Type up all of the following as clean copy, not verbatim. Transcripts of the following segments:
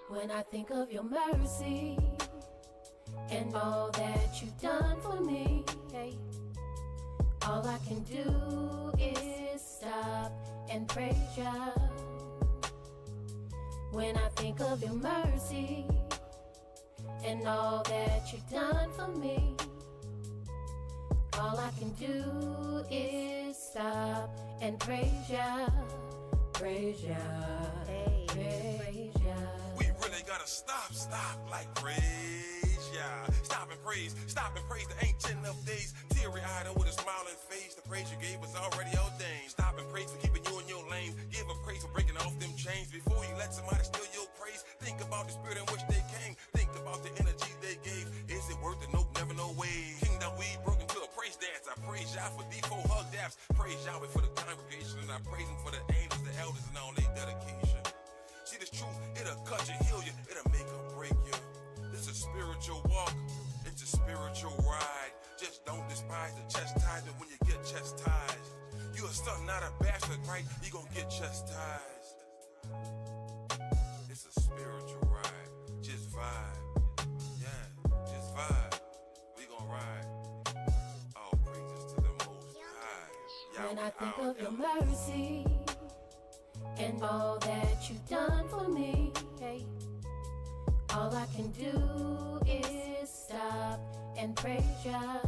When I think of your mercy and all that you've done for me, all I can do is stop and praise ya. When I think of your mercy and all that you've done for me, all I can do is stop and praise ya, praise ya, praise ya. We really gotta stop, like praise ya. Stop and praise the ancient of days. Teary-eyed and with a smiling face, the praise you gave was already ordained. Stop and praise for keeping you in your lane. Give a praise for breaking off them chains. Before you let somebody steal your praise, think about the spirit in which they came. Think about the energy they gave. Is it worth it? Nope, never, no way. Kingdom we broke into a praise dance. I praise y'all for D4 hug daps. Praise Yahweh for the congregation, and I praise him for the angels, the elders, and all their dedication. See this truth, it'll cut you, heal you, it'll make or break you. This is a spiritual walk, it's a spiritual ride. Just don't despise the chastisement when you get chastised. You a son, not a bastard, right? You gon' get chastised. It's a spiritual ride, just vibe. Yeah, just vibe. We gon' ride. All praises to the Most High. When I think of your mercy and all that you've done for me, all I can do is stop and praise ya.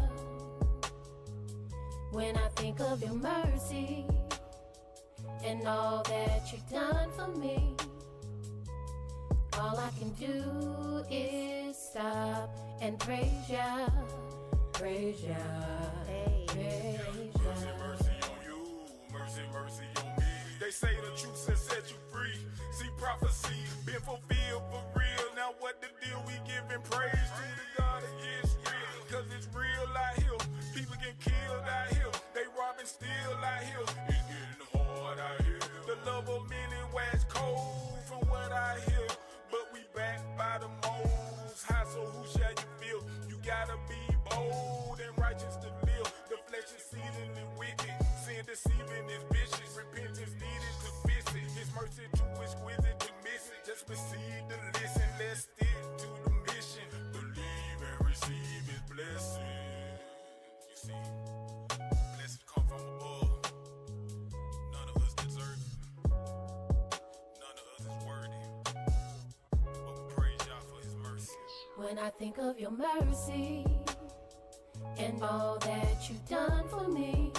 When I think of your mercy and all that you've done for me, all I can do is stop and praise ya, praise ya, praise ya. Mercy on you, mercy on me. They say the truth has set you free. See prophecy been fulfilled for real. Now what the deal? We giving praise to the God that is real. Cause it's real out here. People get killed out here. They robbing still out here. It's getting hard out here. The love of many wax cold from what I hear. But we back by the Most High, so who shall you feel? You gotta be bold and righteous to live. The flesh is seething and wicked. Sin deceiving is vicious. Repentance needed to visit. His mercy too exquisite to miss it. Just receive the listen. Let's stick to the mission. Believe and receive his blessing. You see, blessings come from above. None of us deserve it. None of us is worthy. But we praise y'all for his mercy. When I think of your mercy and all that you've done for me,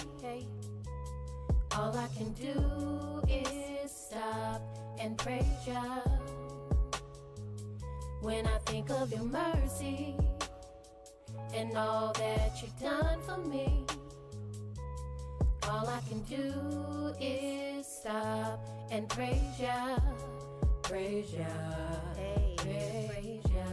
all I can do is stop and praise ya. When I think of your mercy and all that you've done for me, all I can do is stop and praise ya, praise ya, praise ya.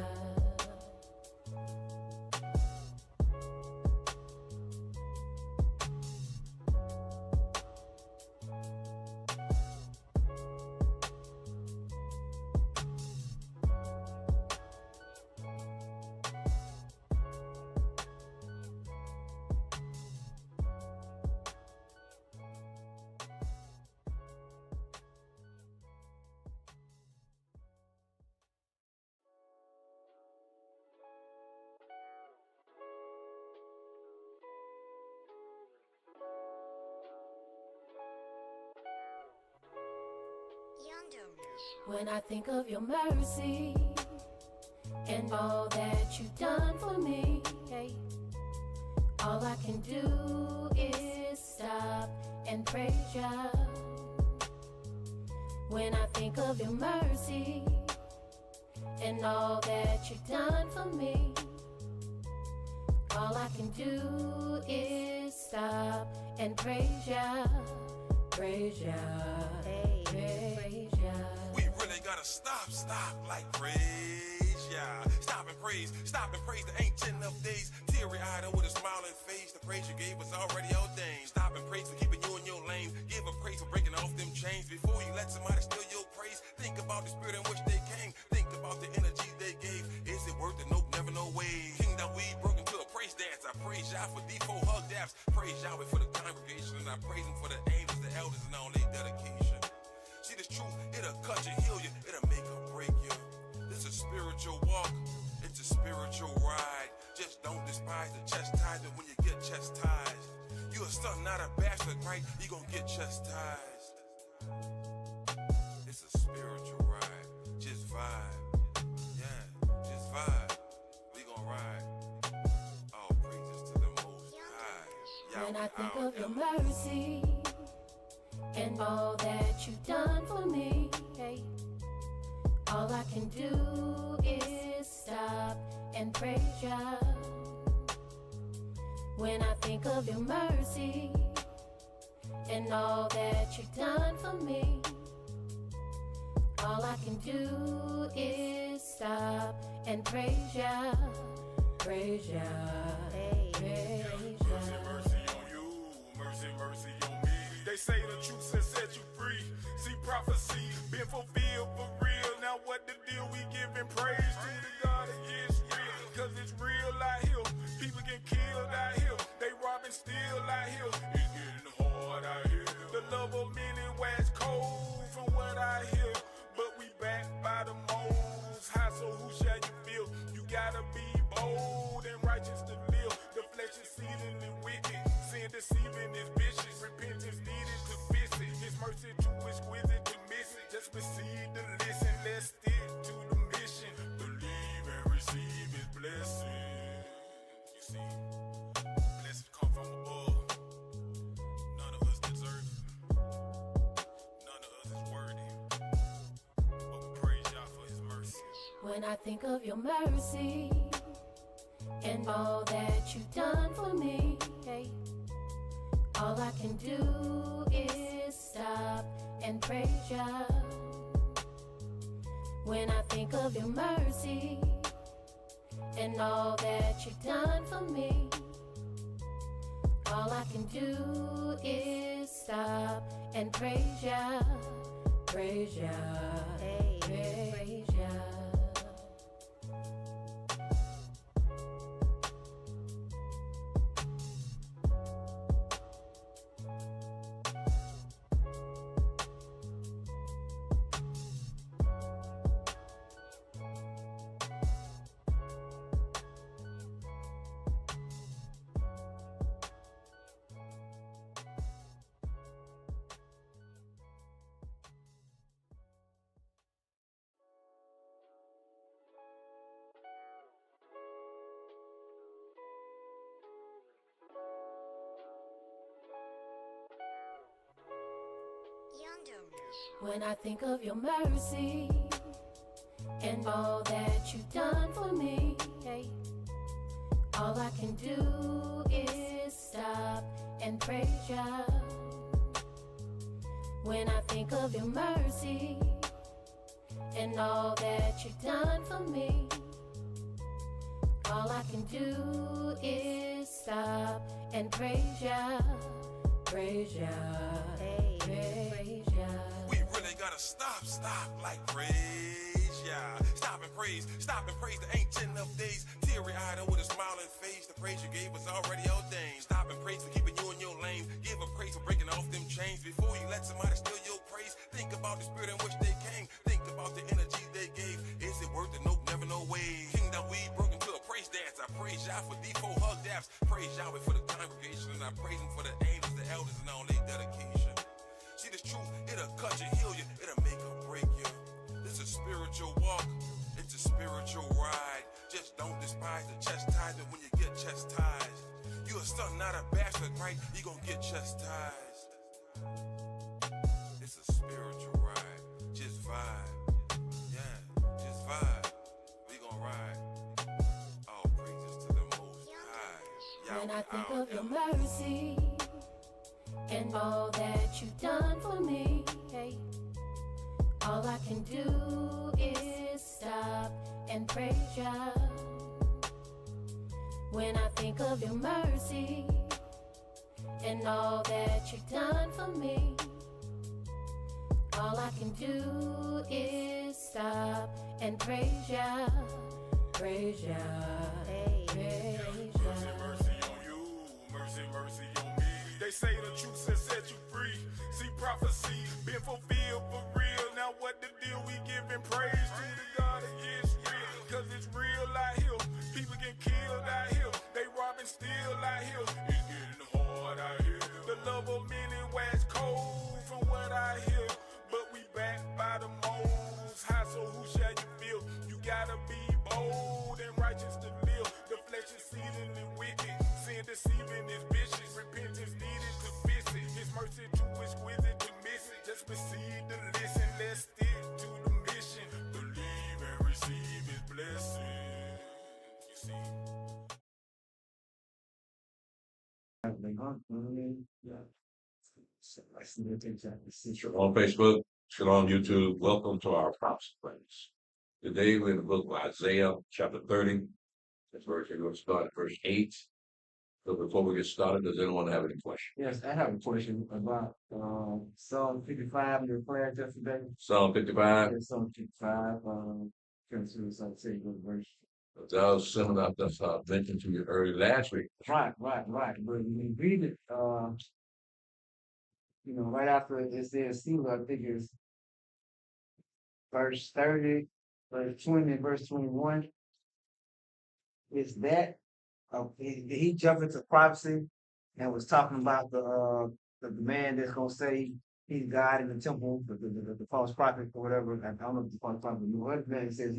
When I think of your mercy and all that you've done for me, all I can do is stop and praise ya. When I think of your mercy and all that you've done for me, all I can do is stop and praise ya, praise ya, praise ya. We really gotta stop, like praise ya. Stop and praise the ancient of days. Teary-eyed and with a smiling face, the praise you gave was already ordained. Stop and praise for keeping you in your lane. Give a praise for breaking off them chains. Before you let somebody steal your praise, think about the spirit in which they came. Think about the energy they gave. Is it worth it? Nope, never, no way. Kingdom we broke into a praise dance. I praise y'all for D4 hug daps. Praise Yahweh for the congregation, and I praise him for the angels, the elders, and all their dedication. See this truth, it'll cut you, heal you, it'll make or break you. It's a spiritual walk, it's a spiritual ride. Just don't despise the chastisement when you get chastised. You a son, not a bastard, right? You gon' get chastised. It's a spiritual ride. Just vibe. Yeah, just vibe. We gon' ride. All praises to the Most High. When I think of your mercy and all that you've done for me, hey, all I can do is stop and praise ya. When I think of your mercy and all that you've done for me, all I can do is stop and praise ya, praise ya, praise ya. Mercy, mercy on you, mercy, mercy on me. They say the truth has set you free. See prophecy been fulfilled for real. Now what the deal? We giving praise to the God of Yisrael, cause it's real out here. People get killed out here. They robbing still out here. It's getting hard out here. The love of many wax cold from what I hear. But we backed by the Most High, so who shall you feel? You gotta be bold and righteous to live. The flesh is seething wicked. Sin deceiving is vicious. Repentance needed to fix it. His mercy too exquisite to miss it. Just receive the listen. Let's stick to the mission. Believe and receive his blessing. You see, blessings come from above. None of us deserve it. None of us is worthy. But we praise y'all for his mercy. When I think of your mercy and all that you've done for me, hey, all I can do is stop and praise ya. When I think of your mercy and all that you've done for me, all I can do is stop and praise ya, praise ya, praise ya. When I think of your mercy and all that you've done for me, hey, all I can do is stop and praise ya. When I think of your mercy and all that you've done for me, all I can do is stop and praise ya, praise ya, praise ya. We really gotta stop like praise, yeah. Stop and praise the ancient of days. Teary-eyed and with a smiling face, the praise you gave was already ordained. Stop and praise for keeping you in your lane. Give a praise for breaking off them chains. Before you let somebody steal your praise, think about the spirit in which they came. Think about the energy they gave. Is it worth it? Nope, never, no way. Kingdom we broke into a praise dance. I praise y'all for D4 hug daps. Praise Yahweh for the congregation, and I praise him for the angels, the elders, and all their dedication. See this truth, it'll cut you, heal you, it'll make or break you. This is a spiritual walk, it's a spiritual ride. Just don't despise the chastisement when you get chastised. You a son, not a bastard, right? You gon' get chastised. It's a spiritual ride, just vibe. Yeah, just vibe. We gon' ride. All praises to the Most High. When I think of your mercy and all that you've done for me, hey, all I can do is stop and praise ya. When I think of your mercy and all that you've done for me, all I can do is stop and praise ya, praise ya, praise ya. Mercy, mercy on you, mercy, mercy on me. They say the truth has set you free. See prophecy been fulfilled for real. Now what the deal? We giving praise to the God of Yisrael. deceiving is vicious. Repentance needed to fix it. His mercy too exquisite to miss it. Just proceed to listen. Let's stick to the mission. Believe and receive his blessing. You see. On Facebook, Shalom YouTube, welcome to our Prophecy Place. Today we're in the book of Isaiah, chapter 30. That's where we're going to start at verse 8. So before we get started, does anyone have any questions? Yes, I have a question about Psalm 55 you're referring to today. Psalm 55. Yes, Psalm 55, turn to Psalm 6, verse. That was similar, that's I mentioned to you early last week. Right. But when you read it, right after it says Selah, I think it's verse 30, verse 20, and verse 21. Is that he jumped into prophecy and was talking about the man that's gonna say he's God in the temple, the false prophet or whatever. I don't know if the false prophet, but the other man that says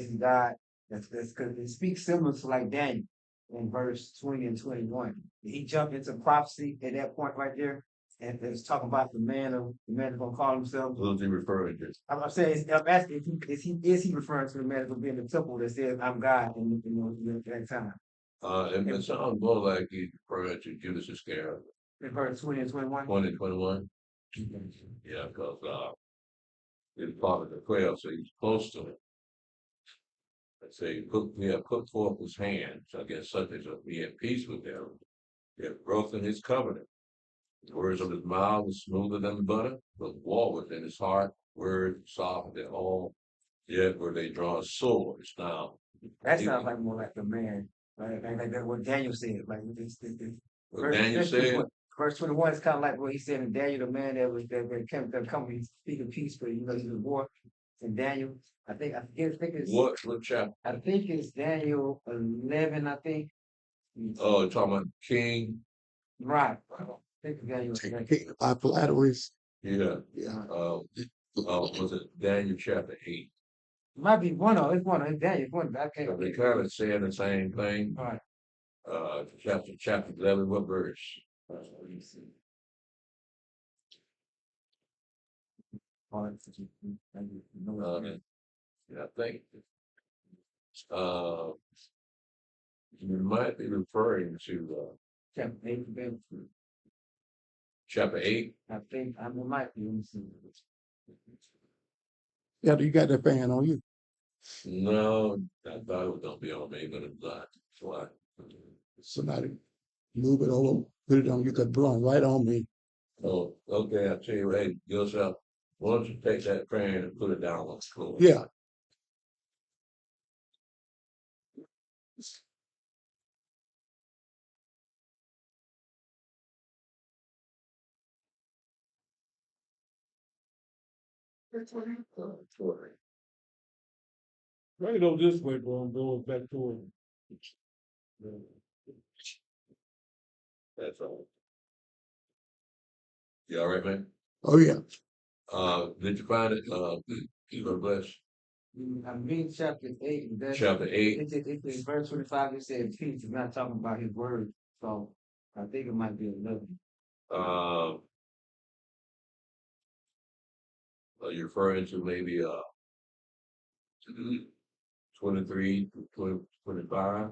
he's God. That's because it speaks similar to like Daniel in verse 20 and 21. He jumped into prophecy at that point right there, and it's talking about the man that's gonna call himself. Who's he referring to? I'm saying, I'm asking, is he referring to the man that's gonna be in the temple that says I'm God in that time? It sounds more like he's referring to Judas Iscariot. In verse 20 and 21. 20 and 21. Yeah, because he's part of the 12, so he's close to it. Let's say he have put forth his hands against such as be at peace with them. He have broken his covenant. The words of his mouth were smoother than butter, but war within his heart, words softer than all, yet were they drawn swords. Now That sounds like more like the man, right? Like that what Daniel said. Like what Daniel said. Verse 21 is kind of like what he said in Daniel, the man that come and speak of peace, but he's a war. In Daniel, I think it's What chapter? I think it's Daniel 11. I think. Oh, you're talking about King. Right. I think it's Daniel. By flatteries. Yeah. Yeah. Was it Daniel chapter 8? Might be one of it's Daniel. I can't. So they kind of saying the same thing. All right. Chapter 11, what verse? Let me see. All right. I think you might be referring to Chapter 8. chapter 8. I think I might be. Let me see. Yeah, you got that fan on you. No, I thought it was gonna be on me, but it's not. Why? Somebody move it over, put it on you, could blow right on me. Oh, okay. I tell you, hey, yourself. Why don't you take that fan and put it down on the floor? Yeah. Right go this way, bro, and go back toward. That's all. You all right, man? Oh, yeah. Did you find it? You gonna bless? I'm reading chapter 8. Chapter 8. It's verse 25. It said peace. It's not talking about his word. So I think it might be 11. Are you referring to maybe 23 to 25?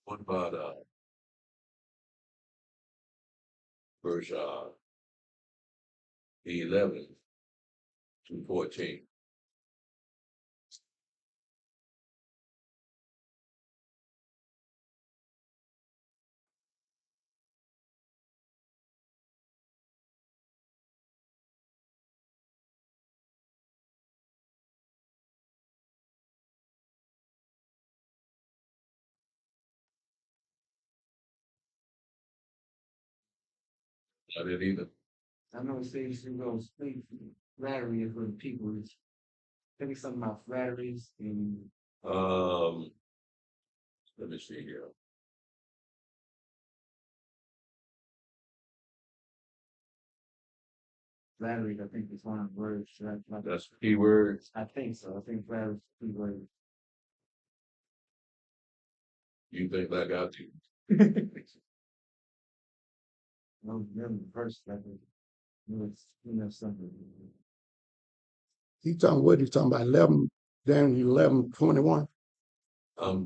What about verse 11 to 14? I didn't either. I know it says you go speak flattery is for the people. It's maybe something about flatteries and Let me see here. flattery, I think is one of the words. That's the key word. I think so. I think flattery is the key word. You think that got you? No, the verse flattery. Something. He talking what? He talking about 11, Daniel 11:21.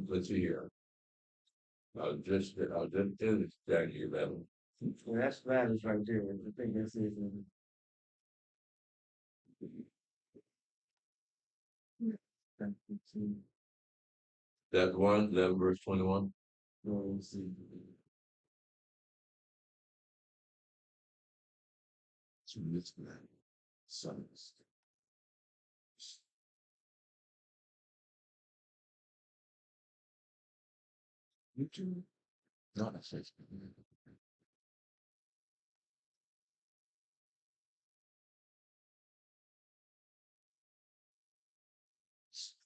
Let's see here. I'll just in Daniel 11. Well, that's flattery right there. I think that's it. That one, 11 verse 21. Let's see. Sons. You too? No, that's it.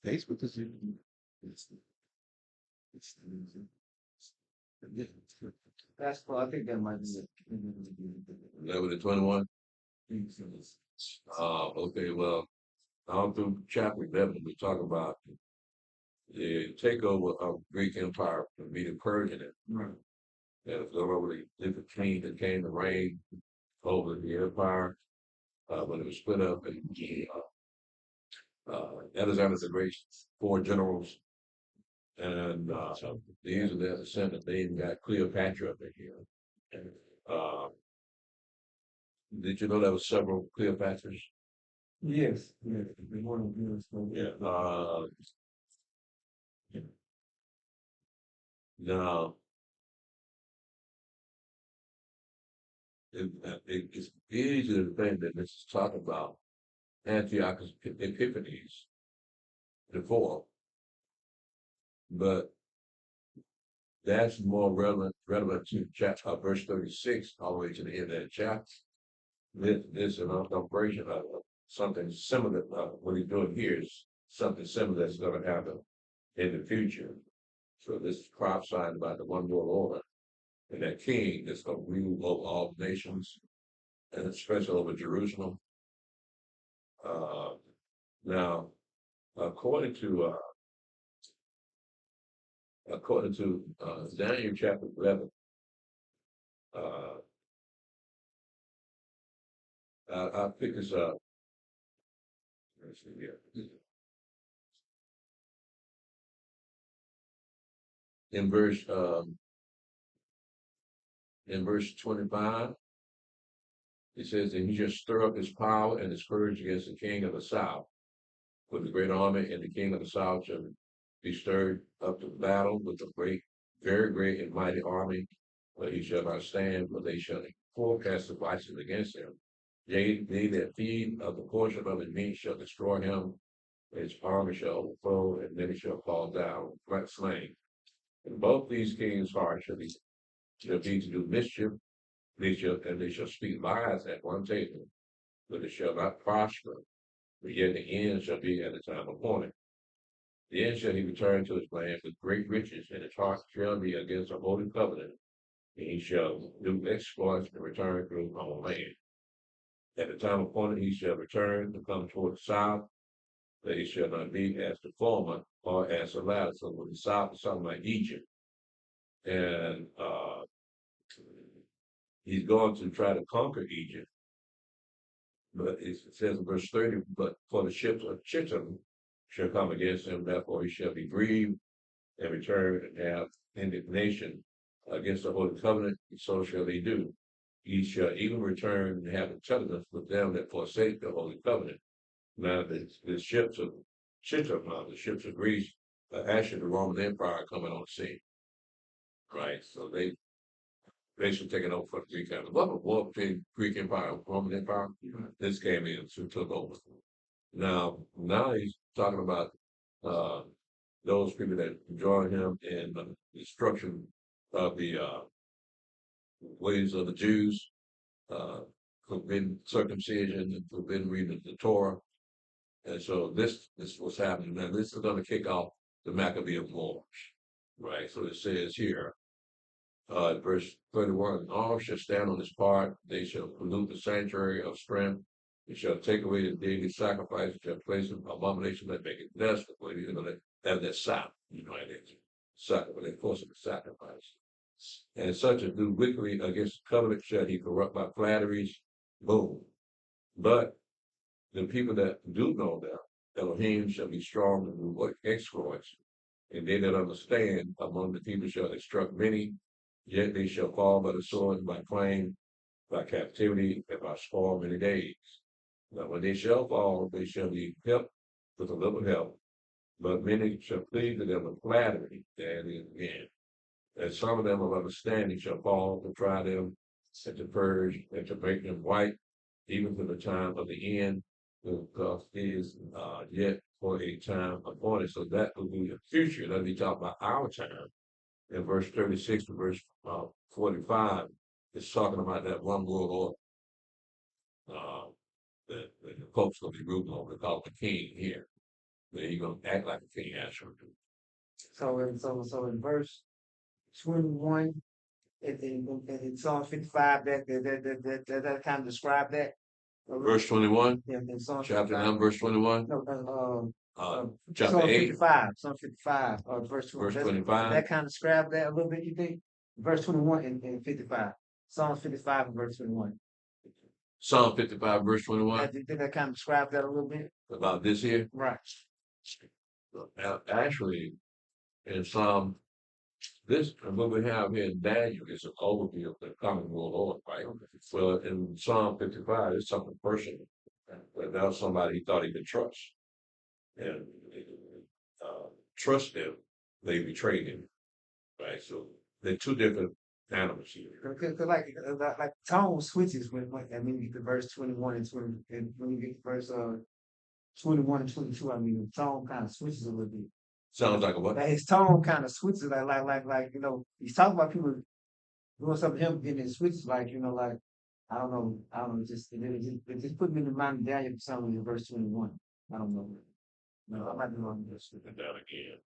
Facebook is That's cool. I think that might be it. 11 to 21. Okay, well, all through chapter 11, we talk about the takeover of Greek Empire, the Medo Persian. Right. And it's over the different kings that came to reign over the empire when it was split up. And Alexander the Great, 4 generals, and these are their descendants. They even got Cleopatra up in here. Uh, did you know there was several Cleopatras? Yes. Yes. The one of Yeah. Now, it's easy to think that this is talking about Antiochus Epiphanes, the fourth, but that's more relevant to chapter verse 36 all the way to the end of that chapter. This is an operation of something similar. What he's doing here is something similar that's going to happen in the future. So this is prophesying about the one world order and that king that's going to rule over all nations, and especially over Jerusalem. Now, according to Daniel chapter 11, I'll pick this up. Let's see here. In verse 25, it says that he shall stir up his power and his courage against the king of the south with a great army, and the king of the south shall be stirred up to battle with a great, very great and mighty army, but he shall not stand, for they shall forecast devices against him. Yea, they that feed of the portion of his meat shall destroy him, his army shall overthrow, and many shall fall down, slain. And both these kings' hearts shall be to do mischief, they shall speak lies at one table, but it shall not prosper, but yet the end shall be at the time appointed. Then shall he return to his land with great riches, and his heart shall be against a holy covenant, and he shall do exploits and return to his own land. At the time appointed he shall return to come toward the south, that he shall not be as the former or as the latter. So when the south is something like Egypt, and he's going to try to conquer Egypt. But it says in verse 30, but for the ships of Chittim shall come against him, therefore he shall be grieved and return and have indignation against the holy covenant, so shall he do. He shall even return and have intelligence with them that forsake the holy covenant. Now the ships of Chittim, the ships of Greece, actually the Roman Empire coming on the scene. Right? So they basically taking over for the Greek Empire. What a war between Greek Empire and Roman Empire. This came in and took over. Now he's talking about those people that join him in the destruction of the ways of the Jews, forbidden circumcision and forbidden reading of the Torah. And so this is what's happening. Now this is going to kick off the Maccabean Wars, right? So it says here, verse 31, all shall stand on this part, they shall pollute the sanctuary of strength, He shall take away the daily sacrifice, shall place an abomination that make it desolate. You know, that sap, you know, and it's sacrifice, they force the sacrifice. And such as do wickedly against the covenant shall he corrupt by flatteries. Boom. But the people that do know them, Elohim shall be strong and do exploits. And they that understand among the people shall instruct many, yet they shall fall by the sword and by flame, by captivity, and by spoil many days. Now when they shall fall, they shall be helped with a little help, but many shall plead to them with flattery, there it is again. And some of them of understanding shall fall to try them, and to purge, and to make them white, even to the time of the end, because it is yet for a time appointed. So that will be the future. That'll be talking about our time. In verse 36 to verse 45, it's talking about that one world order. The Pope's going to be ruling over, called the king here. But he's going to act like a king, actually. So in verse 21, in Psalm 55, that kind of describe that. Verse 21, Yeah, in Psalm chapter 55. 9, verse 21. No, Chapter Psalm 8, 55, Psalm 55, verse 20. verse 25. That kind of describe that a little bit, you think? Verse 21 and 55. Psalm 55 and verse 21. Psalm 55, verse 21. You think that kind of describe that a little bit? About this here. Right. Actually, in Psalm, this, what we have here in Daniel is an overview of the common world order, right? Well, in Psalm 55, it's something personal. But now somebody he thought he could trust. And trust them, they betrayed him. Right? So they're two different animals here. Cause like tone switches when I mean you get to verse 21 and 20 and when you get to verse 21 and 22, I mean the tone kind of switches a little bit. Sounds like a what? Like his tone kind of switches like you know, he's talking about people doing something to him, getting it switches like, you know, like I don't know, it just put me in the mind of Daniel for some reason, verse 21. I don't know. No, I might be wrong with this. Look down again.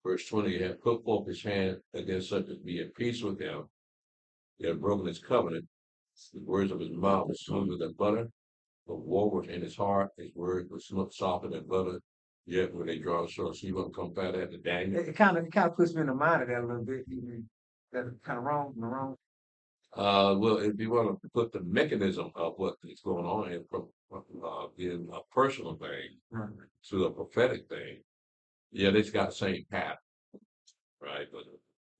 Verse 20, he had put forth his hand against such as be at peace with him. He had broken his covenant. The words of his mouth were smoother than butter, but war was in his heart. His words were softer than butter. Yet when they draw a sword, so you want to compare that to Daniel? It kind of puts me in the mind of that a little bit. That's kind of wrong, am I wrong? Well, if you want to put the mechanism of what is going on here from being a personal thing Right. to a prophetic thing, yeah, it's got the same pattern, right? But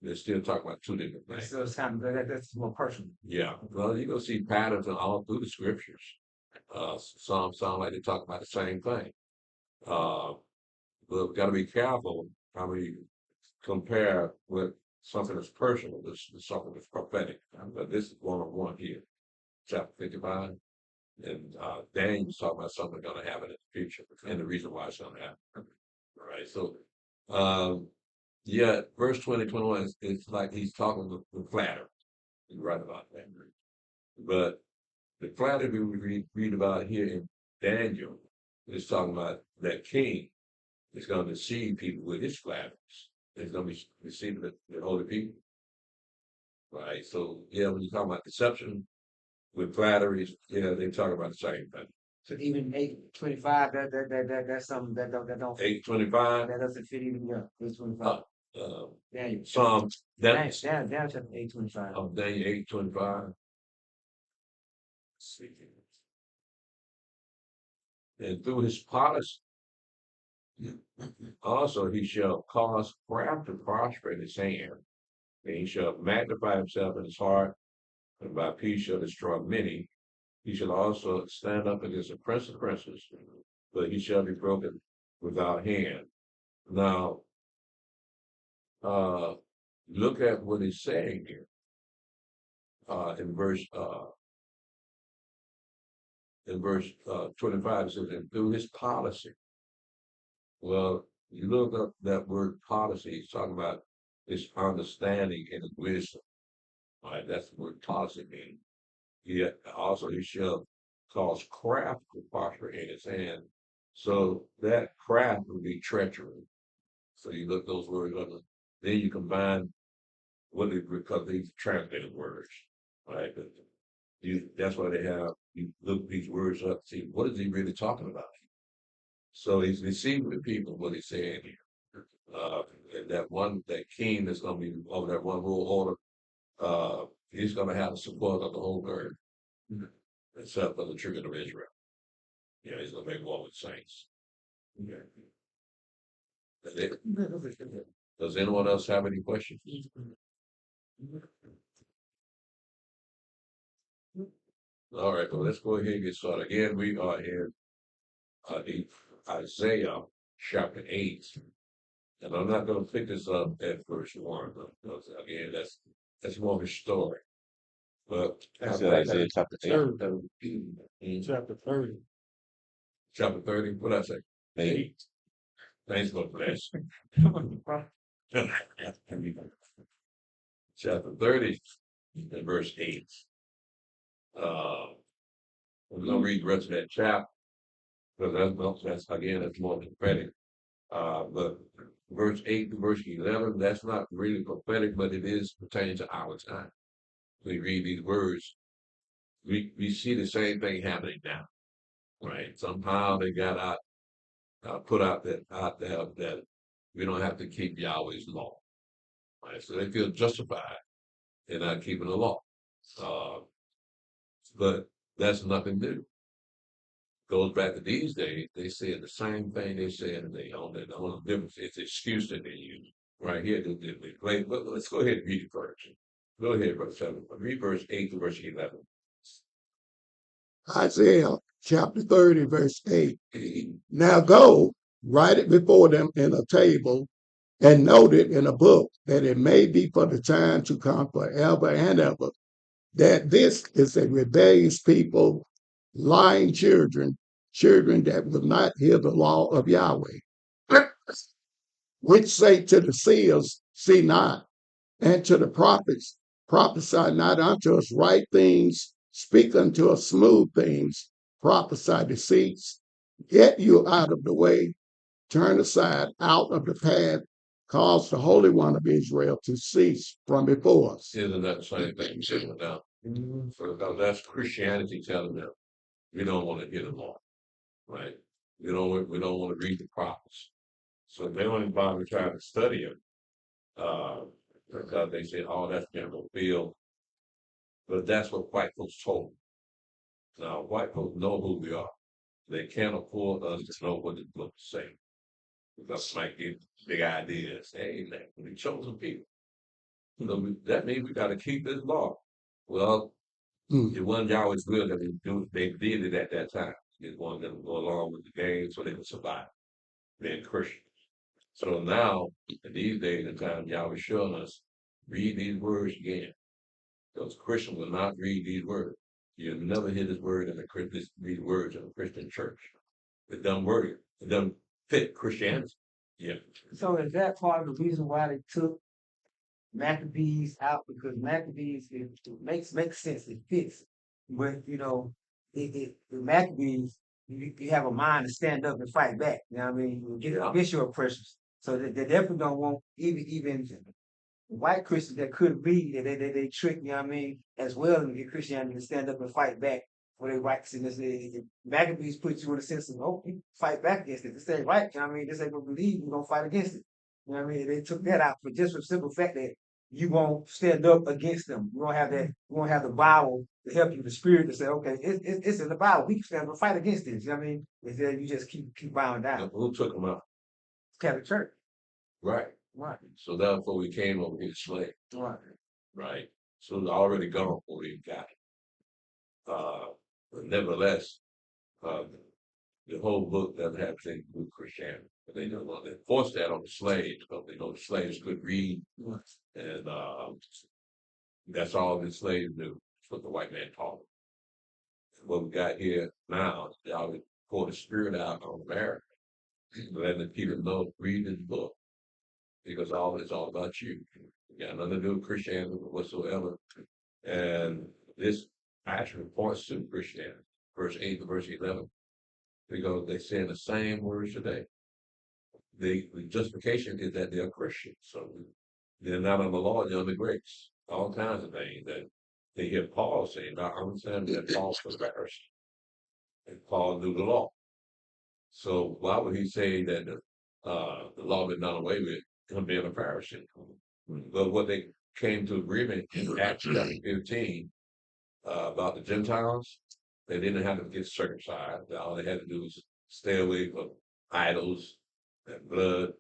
they're still talking about two different things. So it's kind of that's more personal. Yeah, well, you're gonna see patterns all through the scriptures. Some sound like they talk about the same thing. But we've got to be careful how we compare with something that's personal, this something that's prophetic. But this is one-on-one here, chapter 55. And Daniel's talking about something going to happen in the future, and the reason why it's going to happen. All right, so yeah, verse 20, 21 it's like he's talking with flattery. He's right about that. But the flattery we read about here in Daniel is talking about that king is going to deceive people with his flatteries. He's going to be deceiving the holy people. Right? So, yeah, when you talk about deception with flatteries, yeah, they talk about the same thing. So even 825, that's something that don't 825. that doesn't fit even 825. Daniel. Psalm Daniel chapter 825. Daniel 825. And through his policy, also he shall cause craft to prosper in his hand, and he shall magnify himself in his heart, and by peace shall destroy many. He shall also stand up against the prince of princes, but he shall be broken without hand. Now, look at what he's saying here in verse 25. It says, and through his policy. Well, you look up that word policy, he's talking about his understanding and his wisdom. All right, that's the word policy means. Yet also he shall cause craft to prosper in his hand. So that craft would be treachery. So you look those words up, then you combine what they because these translated words, right? But that's why they have you look these words up, see what is he really talking about. So he's deceiving the people what he's saying here. And that king that's going to be over that one rule order, he's going to have the support of the whole earth, except for the children of Israel. Yeah, he's going to make war with saints. Okay. That's it. Does anyone else have any questions? All right, well, let's go ahead and get started. Again, we are in the Isaiah chapter 8. And I'm not going to pick this up at verse 1, because again, that's more of a story. But That's Isaiah chapter 8. Chapter 30. Chapter 30, what did I say? 8. Thanks for that. Chapter 30 and verse 8. I'm going to read the rest of that chapter, because that's again, that's more prophetic. But verse 8 to verse 11, that's not really prophetic, but it is pertaining to our time. We read these words, we see the same thing happening now, right? Somehow they got put out there that we don't have to keep Yahweh's law, right? So they feel justified in not keeping the law. But that's nothing new. Goes back to these days, they said the same thing they said, and the only difference is the excuse that they use. Right here, but let's go ahead and read it first. Go ahead, verse 7. Read verse 8 to verse 11. Isaiah chapter 30, verse 8. Now go, write it before them in a table, and note it in a book, that it may be for the time to come forever and ever, that this is a rebellious people, lying children that will not hear the law of Yahweh, which say to the seers, see not, and to the prophets, prophesy not unto us right things, speak unto us smooth things, prophesy deceits, get you out of the way, turn aside out of the path, cause the Holy One of Israel to cease from before us. Isn't that the same thing saying now? Because that's Christianity telling them we don't want to hear the law, right? We don't want to read the prophets. So they don't bother trying to study them. Because they say, oh, that's been fulfilled. But that's what white folks told them. Now, white folks know who we are. They can't afford us to know what the book is saying. Because might get big ideas. Hey, man, we chosen people. So that means we got to keep this law. Well, it wasn't Yahweh's will that they did it at that time. They wanted them to go along with the game so they could survive being Christians. So now, in these days and time, Yahweh showing us, read these words again. Because Christians will not read these words. You'll never hear this word in these words in a Christian church. It doesn't work. It doesn't fit Christianity. Yeah. So is that part of the reason why they took Maccabees out? Because Maccabees it makes sense, it fits. But the Maccabees, you have a mind to stand up and fight back. You know what I mean? You get against your oppressors. So they definitely don't want even white Christians that couldn't read, they trick, you know what I mean, as well, and get Christianity to stand up and fight back for their rights. And Maccabees put you in a sense of, oh, you fight back against it. This ain't right, you know what I mean? This ain't gonna believe you're gonna fight against it. You know what I mean? They took that out for just the simple fact that you won't stand up against them. You won't have that, you won't have the Bible to help you, the spirit to say, okay, it's in the Bible. We can stand up and fight against this. You know what I mean? Instead, you just keep bowing down. Who took them out? Catholic Church. Right. Right. So therefore we came over here slave. Right. Right. So it's already gone before we got it. But nevertheless, the whole book doesn't have anything to do with Christianity. But they don't want to force that on the slaves because they know the slaves could read. Right. And that's all the slaves knew. That's what the white man taught them. What we got here now, y'all pour the spirit out on America. Letting the people know, read this book. Because it's all about you. You got nothing to do with Christianity whatsoever. And this actually points to Christianity. Verse 8 to verse 11. because they're saying the same words today. The justification is that they're Christians, so they're not under the law, they're under grace. All kinds of things that they hear Paul saying. Now, I understand that Paul was a Pharisee, and Paul knew the law. So why would he say that the law been done away with him being a Pharisee? But what they came to agreement in Acts chapter 15 about the Gentiles, they didn't have to get circumcised. All they had to do was stay away from idols and blood,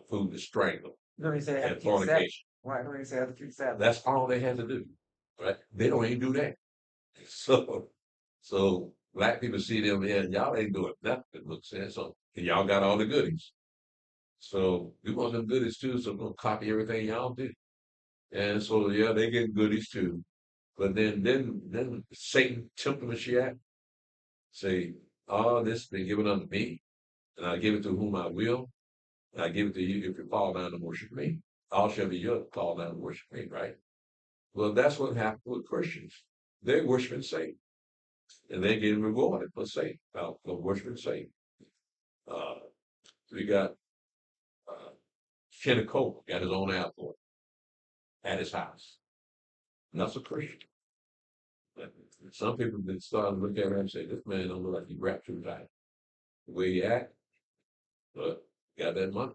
food to strangle, No, he said they have and to keep Sabbath. fornication. Right, no, he said they have to keep Sabbath. That's all they had to do. Right? They don't even do that. So black people see them and y'all ain't doing nothing. Look, saying so, and y'all got all the goodies. So we want them goodies too. So we're gonna copy everything y'all do. And so yeah, they get goodies too. But then Satan tempt the Mashiach, say, "Oh, this has been given unto me, and I give it to whom I will, and I give it to you if you fall down and worship me. All shall be yours, fall down and worship me." Right? Well, that's what happened with Christians. They're worshiping Satan, and they're getting rewarded for Satan, for worshiping Satan. Uh, we got Kenneth Cole got his own airport at his house. And that's a Christian. But some people been starting to look at him and say, "This man don't look like he raptured right. The way he act, but got that money."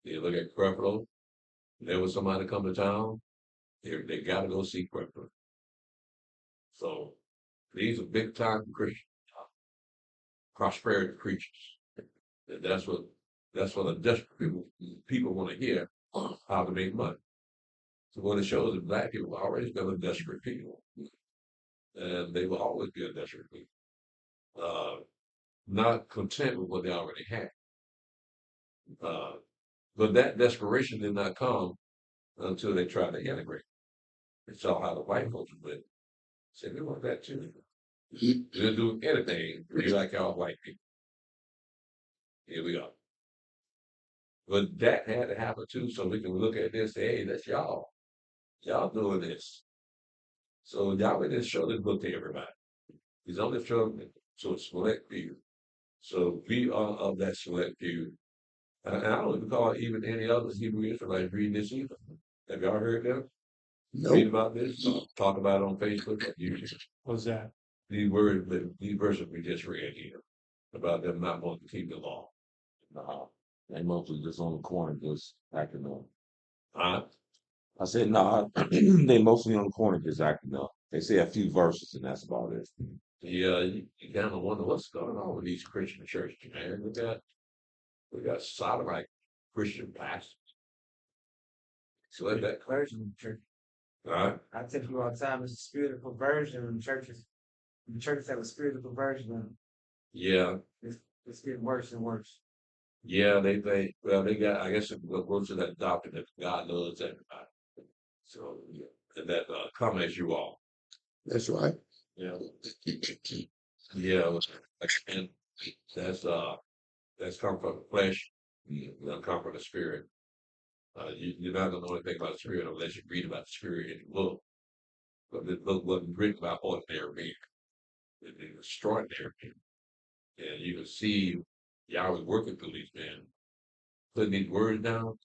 You look at Creflo. There was somebody come to town. They got to go see Creflo. So these are big time Christians, prosperity preachers. And that's what the desperate people want to hear, how to make money. So what it shows is black people have always been a desperate people, and they will always be a desperate people, not content with what they already had. But that desperation did not come until they tried to integrate. They saw how the white folks went. Said, "We want that too. We'll do anything to be like y'all white people." Here we go. But that had to happen too, so we can look at this and say, "Hey, that's y'all. Y'all doing this." So Yahweh didn't show this book to everybody. He's only showing it to a select few. So we are of that select few. And I don't recall even any other Hebrew Israelites reading this either. Have y'all heard them read Nope. about this? Talk about it on Facebook or YouTube? What's that? These verses we just read here about them not wanting to keep the law. Nah, they mostly just on the corner just acting up. Huh? I said, nah, they mostly on the corner just acting up. They say a few verses and that's about it. Yeah, you kind of wonder what's going on with these Christian churches, man. We got sodomite Christian pastors. So let that Version of the church. all right. I tell you all the time, it's a spirit of perversion in churches. The churches have a spirit of perversion, and Yeah, it's getting worse and worse. yeah, they got, I guess it goes to that doctrine that God loves everybody. So yeah, and that come as you are. That's right. Yeah. Yeah, and that's come from the flesh, come from the spirit. You're not gonna know anything about the spirit unless you read about the spirit in the book. But the book wasn't written about ordinary men. It was extraordinary men. And you can see Yahweh working through these men, putting these words down.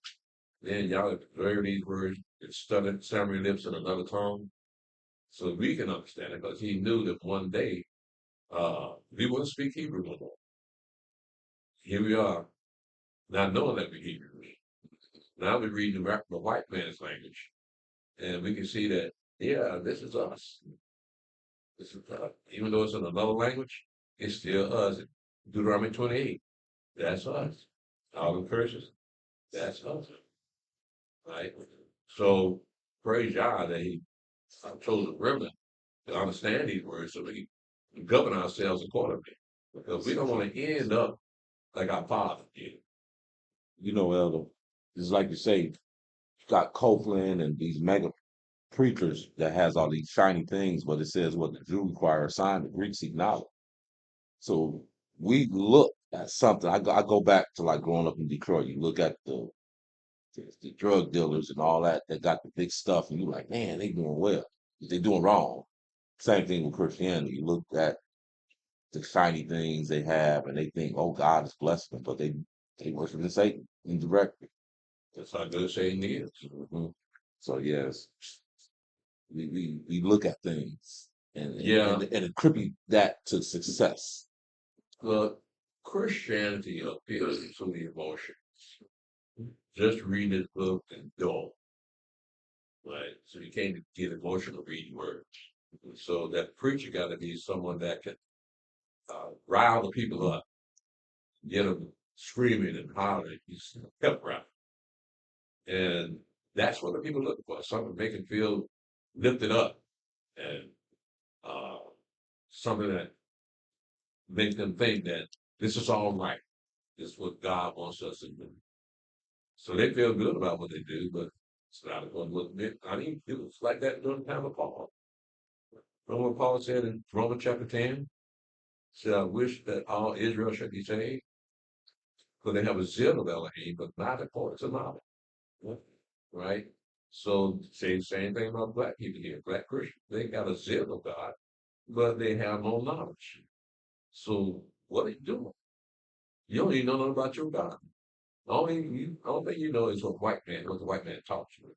Then Yahweh observe these words and stutter, stammering lips in another tongue. So we can understand it because he knew that one day we wouldn't speak Hebrew no more. Here we are, not knowing that we're Hebrews. Now we're reading the white man's language. And we can see that, yeah, this is us. This is us. Even though it's in another language, it's still us. Deuteronomy 28, that's us. All the curses, that's us. Right? So praise God that he chose a remnant to understand these words so we can govern ourselves accordingly. Because we don't want to end up like our father did. You know, Elder, it's like you say, you got Copeland and these mega preachers that has all these shiny things, but it says what the Jew require a sign, the Greeks seek knowledge. So we look at something. I go back to like growing up in Detroit. You look at the drug dealers and all that that got the big stuff, and you're like, man, they doing well. They doing wrong. Same thing with Christianity. You look at the shiny things they have, and they think, oh, God is blessing them, but they worship Satan indirectly. That's how good Satan is. Mhm. So yes, we look at things Yeah. and attribute that to success. Well, Christianity appeals to the emotions. Just read this book and go. Right? So you can't get emotional reading words. So that preacher got to be someone that can rile the people up, get them screaming and hollering, just pep rally. And that's what the people look for. Something to make them feel lifted up and uh, something that makes them think that this is all right. This is what God wants us to do. So they feel good about what they do, but it's not going to look. I mean, it was like that during the time of Paul. Remember what Paul said in Romans chapter 10? Said, I wish that all Israel should be saved, for they have a zeal of Elohim, but not according to knowledge. Right? So say the same thing about black people here, black Christians. They got a zeal of God, but they have no knowledge. So what are you doing? You don't even know nothing about your God. Only thing you know is what the white man taught you.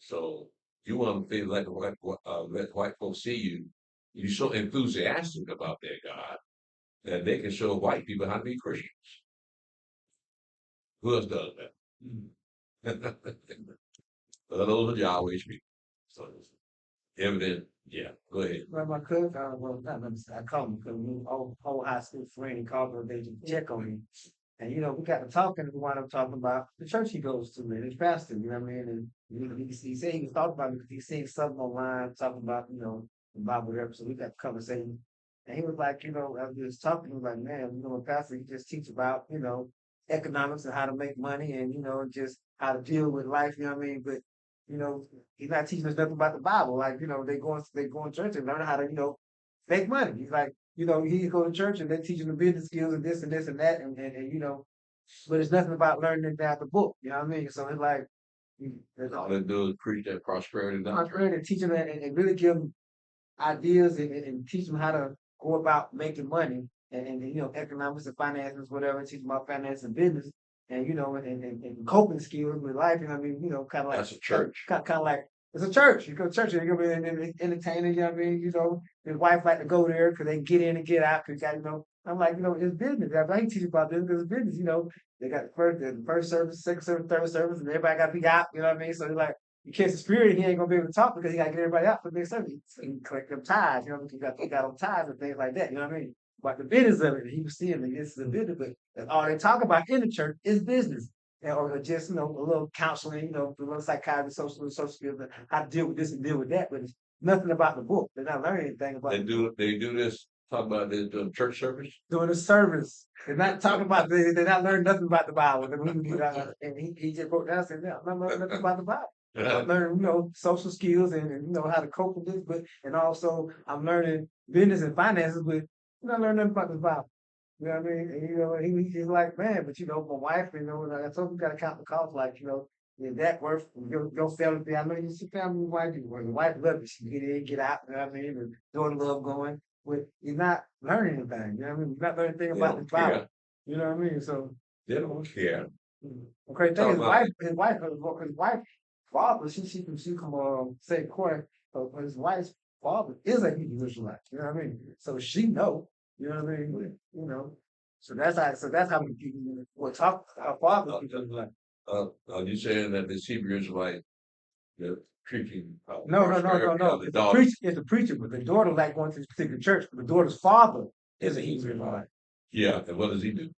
So you want to feel like let white folks see you. You're so enthusiastic about their God that they can show white people how to be Christians. Who else does that? Those are Yahweh's people. So it's evident. Yeah, go ahead. Well, my cousin, well, not I call him because we old high school friend. He called her. They just check on him, and we got to talking. We wound up talking about the church he goes to and his pastor. You know what I mean? And he said he was talking about it because he seen something online talking about the Bible there. So we got the conversation, and he was like, as we was talking, he was like, man, pastor, he just teach about economics and how to make money and just how to deal with life. You know what I mean? But he's not teaching us nothing about the Bible. Like, they go to church and learn how to, make money. He's like, he go to church and they're teaching the business skills and this and this and that but it's nothing about learning it out the book. You know what I mean? So it's like All they do is preach that prosperity doctrine and teaching that and really give them ideas and teach them how to go about making money and economics and finances, whatever, teach them about finance and business and coping skills with life. You know what I mean? Kind of like That's a church. Kind of like it's a church. You go to church and you're gonna be entertaining. You know what I mean? His wife like to go there because they get in and get out. Cause I'm like, it's business. I ain't teaching about this because it's business. They got the first service, second service, third service, and everybody got to be out. You know what I mean? So they're like, you catch the spirit, he ain't gonna be able to talk because he got to get everybody out for the next service. So he collect them ties. He got them ties and things like that. You know what I mean? But the business of it, he was seeing that this is the business, but that's all they talk about in the church is business. Or just, a little counseling, a little psychiatry, social skills, how to deal with this and deal with that, but it's nothing about the book. They're not learning anything about They do this, talk about this during church service. doing the service. They're not talking about they're not learning nothing about the Bible. And he just broke down and said, no, I'm not learning nothing about the Bible. I'm learning, social skills and how to cope with this, and also I'm learning business and finances, but I'm not learning nothing about the Bible. You know what I mean? And, he's like, man, but my wife, like I told you, got to count the cost, like, is that worth your family? I know you see family wife, your wife loves you. She get in, get out, you know what I mean? And doing love going, but you're not learning anything, you know what I mean? You're not learning anything about the Bible. You know what I mean? So they don't care. Okay, thing his wife, father, she come say court, but his wife's father is a Hebrew Israelite. You know what I mean? So she know. You know what I mean? So that's how we people will talk. Our father people like. Are you saying that this Hebrew Israelite, the preaching? No. It's the preacher, but the daughter like going to this particular church. But the daughter's father is a Hebrew Israelite. Yeah, and what does he do?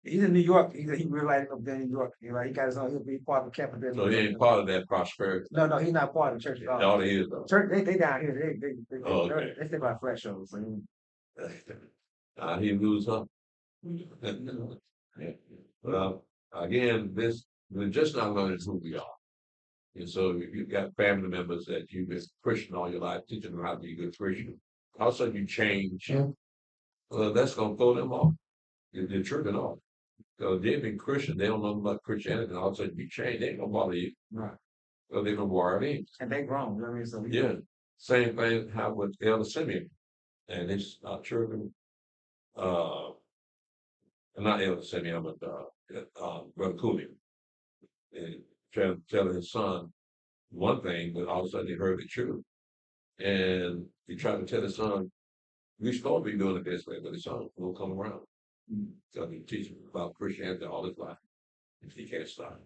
He's in New York. He's a Hebrew Israelite up there in New York. He got his own. He'll be part of the capital. So he ain't part of that prosperity. No, he's not part of the church at all. No, he is though. Church, they down here. Okay. They stay by flesh shows. He lose up. Yeah. Well, again, we're just not learning who we are. And so if you've got family members that you've been Christian all your life, teaching them how to be a good Christian, all of a sudden you change, well, that's going to throw them off. They're tripping off. Because they've been Christian, they don't know about Christianity, and all of a sudden you change, they ain't going to bother you. Right. So they're going to wire it in. And they grown, you know what I mean? So Yeah. Same thing how with Elder Simeon. and his children, are not able to send me, but Brother Cooley, and telling his son one thing, but all of a sudden he heard the truth. And he tried to tell his son, we supposed to be doing it this way, but his son will come around. So he teach him about Christianity all his life. If he can't stop.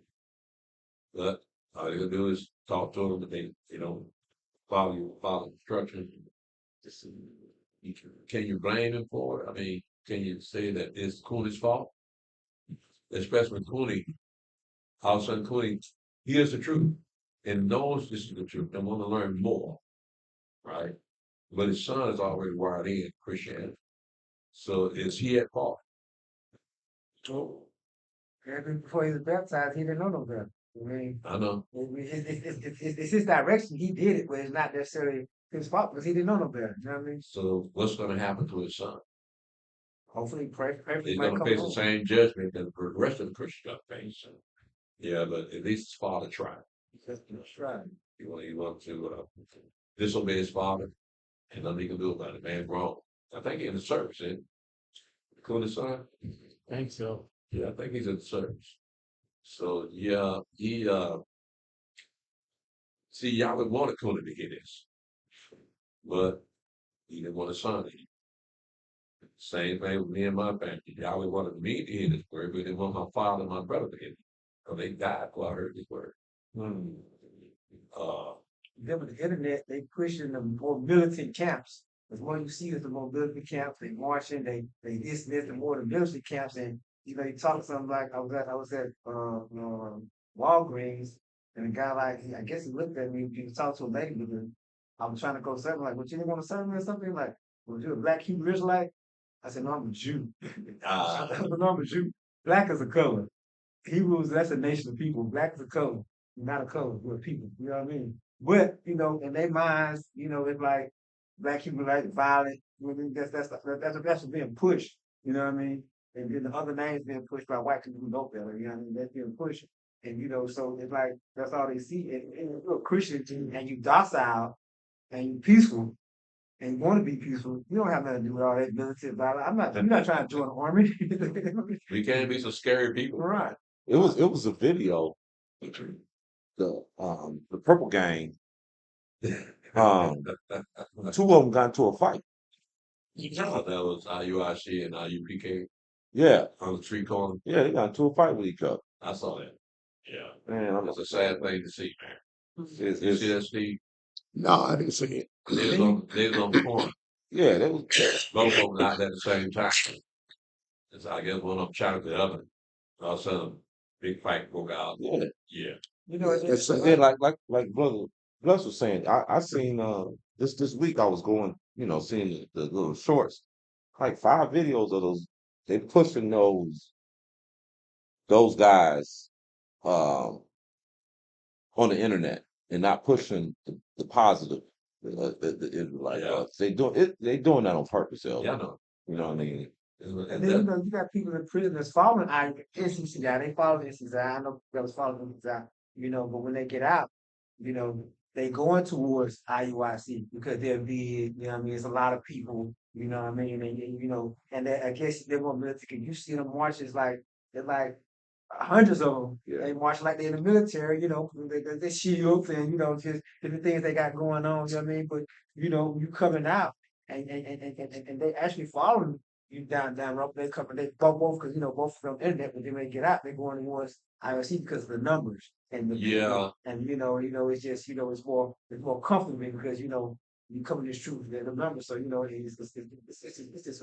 But all you do is talk to them, but they don't follow instructions. Can you blame him for it? I mean, can you say that it's Cooney's fault? Especially when Cooney, all of a sudden Cooney hears the truth and knows this is the truth and want to learn more, right? But his son is already wired in Christianity. So is he at fault? Oh, even before he was baptized, he didn't know no better. I mean, I know. it's his direction. He did it, but it's not necessarily his fault because he didn't know no better. You know what I mean? So what's going to happen to his son? Hopefully, pray for He's him going might to come face the home. same judgment that the rest of the Christians got to face. Yeah, but at least his father tried. That's right. He want to disobey his father, and nothing he can do about it. Man, wrong. I think he's in the service, eh? Coolest son? I think so. Yeah, I think he's in the service. So yeah, he see Yahweh wanted Cooley to hear this, but he didn't want his son to hear. Same thing with me and my family. Yahweh wanted me to hear this word, but he didn't want my father and my brother to hear it. So they died before I heard this word. Then with the internet, they pushing the more militant camps. The more you see is the more militant camps. They marching, they this, the more the militant camps. And you talk to something like I was at Walgreens, and the guy I guess he looked at me. He was talking to a lady, but I was trying to go something like, "Well, you didn't want to serve me or something like, was you a black Hebrew Israelite?" I said, "No, I'm a Jew." I said, "No, I'm a Jew. Black is a color. Hebrews, that's a nation of people. Black is a color, not a color. We're people. You know what I mean?" But in their minds, it's like black people like violent. That's what's being pushed. You know what I mean? And then the other names being pushed by white people who know better. You know what I mean? That's being pushed. And so it's like that's all they see. And if you're a Christian and you docile and you peaceful and you want to be peaceful, you don't have nothing to do with all that military violence. I'm not trying to join the army. We can't be some scary people. Right. It was a video. The Purple Gang. Two of them got into a fight. That was IUIC and IUPK Yeah, on the street corner. yeah, they got into a fight with each other. I saw that. Yeah, Man, it's a sad thing to see, man. it's, You see it's that, Steve? No, I didn't see it. They was on the corner. yeah, that was Both of them out at the same time. It's, I guess one of them shot at the other. All of a sudden, big fight broke out. yeah. Yeah. It's And then like brother Bless was saying, I seen this week I was going, seeing the little shorts, like 5 videos of those. They pushing those guys um on the internet and not pushing the positive. The Israelite. Yeah. They doing that on purpose, yo. Yeah, I know. You know what I mean? And then you got people in prison that's following NCCI. They follow NCCI. I know brothers follow NCCI. But when they get out, they going towards IUIC because they're big. You know what I mean? It's a lot of people. You know what I mean? And I guess they're more military. You see them marches they're like hundreds of them. Yeah. They march like they're in the military. They shields and just different things they got going on. You know what I mean? But you coming out and they actually following you down road. They go both because both from internet, but then when they get out, they're going towards IOC because of the numbers and the Yeah. and it's just it's more comfortable because you cover this truth, the numbers. So it's just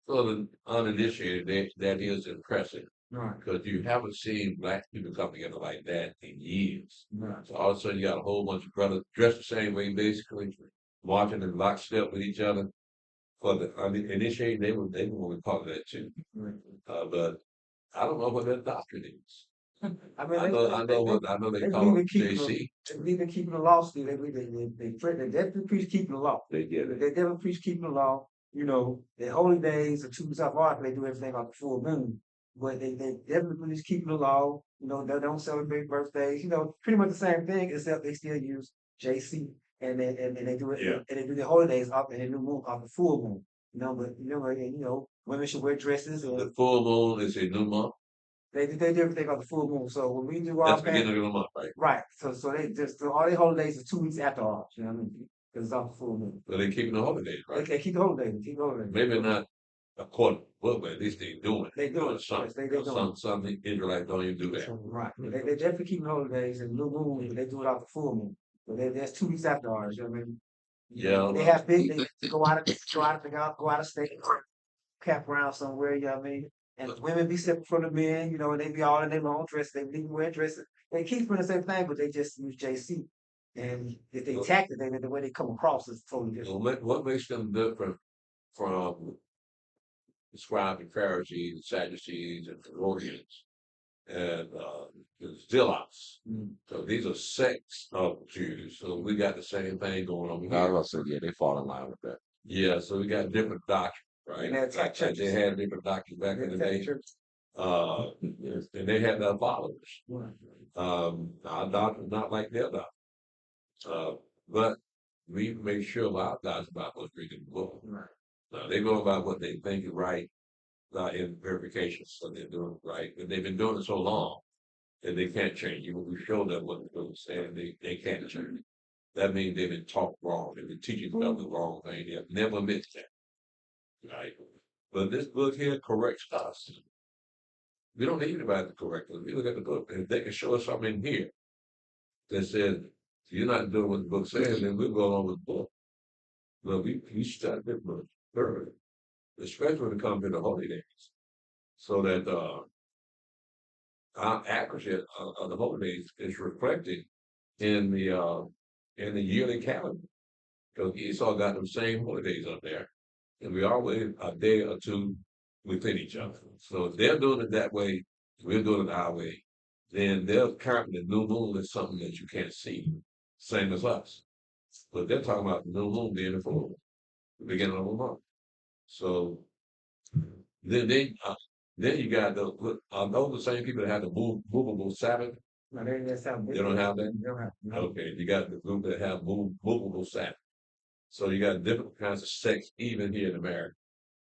For the uninitiated, that is impressive right. because you haven't seen black people come together like that in years. Right. So all of a sudden, you got a whole bunch of brothers dressed the same way, basically marching in lockstep with each other. For the uninitiated, they were going to call that too. Right. But I don't know what their doctrine is. I mean, I know they call it JC. They believe in keeping the law. Still, they definitely preach keeping the law. They get it. They definitely preach keeping the law. Their holy days are too tough art. They do everything on the full moon. But they definitely preach keeping the law. They don't celebrate birthdays. Pretty much the same thing, except they still use JC. and they do it, Yeah. and they do the holidays off in the new moon, off the full moon. But women should wear dresses, The and full moon is a new month. they do everything on the full moon. So when we do our That's the fast, beginning of the month, right? right? So they just so all their holidays are 2 weeks after ours. You know what I mean? Because it's off the full moon. So they keeping the holidays, right? They keep the holidays. Keep the holidays. Maybe not according to the book, but at least they doing it. They do it. Some, Yes, they doing some Israelites don't even do that. Right. They definitely keep holidays and new moon, but they do it off the full moon. But that's 2 weeks after ours. You know what I mean? Yeah. They have big. They go out of state, camp around somewhere. You know what I mean? And the women be separate from the men. And they be all in their long dresses. They be wearing dresses. They keep doing the same thing, but they just use JC. And if they tack it, the way they come across is totally different. What makes them different from the scribes and Pharisees, and Sadducees, and Herodians, and the Zealots? So these are sects of Jews. So we got the same thing going on I here. was gonna say, yeah, they fall in line with that. Yeah, so we got different doctrine, right? And that's Like they had different doctrine back in the day. And they had their followers. Our doctrine not like their doctrine. But we make sure our God's about what's reading the book. Now they go about what they think is right in verification, so they're doing it right. But they've been doing it so long that they can't change. Even we show them what they're saying, they can't change. That means they've been taught wrong. They've been teaching them the wrong thing. They have never admitted that. Right? But this book here corrects us. We don't need anybody to correct us. We look at the book, and if they can show us something in here that says you're not doing what the book says, then we'll go along with the book. But we study the book thoroughly, especially when it comes to the holy days, so that our accuracy of the holy days is reflected in the yearly calendar. Because Esau got them same holy days up there, and we always a day or two within each other. So if they're doing it that way, we're doing it our way, then they're counting the new moon as something that you can't see, same as us. But they're talking about the new moon being the beginning of the month. So then you got those the same people that have the movable Sabbath. No, they don't have that? They don't have. No. Okay, you got the group that have movable Sabbath. So you got different kinds of sects even here in America.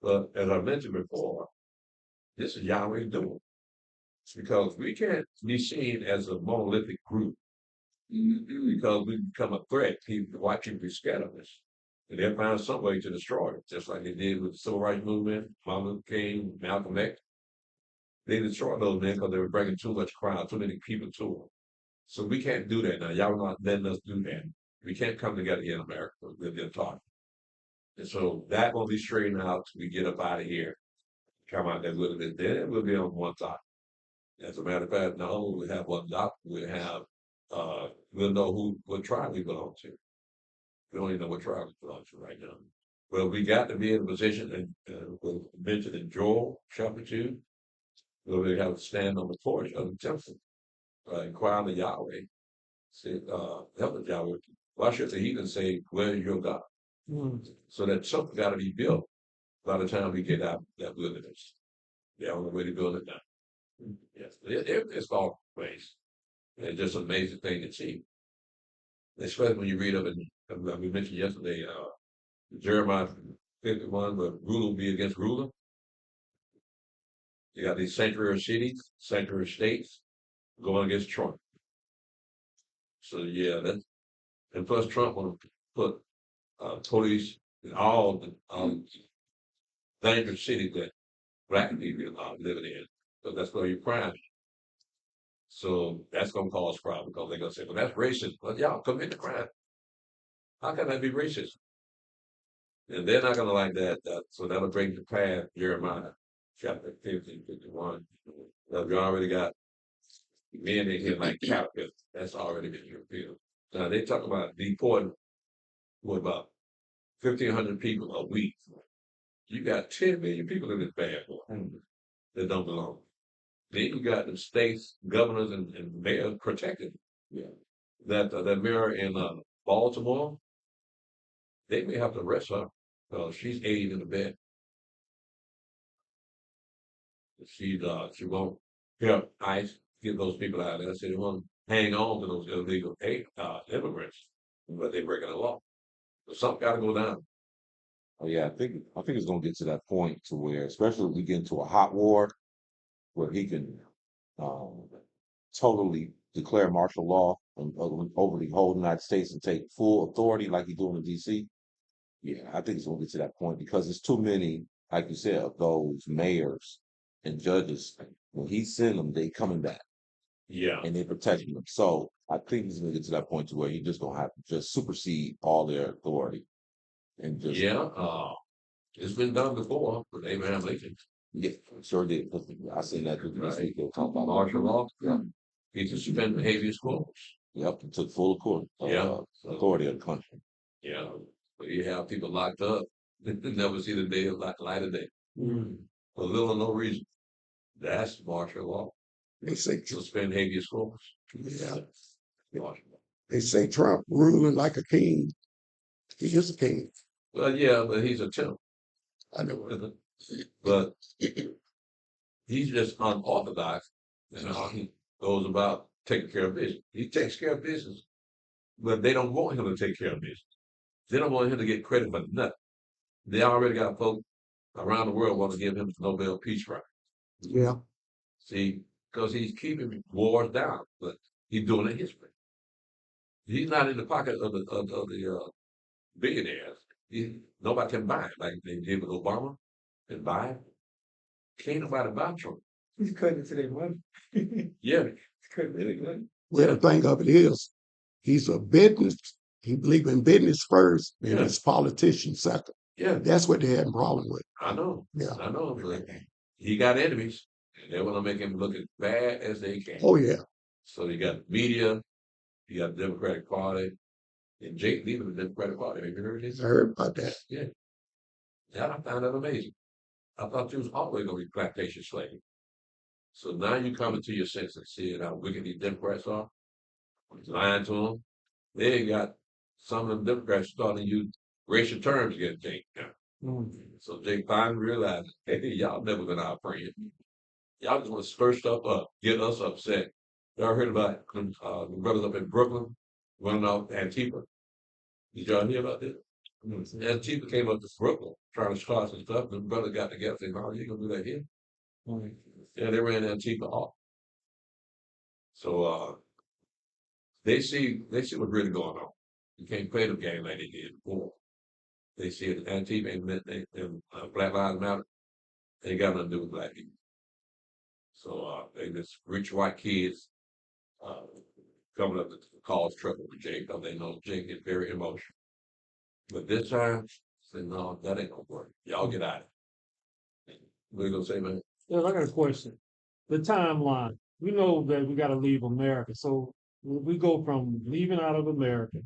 But as I mentioned before, this is Yahweh doing. Because we can't be seen as a monolithic group because we become a threat. People watching be scared of us. And they'll find some way to destroy it, just like they did with the Civil Rights Movement, Martin Luther King, Malcolm X. They destroyed those men because they were bringing too much crowd, too many people to them. So we can't do that now. Y'all not letting us do that. We can't come together here in America. We'll get talking. And so that will be straightened out till we get up out of here. Come out there with it. Then we'll be on one side. As a matter of fact, no, we have one doctor. We'll know what tribe we belong to. We don't even know what tribe we belong to right now. Well, we got to be in a position, and we'll mention in Joel chapter 2, where we have to stand on the porch of the temple, inquire to Yahweh, say, help us, Yahweh. Why should the heathen say, where is your God? So that something got to be built by the time we get out that wilderness. They're on the way to build it now. Yes, it's all place. It's just an amazing thing to see. Especially when you read of it, we mentioned yesterday, Jeremiah 51, where ruler will be against ruler. You got these sanctuary cities, sanctuary states going against Trump. So yeah, and plus Trump want to put police in all the dangerous cities that black people are living in. So that's where you're crime. So that's gonna cause problems because they're gonna say, well, that's racist. But y'all commit the crime. How can that be racist? And they're not gonna like that. So that'll bring to pass Jeremiah chapter 50, 51. Now we already got men in here like caterpillars. That's already been revealed. Now they talk about deporting about 1,500 people a week. You got 10 million people in this bad boy that don't belong. Then you got the states, governors, and mayors protected. Yeah. That mayor in Baltimore, they may have to arrest her because she's aiding in the bed. She won't help ICE get those people out of there. So they won't hang on to those illegal immigrants. but they breaking the law. So something got to go down. Oh yeah, I think it's gonna get to that point to where, especially if we get into a hot war, where he can um, totally declare martial law and over the whole United States and take full authority like he's doing in D.C. Yeah, I think it's gonna get to that point because there's too many, like you said, of those mayors and judges. When he send them, they coming back Yeah. and they protecting them. So I think he's gonna get to that point to where he just gonna have to just supersede all their authority and just Yeah. It's been done before with Abraham Lincoln. yeah, sure did. I seen that this week. They were talking about Martial law. Yeah. He suspended habeas corpus. Yep, and took full Yeah. authority of the country. Yeah. But you have people locked up that never see the day of light of day. For little or no reason. That's martial law. They say, Suspend habeas corpus. yeah, Martial law. they say Trump ruling like a king. He is a king. Well, yeah, but he's a temp. I know. But he's just unorthodox in how he goes about taking care of business. He takes care of business, but they don't want him to take care of business. They don't want him to get credit for nothing. They already got folks around the world want to give him the Nobel Peace Prize. Yeah. See, because he's keeping wars down, but he's doing it his way. He's not in the pocket of the billionaires. Nobody can buy it like they did with Obama and buy it. Can't nobody buy Trump. He's cutting into their money. Yeah, He's cutting into their money. Well, the thing of it is, he's a business. He believes in business first, and Yeah. his politician second. yeah, That's what they had a problem with. I know. Yeah. I know. But he got enemies, and they want to make him look as bad as they can. Oh yeah. So you got media, you got the Democratic Party, and Jake leaving the Democratic Party. Have you heard this? I heard about that. Yeah. That I found that amazing. I thought you was always going to be plantation slave. So now you coming to your senses, seeing how wicked these Democrats are, lying to them. They got some of them Democrats starting to use racial terms against Jake now. So Jake finally realized, hey, y'all never been our friend. Y'all just want to stir stuff up, get us upset. Y'all heard about the brothers up in Brooklyn running off Antifa? Did y'all hear about this? Antifa came up to Brooklyn trying to start some stuff. The brother got together and said, "No, you gonna do that here?" Yeah, they ran Antifa off. So they see what's really going on. You can't play the game like they did before. They see it Antifa and Black Lives Matter. They got nothing to do with black people. So they just rich white kids uh, coming up to cause trouble with Jake because they know Jake is very emotional. But this time, said, no, that ain't gonna work. Y'all get out of it. What you gonna say, man? Yeah, I got a question. The timeline. We know that we got to leave America. So we go from leaving out of America,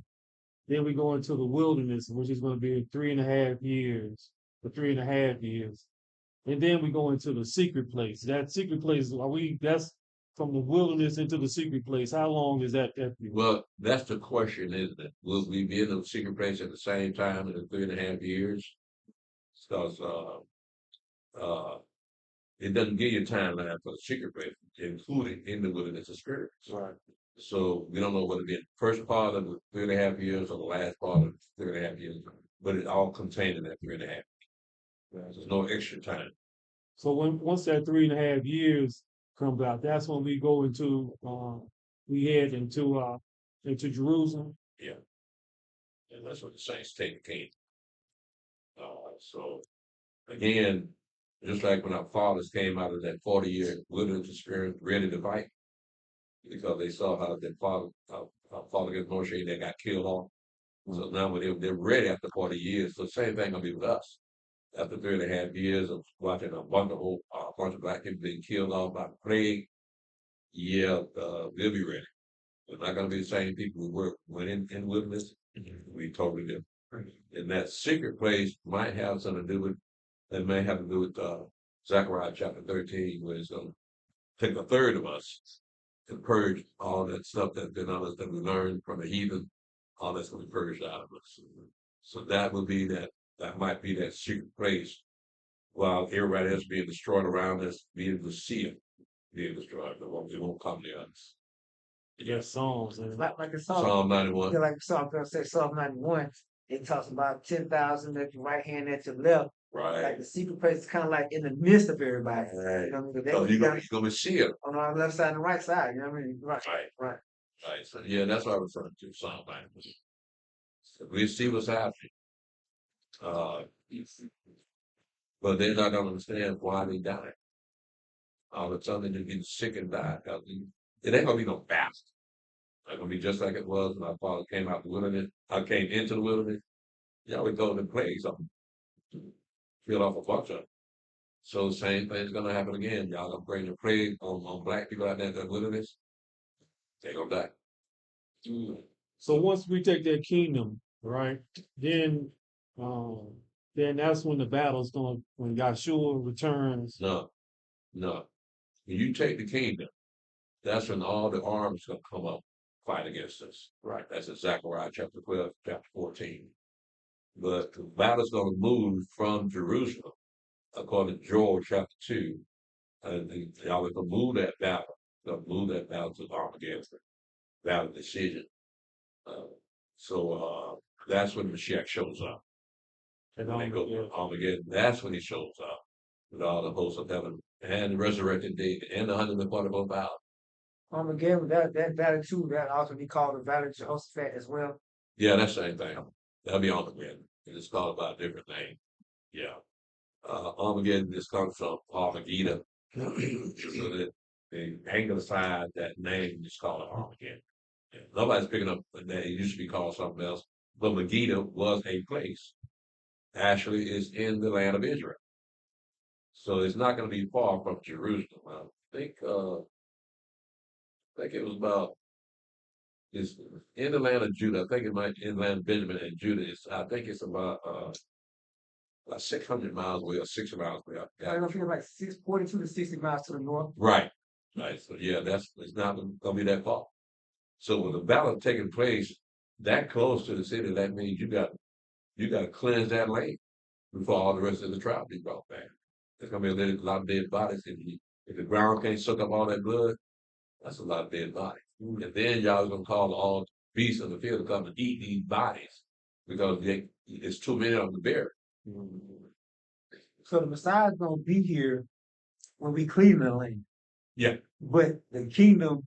then we go into the wilderness, which is going to be 3.5 years, for 3.5 years. And then we go into the secret place. That secret place, that's from the wilderness into the secret place. How long is that? Well, that's the question, isn't it? Will we be in the secret place at the same time in the 3.5 years? Because it doesn't give you a timeline for the secret place, including in the wilderness experience. Right. So we don't know whether it be the first part of the 3.5 years or the last part of the 3.5 years, but it's all contained in that 3.5. There's no extra time. So once that 3.5 years comes out, that's when we go into we head into Jerusalem. Yeah. And that's what the saints take the king. So again, just like when our fathers came out of that 40-year wilderness experience ready to fight, because they saw how their father, our father against Moshe, they got killed off. So now when they're ready after 40 years, so the same thing gonna be with us. After 3.5 years of watching a bunch of black people being killed off by plague, yeah, we'll be ready. We're not gonna be the same people we were when in wilderness. We totally different. And that secret place might have something to do with, that may have to do with Zechariah chapter 13, where it's gonna take a third of us to purge all that stuff that's been on us that we learned from the heathen, all that's gonna be purged out of us. So that would be that might be that secret place while everybody else being destroyed around us, be able to see it being destroyed, but it won't come near us. Yes, songs. And Like the song, Psalm 91. yeah, like the song, I'm gonna say Psalm 91. It talks about 10,000 at your right hand, at your left. Like Right. the secret place is kind of like in the midst of everybody. Right. You know what I mean? But So they you're down gonna see it. on our left side and the right side. You know what I mean? Right, Right. right. Right. So yeah, that's what I refer to Psalm 91. So we see what's happening. Uh, but they're not gonna understand why they died. All of a sudden they're getting sick and die. It ain't gonna be no fast. It's not gonna be just like it was when my father came out the wilderness. I came into the wilderness. Y'all would go to plagues, kill off a bunch of them. So the same thing's gonna happen again. Y'all gonna bring the plague on black people out there in the wilderness. They gonna die. so once we take that kingdom, right, then um then that's when the battle's going when Yahshua returns. No, no. When you take the kingdom, that's when all the armies gonna come up, fight against us. Right. That's in Zechariah chapter 12, chapter 14. But the battle's gonna move from Jerusalem, according to Joel chapter 2. And y'all are gonna move that battle. Gonna move that battle to Armageddon, battle decision. Uh, so that's when Mashiach shows up. And When they go Armageddon. to Armageddon, that's when he shows up with all the hosts of heaven and the resurrected David and the 144,000. Armageddon, that valley too, that also be called the Valley of Jehoshaphat as well. Yeah, that's the same thing. That'll be Armageddon. It's called by a different name. Yeah. Armageddon just comes from Armageddon. So that they anglicized that name, just call it Armageddon. Yeah. Nobody's picking up the name. It used to be called something else. But Megiddo was a place. Actually, it's in the land of Israel. So it's not going to be far from Jerusalem. I think it was about it's in the land of Judah. I think it might in the land of Benjamin and Judah. I think it's about 600 miles away or 60 miles away. I don't know if you're like 42 to 60 miles to the north. Right. Right. So yeah, it's not gonna be that far. So with the battle taking place that close to the city, that means you got to cleanse that land before all the rest of the tribe be brought back. There's gonna be a lot of dead bodies. If the ground can't suck up all that blood, that's a lot of dead bodies. And then y'all gonna call all beasts of the field to come and eat these bodies because it's too many of them to bury. So the Messiah is gonna be here when we clean the land. Yeah. But the kingdom,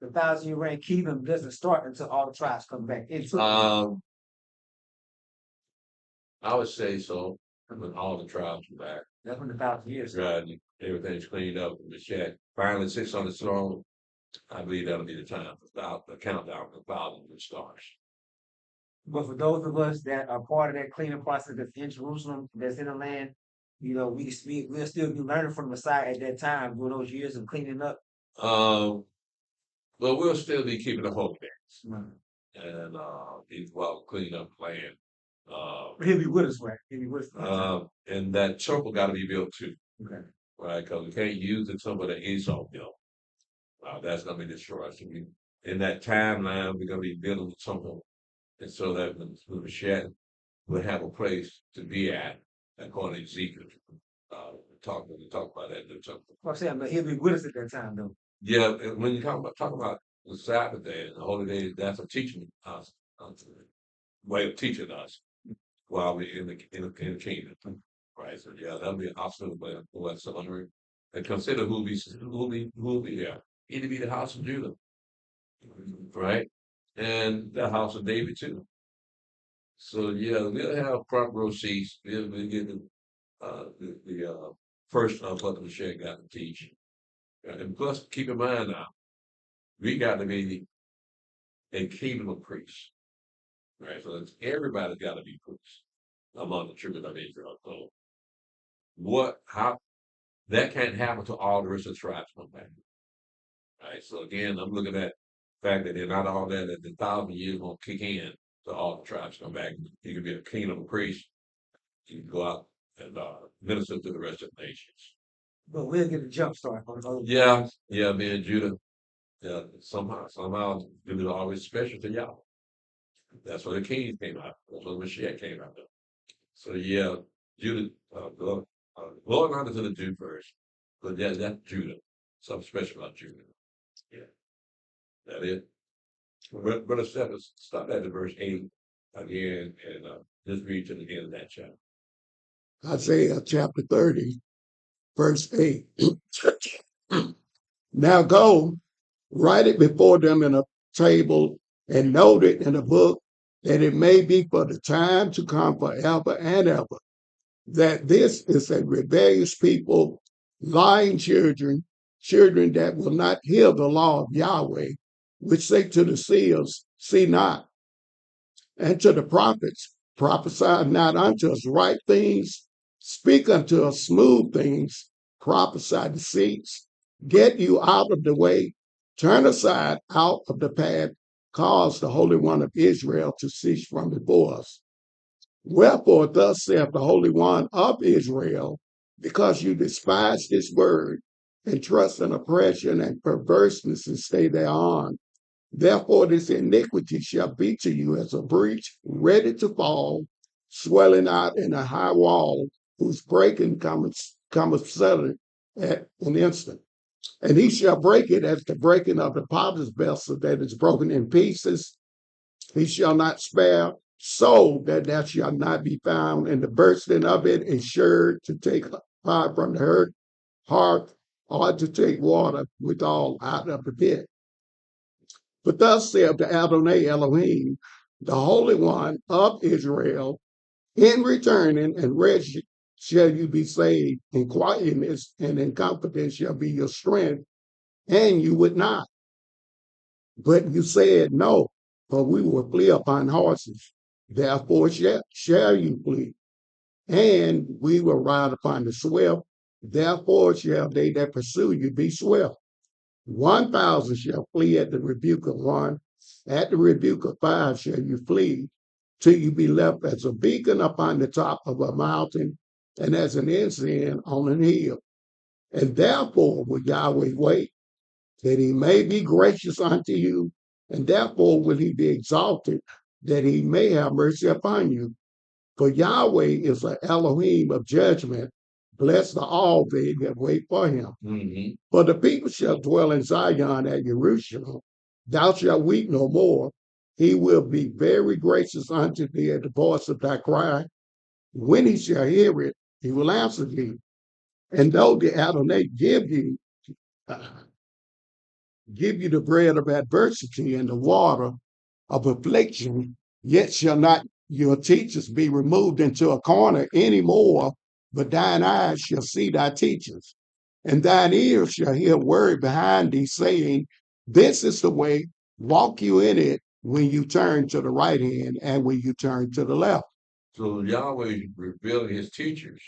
the 1,000-year reign kingdom doesn't start until all the tribes come back into I would say so. When all the tribes are back, that's when the 1,000 years. right? Everything's cleaned up. The Mashiach finally sits on the throne. I believe that'll be the time for the countdown to 1,000 new stars. But for those of us that are part of that cleaning process that's in Jerusalem, that's in the land, you know, we'll still be learning from the Messiah at that time during those years of cleaning up. But we'll still be keeping the holy days. Right. And while cleaning up the land. He'll be with us, right? He'll be with us. And that temple got to be built too. Okay. Right? Because we can't use the temple that Esau built. That's going to be destroyed. So in that timeline, we're going to be building the temple. And so that when Mashiach will have a place to be at, according to Ezekiel. We talk about that in the temple. I'm saying, but he'll be with us at that time, though. Yeah, and when you talk about the Sabbath day and the holy days, that's a teaching us, way of teaching us while we're in the kingdom. Right. So yeah, that'll be an absolute way of whatsoever. And consider who'll be there. It'll be the house of Judah. Right? And the house of David too. So yeah, we'll have front row seats. We'll get the first of what the Mashiach got to teach. And plus, keep in mind now, we got to be a kingdom of priests. Right? So everybody's got to be priests among the children of Israel. So how that can't happen to all the rest of the tribes come back. Right? So again, I'm looking at the fact that they're not all there, that the 1,000 years won't kick in to all the tribes come back. You can be a kingdom of priests. You can go out and minister to the rest of the nations. But we'll get a jump start on those. Yeah, me and Judah. Yeah, somehow Judah always special to y'all. That's where the kings came out. That's where Mashiach came out of. So yeah, Judah, Lord honor to the Jew first. But yeah, that's Judah. Something special about Judah. Yeah. That it? Brother Stephen, start at the verse 8 again and just read to the end of that chapter. Isaiah chapter 30, verse 8. Now go, write it before them in a table, and note it in a book, that it may be for the time to come forever and ever, that this is a rebellious people, lying children, children that will not hear the law of Yahweh, which say to the seers, see not, and to the prophets, prophesy not unto us right things, speak unto us smooth things, prophesy deceits, get you out of the way, turn aside out of the path, cause the Holy One of Israel to cease from before us. Wherefore, thus saith the Holy One of Israel, because you despise this word, and trust in oppression and perverseness and stay thereon, therefore this iniquity shall be to you as a breach ready to fall, swelling out in a high wall, whose breaking cometh suddenly at an instant. And he shall break it as the breaking of the potter's vessel that is broken in pieces. He shall not spare, so that there shall not be found, and the bursting of it is sure to take fire from the hearth, or to take water withal out of the pit. But thus saith the Adonai Elohim, the Holy One of Israel, in returning and rest shall you be saved, in quietness and in confidence shall be your strength, and you would not. But you said, no, for we will flee upon horses. Therefore shall you flee, and we will ride upon the swift. Therefore shall they that pursue you be swift. 1,000 shall flee at the rebuke of one. At the rebuke of 5 shall you flee, till you be left as a beacon upon the top of a mountain, and as an ensign on an hill. And therefore will Yahweh wait, that he may be gracious unto you, and therefore will he be exalted, that he may have mercy upon you. For Yahweh is an Elohim of judgment. Blessed are all they that wait for him. Mm-hmm. For the people shall dwell in Zion at Jerusalem. Thou shalt weep no more. He will be very gracious unto thee at the voice of thy cry. When he shall hear it, he will answer thee. And though the Adonai give you the bread of adversity and the water of affliction, yet shall not your teachers be removed into a corner any more, but thine eyes shall see thy teachers, and thine ears shall hear a word behind thee saying, this is the way, walk you in it when you turn to the right hand and when you turn to the left. So Yahweh is revealing his teachers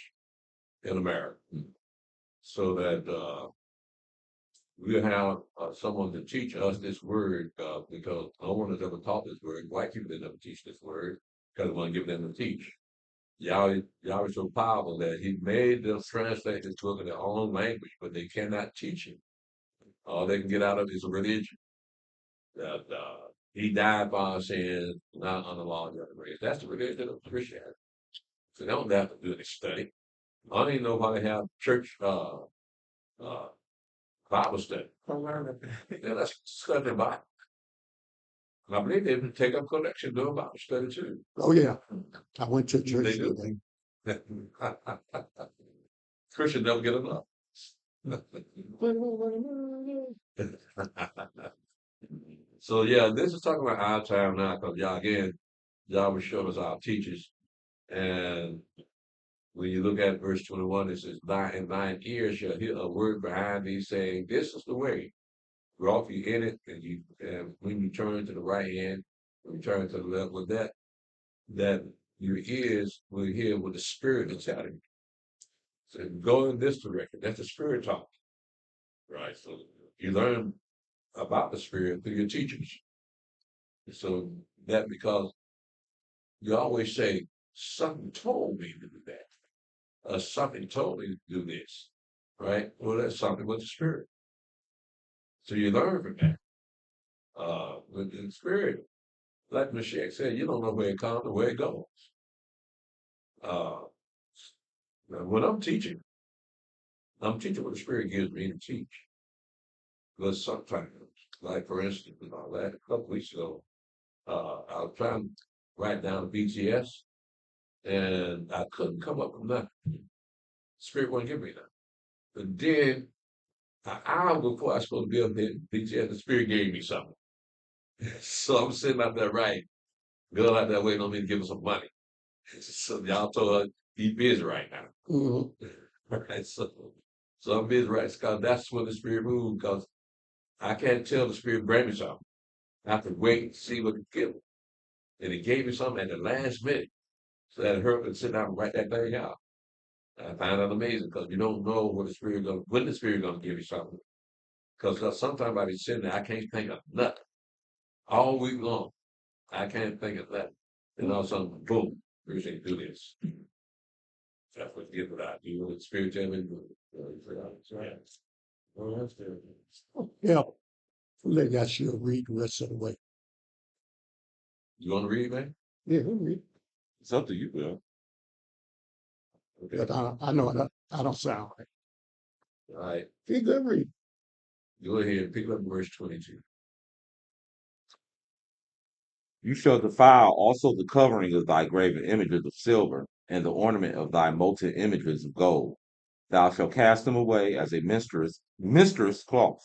in America so that we'll have someone to teach us this word because no one has ever taught this word. White people didn't ever teach this word because we want to give them to teach. Yahweh is so powerful that he made them translate this book in their own language, but they cannot teach it. All they can get out of it is a religion. That he died for our sins, not on the law of the race. That's the religion of Christianity. So they don't have to do any study. I don't even know why they have church Bible study. Yeah, let's study the Bible. And I believe they even take up collection doing Bible study too. Oh, yeah. I went to church They do. today. Christians don't get enough. So yeah, this is talking about our time now, because y'all was showing us our teachers. And when you look at verse 21, it says, thine ears shall hear a word behind thee saying, this is the way. Walk you in it, and when you turn to the right hand, when you turn to the left, with that your ears will hear what the Spirit is telling you. So go in this direction. That's the Spirit talking. Right? So you learn about the Spirit through your teachers. So that because you always say, something told me to do that. Something told me to do this. Right? Well, that's something with the Spirit. So you learn from that. With the Spirit, like Mashiach said, you don't know where it comes or where it goes. When I'm teaching what the Spirit gives me to teach. Because sometimes Like for instance, last couple weeks ago, I was trying to write down BTS, and I couldn't come up with nothing. Spirit wouldn't give me that. But then, an hour before I was supposed to be up there, BTS, the Spirit gave me something. So I'm sitting out there writing. Girl out there waiting on me to give her some money. So y'all told her he busy right now. Mhm. Right? So I'm busy right because that's when the Spirit moved because I can't tell the Spirit bring me something. I have to wait and see what it give me. And he gave me something at the last minute. So that hurt to sit down and write that thing out. I find that amazing because you don't know what the Spirit going when the Spirit gonna give you something. Because sometimes I be sitting there, I can't think of nothing. All week long. I can't think of nothing. And all of a sudden, boom, we're saying do this. That's what gift that I do. What the Spirit tell me to do. Yeah. Well, that's good. Yeah, maybe I should read the rest of the way. You want to read, man? Yeah, we'll read. It's up to you, Bill. Okay. But I know I don't sound right. All right. Be good read. Go ahead and pick up verse 22. You shall defile also the covering of thy graven images of silver, and the ornament of thy molten images of gold. Thou shalt cast them away as a mistress cloth.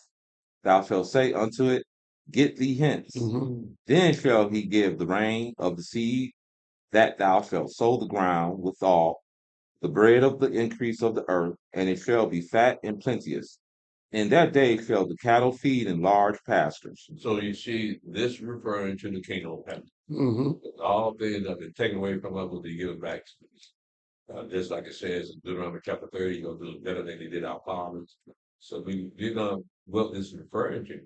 Thou shalt say unto it, Get thee hence. Mhm. Then shall he give the rain of the seed, that thou shalt sow the ground withal, the bread of the increase of the earth, and it shall be fat and plenteous. In that day shall the cattle feed in large pastures. So you see, this referring to the kingdom of heaven. Mhm. All things that have been taken away from us will be given back to us. Just like it says in Deuteronomy chapter 30, you're going to do better than they did our fathers. So we're going to, what this is referring to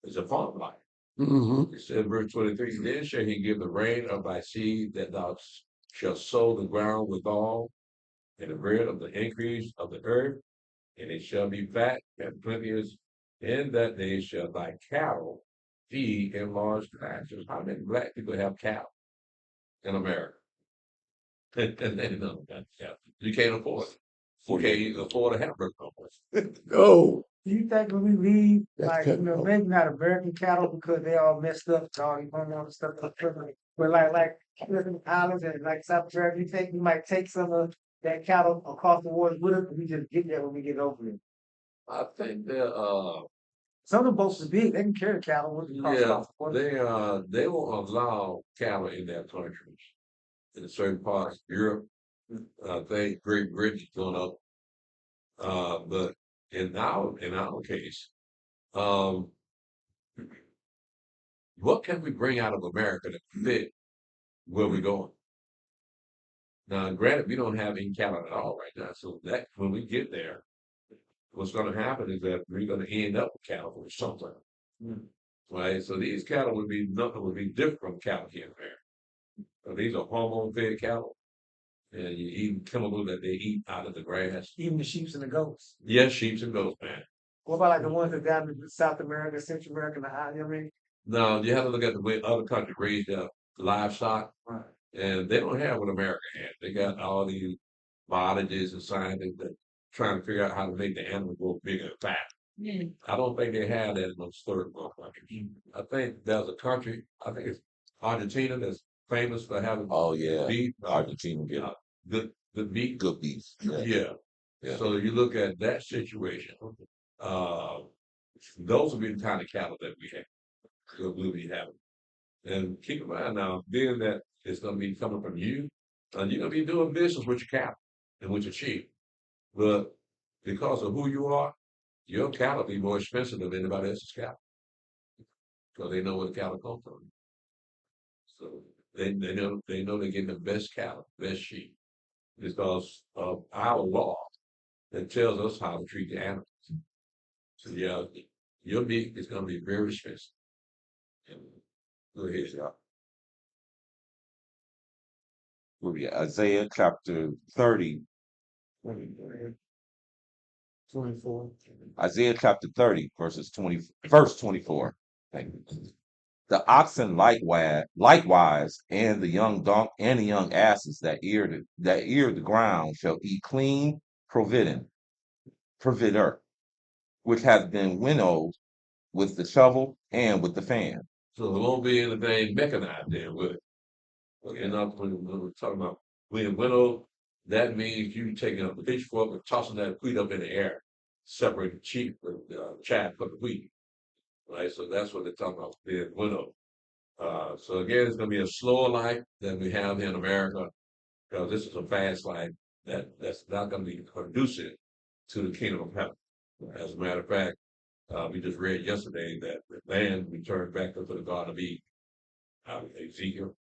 is a farm life. Mhm. It says, verse 23, then shall he give the rain of thy seed, that thou shalt sow the ground withal, and the bread of the increase of the earth, and it shall be fat and plenteous. In that day shall thy cattle feed in large pastures. How many black people have cattle in America? And they don't got cattle. You can't afford it. You can't even afford a hamburger no more. Do Oh, you think when we leave, that's like, cutting off. maybe not American cattle because they all messed up, all these hormone stuff, but like different islands and like South America, you think we might take some of that cattle across the waters with us, and we just get there when we get over there? I think they're Some of the boats are big, they can carry cattle with them across yeah, the water. they won't allow cattle in their countries. In certain parts of Europe, I think Great Britain's going up. But in our case, um, what can we bring out of America to fit where we're going? Now, granted, we don't have any cattle at all right now, so that when we get there, what's going to happen is that we're going to end up with cattle or something, right? So these cattle would be nothing would be different from cattle here in America. So these are hormone-fed cattle, and you eat chemicals that they eat out of the grass. Even the sheep and the goats. Yes, sheep and goats, man. What about like the ones that down in South America, Central America, and the, you know what I mean? Now, you have to look at the way other countries raise their livestock, Right. and they don't have what America has. They got all these biologists and scientists that trying to figure out how to make the animal grow bigger and fat. I don't think they have that in those third world countries. I think there's a country, I think it's Argentina, that's famous for having Oh yeah, beef, Argentina get good meat. good beef. Yeah. Yeah. So you look at that situation, uh, those would be the kind of cattle that we have, that we'll be having. And keep in mind now, being that it's going to be coming from you, and you're going to be doing business with your cattle and with your sheep. But because of who you are, your cattle be more expensive than anybody else's cattle because they know where the cattle come from. So they know they're getting the best cattle, best sheep because of our law that tells us how to treat the animals. So yeah, your meat is going to be very expensive. And go ahead, y'all. Where we at? Isaiah chapter 30. 24. Isaiah chapter 30, verse 24. Thank you. The oxen likewise, and the young asses that ear the ground shall eat clean provender, which hath been winnowed with the shovel and with the fan. So there won't be anything mechanized there with it. Okay, enough when we're talking about when winnow, that means you taking a pitchfork and tossing that wheat up in the air, separate the cheap from the chaff from the wheat. Right, so that's what they're talking about being winnow. So again, it's going to be a slower life than we have here in America because this is a fast life that's not going to be conducive to the kingdom of heaven. As a matter of fact, we just read yesterday that the man returned back to the Garden of Eden, Ezekiel.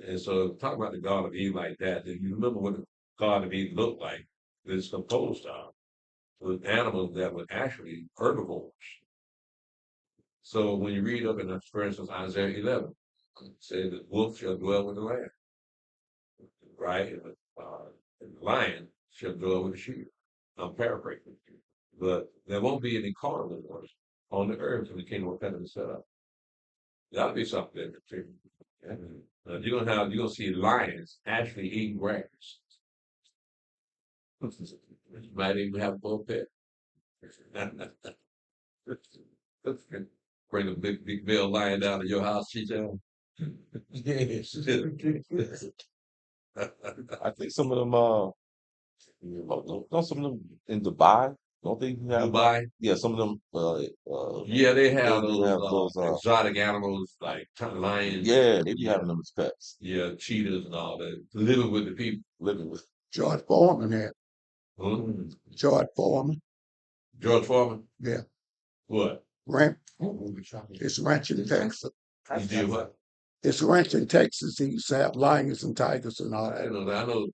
And so talk about the Garden of Eden like that, then you remember what the Garden of Eden looked like. It's composed of with animals that were actually herbivores. So when you read up in, for instance, Isaiah 11, it says the wolf shall dwell with the lamb, right? And the lion shall dwell with the sheep. I'm paraphrasing, but there won't be any carnivores on the earth when the kingdom of heaven is set up. That'll be something different too. Yeah. You're gonna see lions actually eating grass. You might even have a bull pet. Bring a big male lion down to your house, Chicho. Yes. I think some of them, don't some of them in Dubai, don't they have? Dubai. Yeah, some of them. Yeah, they have do have those those. exotic animals like lions. Yeah, they be Yeah, having them as pets, yeah, cheetahs and all that, living with the people. living with. George Foreman had Hmm? George Foreman. George Foreman. Yeah, What? ranch. It's ranch in Texas. He did what? It's ranch in Texas. He used to have lions and tigers and all I that. know that. I know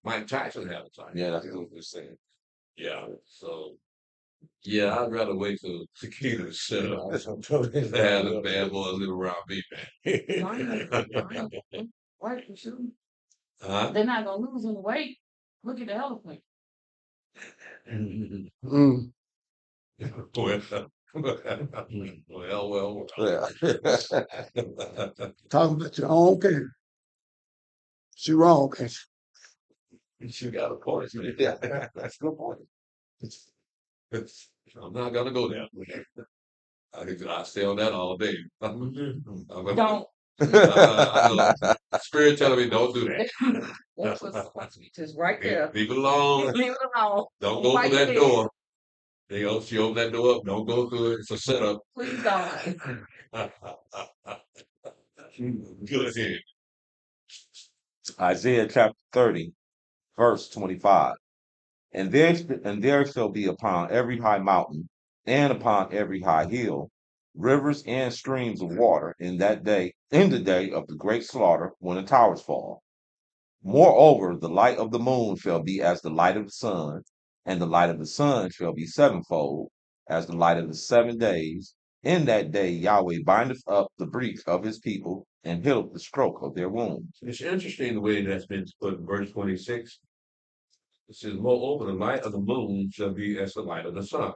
Mike Tyson had a time. Yeah, that's what we're saying. Yeah. So yeah, I'd rather wait till tequila is set up than have the bad boys live around me, man. Right, for sure. Huh? They're not gonna lose any weight. Look at the elephant. Mm. Well. Yeah. Talking about your own king. She wrong, ain't she? She got a point. Yeah, that's a good point. I'm not gonna go there. I stay on that all day. Don't. I know. Spirit telling me don't do that. That's what's just right there. Leave it alone. Leave it alone. Don't go through that door. She opened that door up. Don't go through it. It's a setup. Please don't. Good ahead. Isaiah chapter 30, verse 25. And there shall be upon every high mountain and upon every high hill rivers and streams of water in the day of the great slaughter, when the towers fall. Moreover, the light of the moon shall be as the light of the sun, and the light of the sun shall be sevenfold, as the light of the 7 days. In that day Yahweh bindeth up the breach of his people, and healeth the stroke of their wounds. It's interesting the way that's been put in verse 26. It says, moreover, the light of the moon shall be as the light of the sun.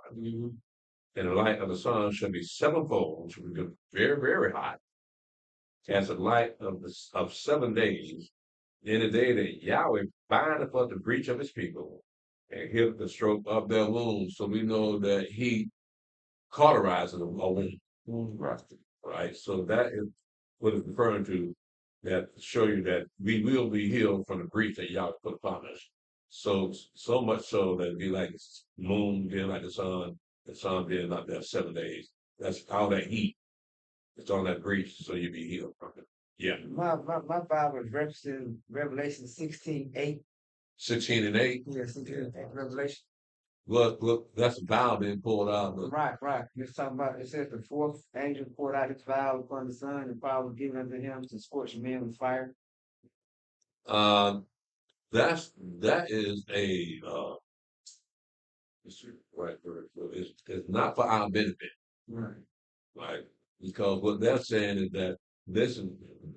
And the light of the sun shall be sevenfold, which will be very, very hot, as the light of 7 days. In the day that Yahweh bindeth up the breach of his people and healeth the stroke of their wounds. So we know that he cauterizes a wound. Right. So that is what it's referring to, that to show you that we will be healed from the breach that Yahweh put upon us. So much so that it'd be like the moon being like the sun being like that 7 days. That's all that heat. It's on that breach, so you'll be healed from it. Yeah. My Bible is referencing Revelation 16:8. 16 and 8. Yeah, 16:8, Revelation. Look, that's a vial being pulled out. But Right. It's talking about, it says the fourth angel poured out his vial upon the sun, and power was given unto him to scorch men with fire. That is a right. It's not for our benefit, right? Because what they're saying is that this is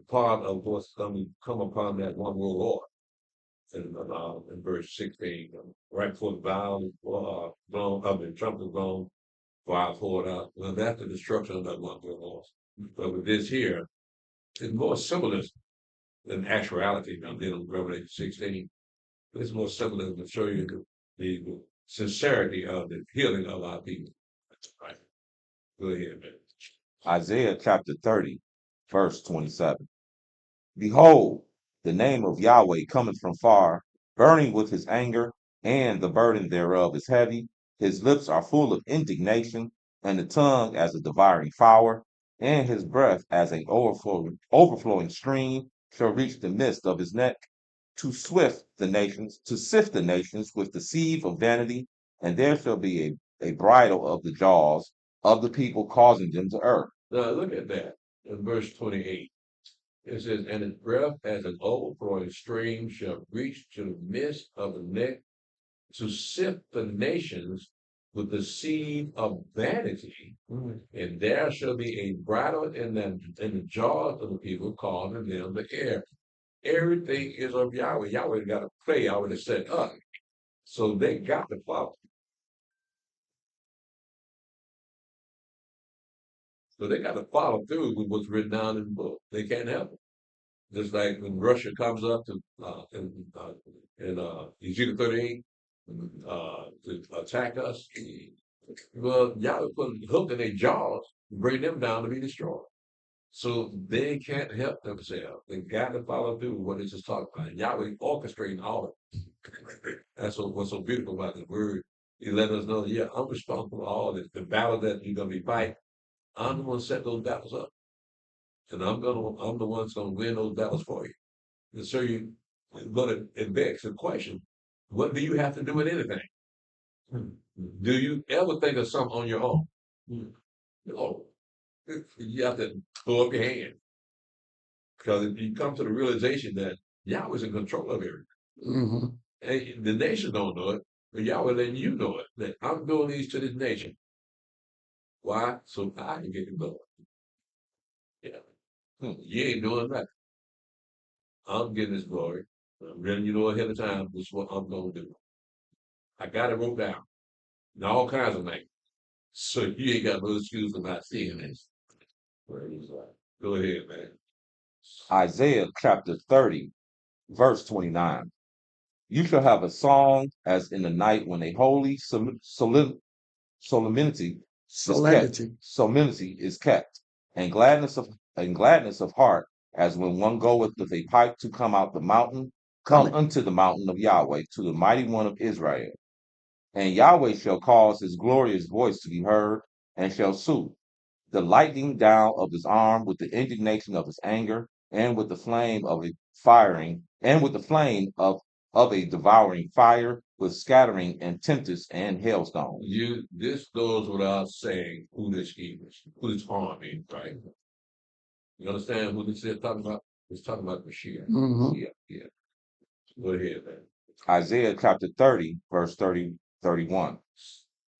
part of what's going to come upon that one world Lord. In verse 16, right before the vial blown up and trumpet blown, fire poured out. Well, that's the destruction of that one world Lord. But with this here, it's more symbolism than actuality. I'm dealing with Revelation 16. It's more symbolism to show you the sincerity of the healing of our people. Right. Go ahead, man. Isaiah chapter 30, verse 27. Behold, the name of Yahweh cometh from far, burning with his anger, and the burden thereof is heavy. His lips are full of indignation, and the tongue as a devouring fire, and his breath as an overflowing stream shall reach the midst of his neck, to sift the nations with the sieve of vanity, and there shall be a bridle of the jaws of the people, causing them to err. Now look at that in verse 28. It says, and his breath as an overflowing stream shall reach to the midst of the neck, to sift the nations with the seed of vanity, and there shall be a bridle in the jaws of the people, causing them to err. Everything is of Yahweh. Yahweh got to play. Yahweh set up. So they got to follow. So they got to follow through with what's written down in the book. They can't help it. Just like when Russia comes up to in Ezekiel 38 to attack us, well, Yahweh put a hook in their jaws, bring them down to be destroyed. So they can't help themselves. They got to follow through what it's just talking about. Yahweh orchestrating all of it. That's what's so beautiful about the word. He let us know, yeah, I'm responsible for all this. The battle that you're gonna be fighting, I'm the one set those battles up. And I'm the one that's gonna win those battles for you. And so it begs the question, what do you have to do with anything? Do you ever think of something on your own? No. You have to throw up your hand. Because if you come to the realization that Yahweh's in control of everything. Mm-hmm. And the nation don't know it, but Yahweh letting you know it, that I'm doing these to this nation. Why? So I can get the glory. Yeah. You ain't doing nothing. I'm getting this glory. I'm letting you know ahead of time this is what I'm going to do. I got it wrote down. And all kinds of things. So you ain't got no excuse for not seeing this. Go ahead, man. Isaiah chapter 30, verse 29. You shall have a song as in the night when a holy solemnity solemnity is kept, and gladness of heart, as when one goeth with a pipe to come out the mountain, come unto the mountain of Yahweh, to the mighty one of Israel. And Yahweh shall cause his glorious voice to be heard, and shall soothe the lightning down of his arm with the indignation of his anger, and with the flame of a firing, and with the flame of a devouring fire, with scattering and tempest and hailstones. This goes without saying who this arm is, right? You understand who this is talking about? It's talking about Mashiach. Mm-hmm. Yeah. Go ahead, man. Isaiah chapter 30, verse 31.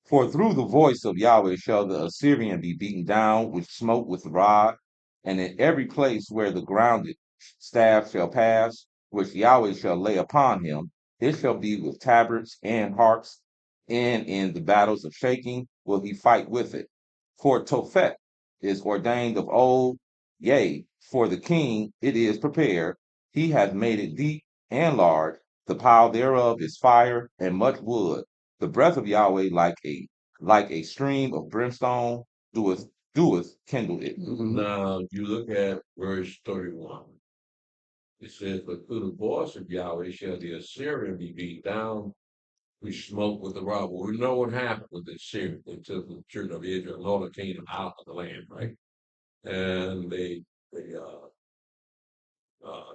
For through the voice of Yahweh shall the Assyrian be beaten down with smote with rod, and in every place where the grounded staff shall pass, which Yahweh shall lay upon him, it shall be with tabrets and harps, and in the battles of shaking will he fight with it. For Tophet is ordained of old, yea, for the king it is prepared. He hath made it deep and large, the pile thereof is fire and much wood. The breath of Yahweh like a stream of brimstone doeth kindle it. Now you look at verse 31. It says, but through the voice of Yahweh shall the Assyrian be beat down, we smoke with the rod. Well, we know what happened with the Assyrian until the children of Israel, Lord came them out of the land, right? And they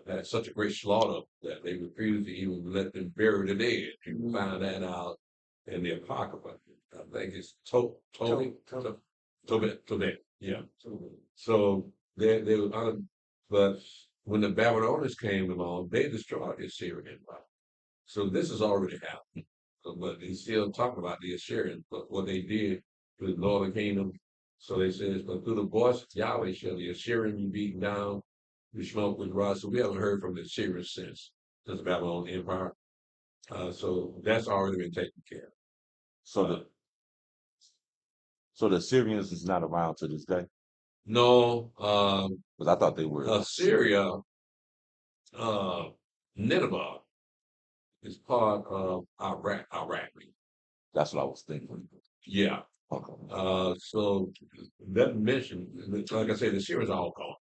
had such a great slaughter that they refused to even let them bury the dead. You can find that out in the Apocrypha. I think it's Tobit. Yeah. So they were honored, but when the Babylonians came along, they destroyed the Assyrian Empire. So this has already happened. But he's still talking about the Assyrians, but what they did to the northern kingdom. So they says, but through the voice of Yahweh shall the Assyrian be beaten down, we smoke with rod. So we haven't heard from the Assyrians since the Babylonian Empire. So that's already been taken care of. So the Syrians is not around to this day. No, Because I thought they were. Assyria, Nineveh is part of Iraq. That's what I was thinking. Yeah. Okay. So that mission, like I said, the Syrians are all gone.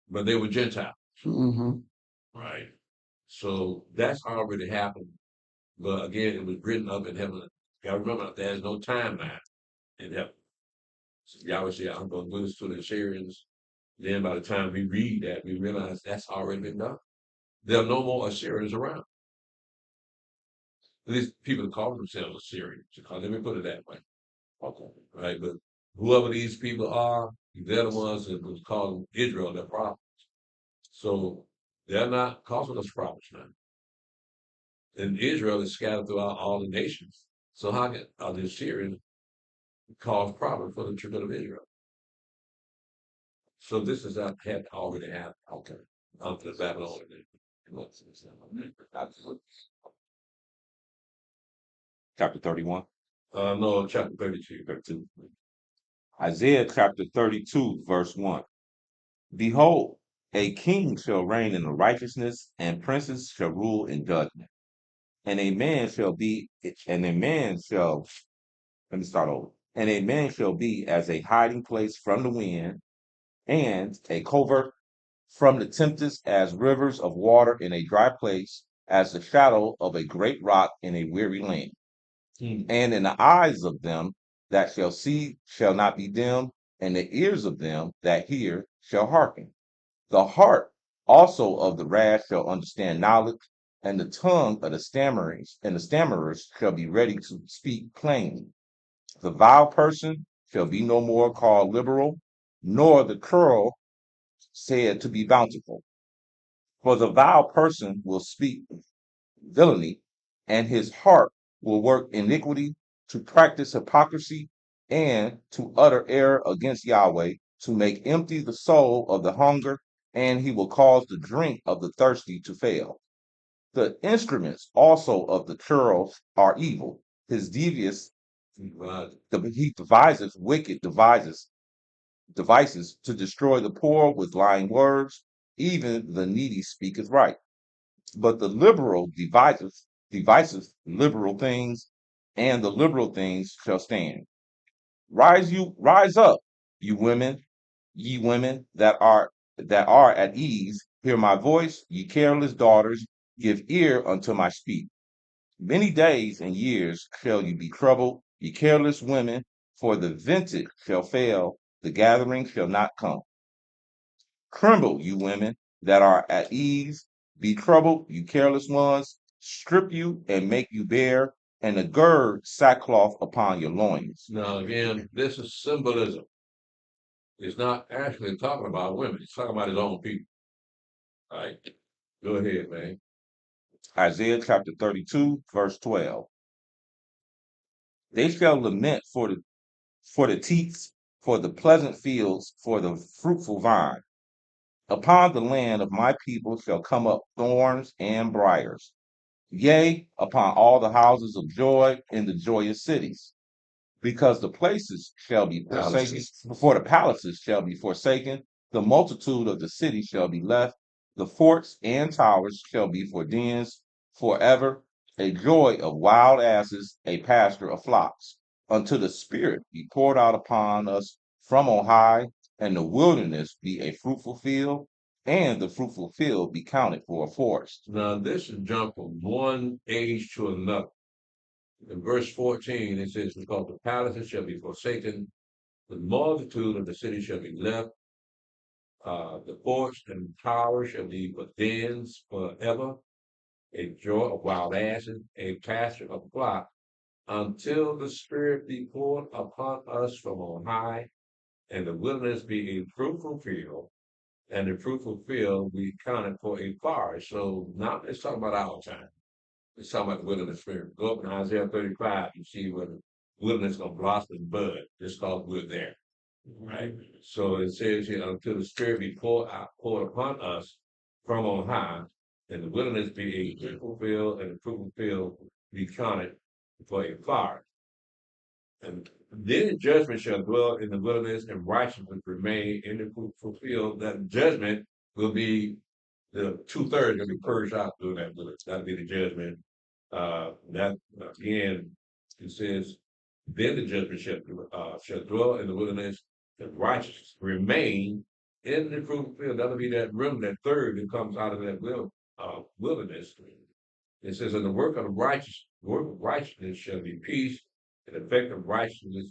But they were Gentiles, Mm-hmm. right? So that's already happened. But again, it was written up in heaven. You gotta remember, there's no timeline in heaven. So Yahweh said, I'm going to do this to the Assyrians. Then by the time we read that, we realize that's already been done. There are no more Assyrians around. At least people call themselves Assyrians. Let me put it that way. Okay. Right? But whoever these people are, they're the ones that was calling Israel their prophets. So they're not causing us problems now. And Israel is scattered throughout all the nations. So how can the Assyrians cause problems for the children of Israel? So this is had already happened. Okay. Under the Babylonian. Chapter 31. No, chapter 32. 32. Isaiah chapter 32, verse 1. Behold, a king shall reign in righteousness, and princes shall rule in judgment. And a man shall be, and a man shall, let me start over. And a man shall be as a hiding place from the wind, and a covert from the tempest, as rivers of water in a dry place, as the shadow of a great rock in a weary land. And in the eyes of them that shall see shall not be dim, and the ears of them that hear shall hearken. The heart also of the rash shall understand knowledge, and the tongue of the stammerers shall be ready to speak plainly. The vile person shall be no more called liberal, nor the cruel said to be bountiful. For the vile person will speak villainy, and his heart will work iniquity, to practice hypocrisy, and to utter error against Yahweh, to make empty the soul of the hunger, and he will cause the drink of the thirsty to fail. The instruments also of the churls are evil. His devious, he devises wicked devices to destroy the poor with lying words. Even the needy speaketh right. But the liberal devises liberal things, and the liberal things shall stand. Rise up, ye women that are at ease. Hear my voice, ye careless daughters. Give ear unto my speech. Many days and years shall you be troubled, ye careless women, for the vintage shall fail, the gathering shall not come. Tremble, you women that are at ease. Be troubled, you careless ones. Strip you and make you bare, and a gird sackcloth upon your loins. Now, again, this is symbolism. It's not actually talking about women. It's talking about his own people. All right. Go ahead, man. Isaiah chapter 32, verse 12. They shall lament for the teats, for the pleasant fields, for the fruitful vine. Upon the land of my people shall come up thorns and briars. Yea, upon all the houses of joy in the joyous cities. Because the places shall be forsaken, before the palaces shall be forsaken, the multitude of the cities shall be left, the forts and towers shall be for dens forever, a joy of wild asses, a pasture of flocks, until the Spirit be poured out upon us from on high, and the wilderness be a fruitful field, and the fruitful field be counted for a forest. Now, this is jump from one age to another. In verse 14, it says, because the palaces shall be forsaken, the multitude of the city shall be left, the forts and towers shall be for dens forever, a joy of wild asses, a pasture of flock, until the Spirit be poured upon us from on high, and the wilderness be a fruitful field, and the fruitful field be counted for a forest. So now let's talk about our time. Let's talk about the wilderness spirit. Go up in Isaiah 35, you see where the wilderness gonna blossom and bud, just cause we're there. Right? So it says here, until the Spirit be poured upon us from on high, and the wilderness be a fruitful field, and the fruitful field be counted for a fire. And then judgment shall dwell in the wilderness, and righteousness remain in the fruitful field. That judgment will be the 2/3 gonna be purged out through that wilderness. That'll be the judgment. That again, It says, then the judgment shall dwell in the wilderness, and righteousness remain in the fruitful field. That'll be that remnant, that third that comes out of that wilderness. It says, and the work of righteousness shall be peace, and the effect of righteousness,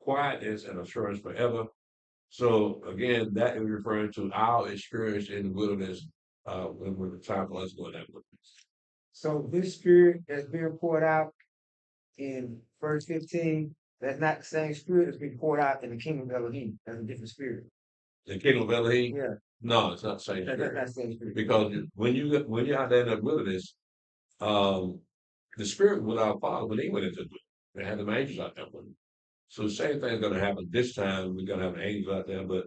quietness, and assurance forever. So again, that is referring to our experience in the wilderness when the time for us going that wilderness. So this spirit that's being poured out in verse 15, that's not the same spirit that's being poured out in the kingdom of Elohim. That's a different spirit. The kingdom of Elohim? Yeah. No, it's not the same That's spirit. not the same spirit. Because when you're out there in that wilderness, the spirit with our father, when he went into the wilderness, they had the angels out there with him. So the same thing's gonna happen this time. We're gonna have angels out there, but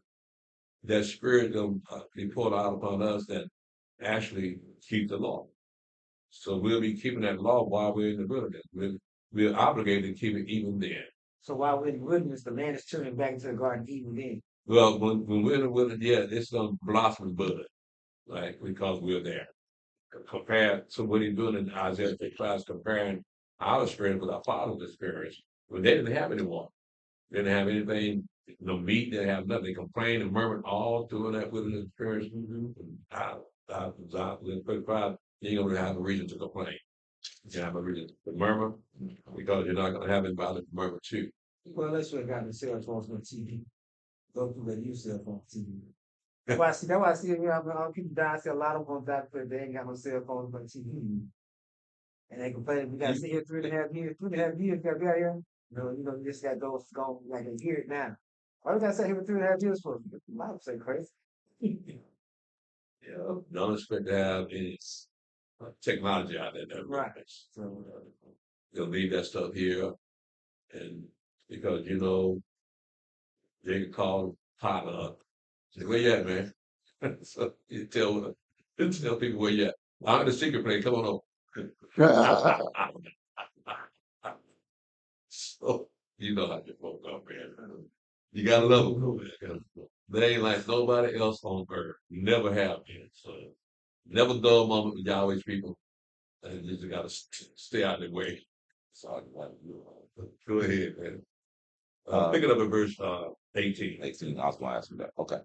that spirit gonna be poured out upon us that actually keep the law. So we'll be keeping that law while we're in the wilderness. We're obligated to keep it even then. So while we're in the wilderness, the land is turning back into the Garden even then. Well, when we're in the wilderness, yeah, it's gonna blossom and bud, like because we're there. Compared to what he's doing in Isaiah 55, comparing our experience with our father's experience, when they didn't have any water, they didn't have anything, no meat, they didn't have nothing. They complained and murmured all through that wilderness experience. Isaiah 55, you ain't gonna have a reason to complain. You have a reason to murmur because you're not gonna have anybody to murmur to. Well, let's should have gotten the cell phones on TV. Go through the new cell phone TV. That's why I see people die. I see a lot of them die because they ain't got no cell phones on TV. And they complain, we gotta sit here 3.5 years. 3.5 years, gotta be out here. You just gotta go like a year now. Why we gotta sit here for 3.5 years for? My life say crazy. Yeah, don't expect to have any technology out there. Right. So they'll leave that stuff here, and because they can call partner up. Say, where you at, man? So you tell people where you at. I'm in the secret place. Come on over. So you know how your folk are, man. You gotta love them, man. They ain't like nobody else on earth. Never have been. So never dull moment with Yahweh's people. And you just gotta stay out of the way. So go ahead, man. Pick it up at verse 18. 18. I was going to ask you that. Okay.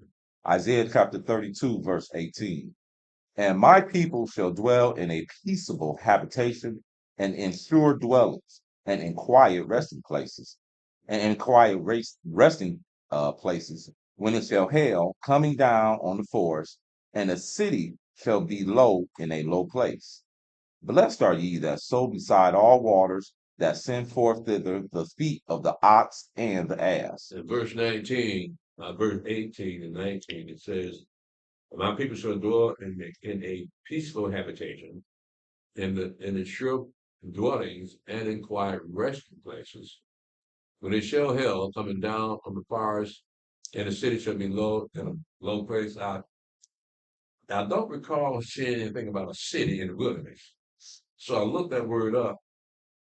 Isaiah chapter 32, verse 18. And my people shall dwell in a peaceable habitation and in sure dwellings and in quiet resting places and in quiet resting places when it shall hail coming down on the forest and the city shall be low in a low place. Blessed are ye that sow beside all waters, that send forth thither the feet of the ox and the ass. In verse 19, verse 18 and 19, it says, my people shall dwell in a peaceful habitation, in the sure dwellings, and in quiet resting places. When it shall hail coming down from the forest, and the city shall be low in a low place. I don't recall seeing anything about a city in the wilderness. So I looked that word up,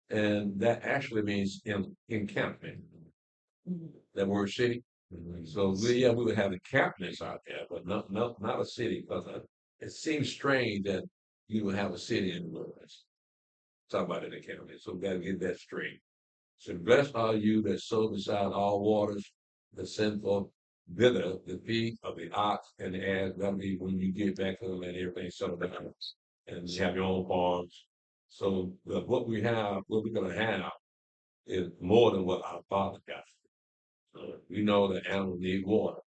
and that actually means encampment. That word city. So we would have encampments out there, but not a city, because it seems strange that you would have a city in the wilderness. Talk about an encampment. So we got to get that straight. So blessed are you that sow beside all waters, that send forth thither the feet of the ox and the ass. That'll be when you get back to the land, everything settled down, and you have your own farms. So what we're gonna have is more than what our father got. We know that animals need water,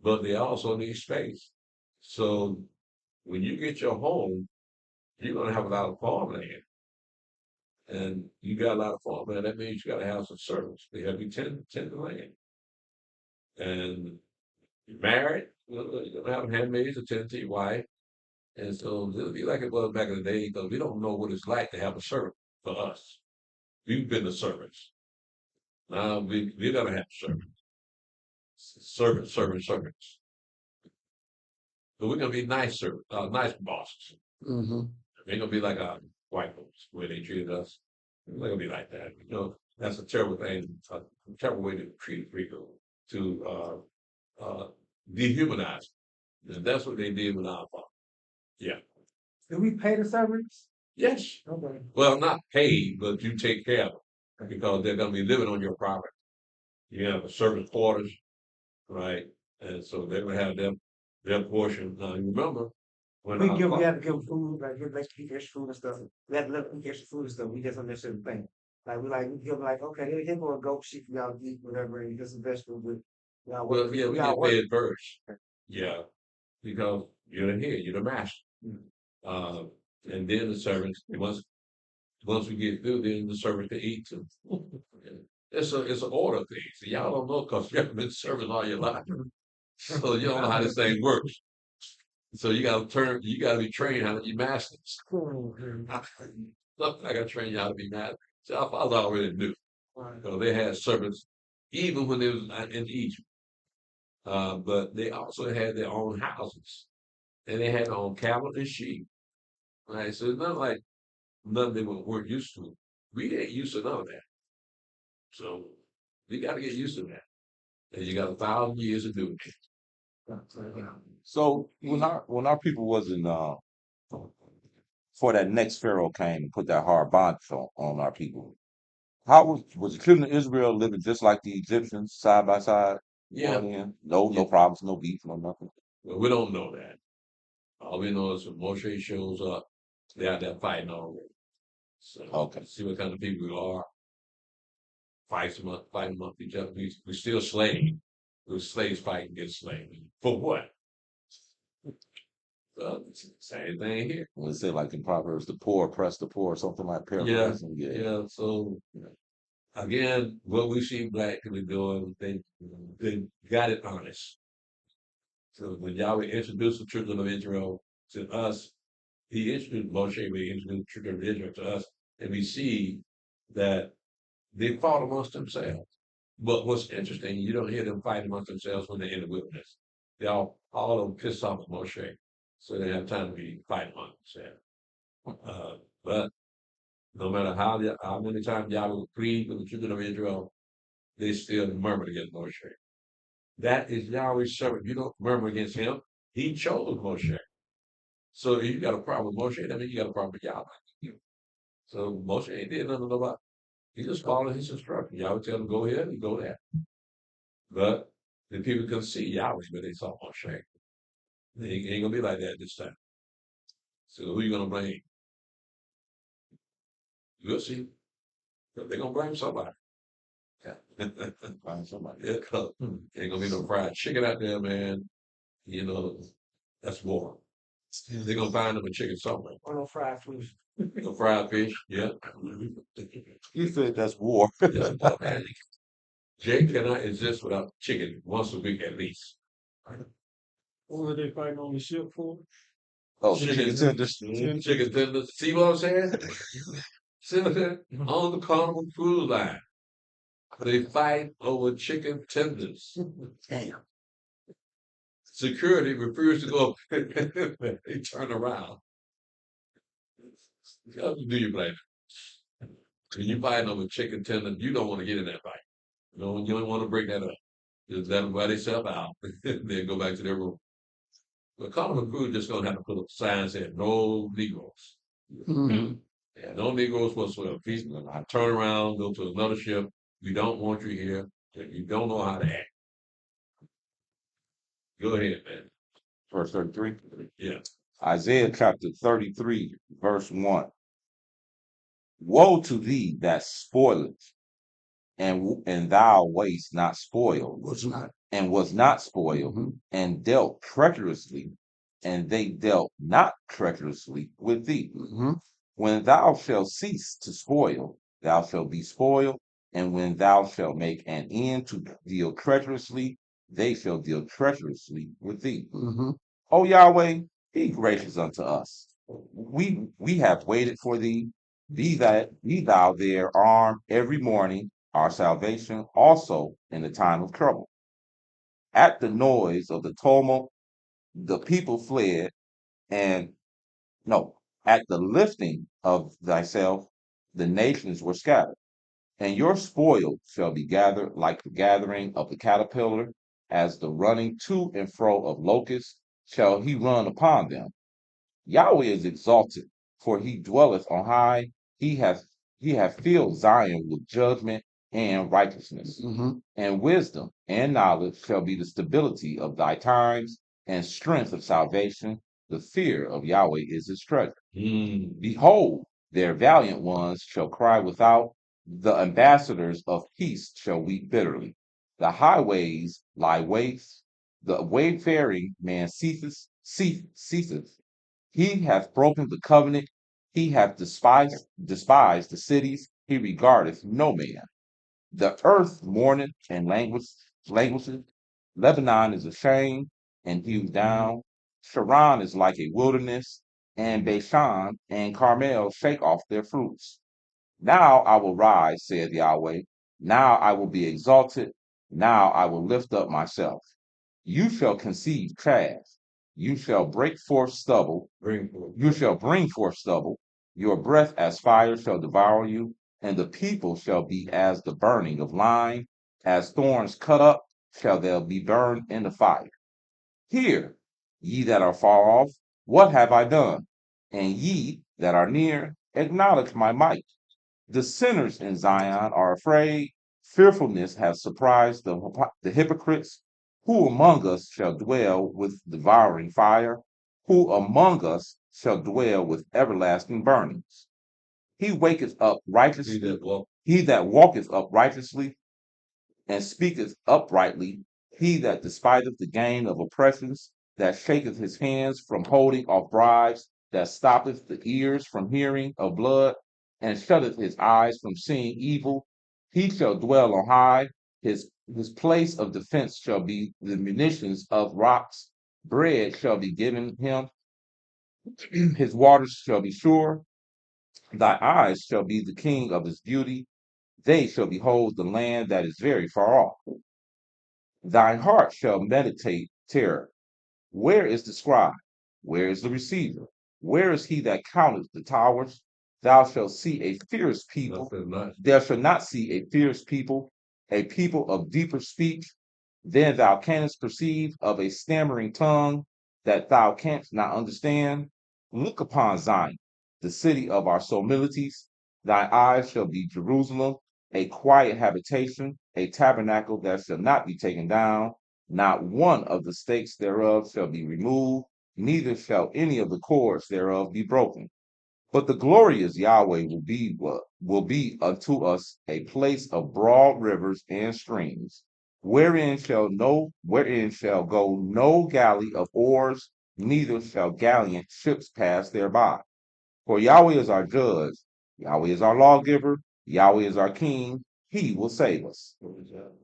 but they also need space. So when you get your home, you're gonna have a lot of farmland. And you got a lot of farmland, that means you gotta have some servants. They have to tend the land. And you're married, you're gonna have handmaids attend to your wife. And so it'll be like it was back in the day, because we don't know what it's like to have a servant for us. We've been the servants. Now we're gonna have servants. Servants. But we're gonna be nice servants, nice bosses. Mm-hmm. It ain't gonna be like our white folks where they treated us. It's not gonna be like that. That's a terrible thing, a terrible way to treat people, to dehumanize them. And that's what they did with our father. Yeah. Do we pay the servants? Yes. Okay. Well, not paid, but you take care of them. because they're gonna be living on your property. You have a servant quarters, right? And so they would have their portion. Now, you remember when We have to give them food, like give like eat extra food and stuff. We have to let them eat extra food and stuff. We just on that certain thing. We give them like, okay, here go a goat sheep for y'all to eat, whatever, and get some vegetables with y'all work. well, yeah, we Y'all get work. paid first. Yeah, because you're the head, you're the master. Mm. Uh, and then the servants, once we get through, then the servant can eat too. It's an order thing. See, y'all don't know because you haven't been serving all your life. So you don't know how this thing works. So you gotta be trained how to be masters. Look, I gotta train you how to be masters. See, our father already knew. So they had servants even when they was in Egypt. But they also had their own houses. And they had their own cattle and sheep. Right. So it's not like nothing they weren't used to. We ain't used to none of that. So you gotta get used to that. And you got 1,000 years to do it. So when our people wasn't before that next Pharaoh came and put that hard bondage on our people, how was the children of Israel living just like the Egyptians side by side? Yeah. No problems, no beef, no nothing. Well, we don't know that. All we know is when Moshe shows up, they're out there fighting already. So Okay. see what kind of people we are. Fighting amongst each other. We still slaves. We're slaves fighting against slaves. For what? Well, it's the same thing here. When it said like in Proverbs, the poor oppress the poor, something like paraphrasing. Yeah. So again, what we see black people doing, they got it honest. So when Yahweh introduced the children of Israel to us, he introduced Moshe, we introduced the children of Israel to us, and we see that they fought amongst themselves. But what's interesting, you don't hear them fight amongst themselves when they're in the wilderness. They all of them pissed off at Moshe, so they have time to be fighting among themselves. But no matter how many times Yahweh would plead with the children of Israel, they still murmured against Moshe. That is Yahweh's servant. You don't murmur against him. He chose Moshe. So if you got a problem with Moshe, that means you got a problem with Yahweh. So Moshe ain't did nothing about it. He just followed his instructions. Yahweh tell him go here, he go there. But the people couldn't see Yahweh, but they saw Moshe. It ain't gonna be like that this time. So who you gonna blame? We'll see. But they're gonna blame somebody. Find somebody. Yeah, 'cause ain't gonna be no fried chicken out there, man. You know, that's war. They're gonna find them a chicken somewhere. Or no fried fish. No fried fish, yeah. You said that's war. Yeah, well, man, Jay cannot exist without chicken once a week at least. What were they fighting on the ship for? Oh, chicken tenders. Chicken tenders. See what I'm saying? See what I'm saying? On the Carnival Cruise Line, they fight over chicken tenders. Damn. Security refused to go. They turn around. How do you blame it? When you fighting over chicken tenders, you don't want to get in that fight. You don't want to break that up. Just let them wear themselves out, then go back to their room. But Carnival Cruise just gonna have to put a sign saying no Negroes. Mhm. Yeah, no Negroes whatsoever. Please turn around, go to another ship. We don't want you here. You don't know how to act. Go ahead, man. Verse 33. Yeah. Isaiah chapter 33, verse 1. Woe to thee that spoileth, and thou wast not spoiled, Was not. and was not spoiled, Mhm. and dealt treacherously, and they dealt not treacherously with thee. Mhm. When thou shalt cease to spoil, thou shalt be spoiled, and when thou shalt make an end to deal treacherously, they shall deal treacherously with thee. Mhm. O Yahweh, be gracious unto us. We have waited for thee. Be thou their arm every morning, our salvation also in the time of trouble. At the noise of the tumult, the people fled, and no, at the lifting of thyself, the nations were scattered. And your spoil shall be gathered like the gathering of the caterpillar, as the running to and fro of locusts shall he run upon them. Yahweh is exalted, for he dwelleth on high. He hath He hath filled Zion with judgment and righteousness. Mhm. And wisdom and knowledge shall be the stability of thy times, and strength of salvation. The fear of Yahweh is his treasure. Behold, their valiant ones shall cry without, the ambassadors of peace shall weep bitterly. The highways lie waste, the wayfaring man ceaseth. He hath broken the covenant, he hath despised the cities, he regardeth no man. The earth mourneth and languisheth. Lebanon is ashamed and hewed down. Sharon is like a wilderness, and Bashan and Carmel shake off their fruits. Now I will rise, saith Yahweh. Now I will be exalted. Now I will lift up myself. You shall conceive chaff. You shall break forth stubble. You shall bring forth stubble. Your breath as fire shall devour you, and the people shall be as the burning of lime. As thorns cut up shall they be burned in the fire. Hear, ye that are far off, what have I done? And ye that are near, acknowledge my might. The sinners in Zion are afraid. Fearfulness has surprised the hypocrites. Who among us shall dwell with devouring fire? Who among us shall dwell with everlasting burnings? He waketh up righteously. He that walketh uprighteously and speaketh uprightly, he that despiseth the gain of oppressions, that shaketh his hands from holding off bribes, that stoppeth the ears from hearing of blood, and shutteth his eyes from seeing evil, he shall dwell on high. His place of defense shall be the munitions of rocks. Bread shall be given him, his waters shall be sure. Thy eyes shall be the king of his beauty. They shall behold the land that is very far off. Thine heart shall meditate terror. Where is the scribe? Where is the receiver? Where is he that counteth the towers? Thou shalt see a fierce people. Thou shalt not see a fierce people, a people of deeper speech. Then thou canst perceive of a stammering tongue that thou canst not understand. Look upon Zion, the city of our solemnities. Thy eyes shall be Jerusalem, a quiet habitation, a tabernacle that shall not be taken down. Not one of the stakes thereof shall be removed, neither shall any of the cords thereof be broken. But the glorious Yahweh will be unto us a place of broad rivers and streams, wherein shall go no galley of oars, neither shall gallant ships pass thereby. For Yahweh is our judge, Yahweh is our lawgiver, Yahweh is our king, he will save us.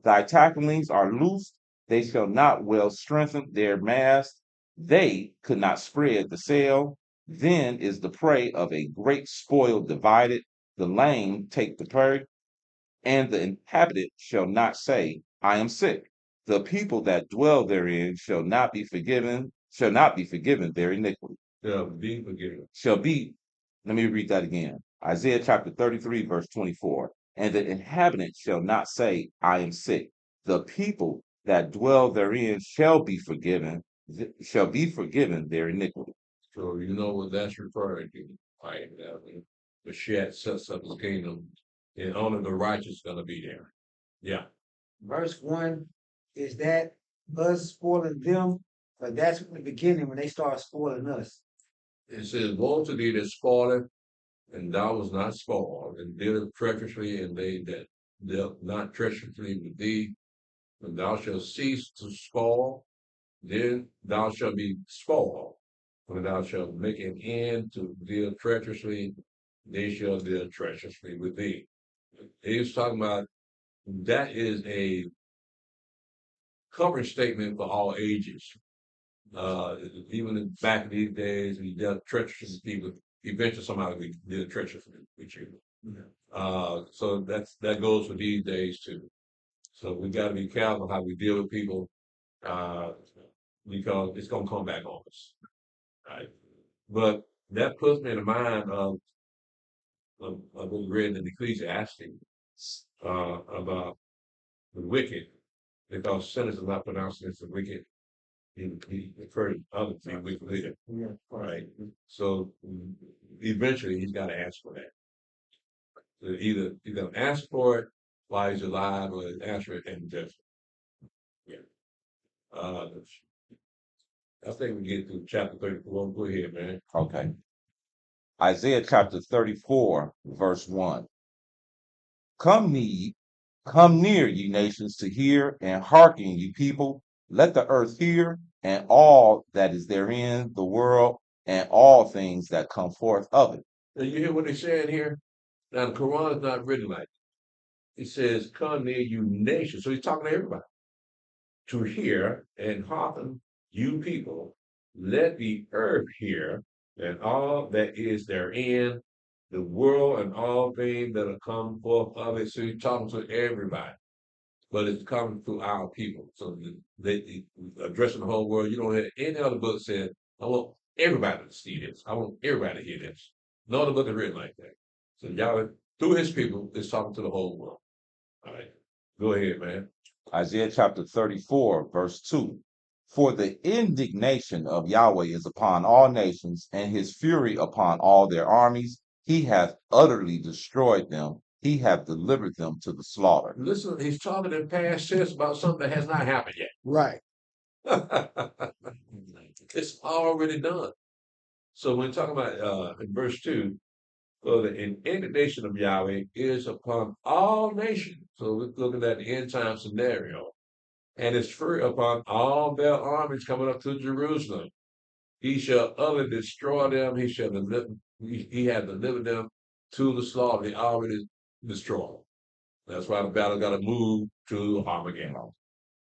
Thy tacklings are loosed, they shall not well strengthen their mast, they could not spread the sail. Then is the prey of a great spoil divided, the lame take the prey, and the inhabitant shall not say, I am sick. The people that dwell therein shall not be forgiven their iniquity. Shall be forgiven. Shall be, let me read that again. Isaiah chapter 33, verse 24. And the inhabitant shall not say, I am sick. The people that dwell therein shall be forgiven their iniquity. So you know what that's referring to. Right? When Mashiach sets up his kingdom, and only the righteous gonna be there. Yeah. Verse 1, is that us spoiling them? But that's from the beginning when they start spoiling us. It says, woe to thee that spoileth, and thou was not spoiled, and dealeth treacherously, and they that dealt not treacherously with thee. When thou shalt cease to spoil, then thou shalt be spoiled. When thou shalt make an end to deal treacherously, they shall deal treacherously with thee. He was talking about that is a covering statement for all ages. Even back in these days, we dealt treacherously with people. Eventually, somebody we did treacherously with you. So that goes for these days too. So we got to be careful how we deal with people, because it's gonna come back on us, right? But that puts me in the mind of what we read in Ecclesiastes about the wicked, because sinners are not pronounced against the wicked. He referred others to be wicked later, right? So eventually he's got to ask for that. Either he's gonna ask for it while he's alive, or ask for it in judgment. Yeah. I think we get to chapter 34. Go ahead, man. Okay. Isaiah chapter 34, verse 1. Come near, ye nations, to hear, and hearken, ye people. Let the earth hear, and all that is therein, the world, and all things that come forth of it. Now you hear what they're saying here? Now the Quran is not written like it. It says, "Come near, you nations." So he's talking to everybody. To hear and hearken, you people. Let the earth hear, and all that is therein, the world and all things that are come forth of it. So he's talking to everybody, but it's coming through our people. So they addressing the whole world. You don't have any other book said, "I want everybody to see this. I want everybody to hear this." No other book is written like that. So Yahweh, through his people, is talking to the whole world. All right. Go ahead, man. Isaiah chapter 34, verse 2. For the indignation of Yahweh is upon all nations, and his fury upon all their armies. He hath utterly destroyed them. He hath delivered them to the slaughter. Listen, he's talking in past tense about something that has not happened yet. Right. It's already done. So when talking about in verse 2, so the indignation of Yahweh is upon all nations. So we're looking at the end time scenario. And it's fury upon all their armies coming up to Jerusalem. He shall utterly destroy them. He shall deliver. He had delivered them to the slaughter. He already destroyed. That's why the battle got to move to Armageddon.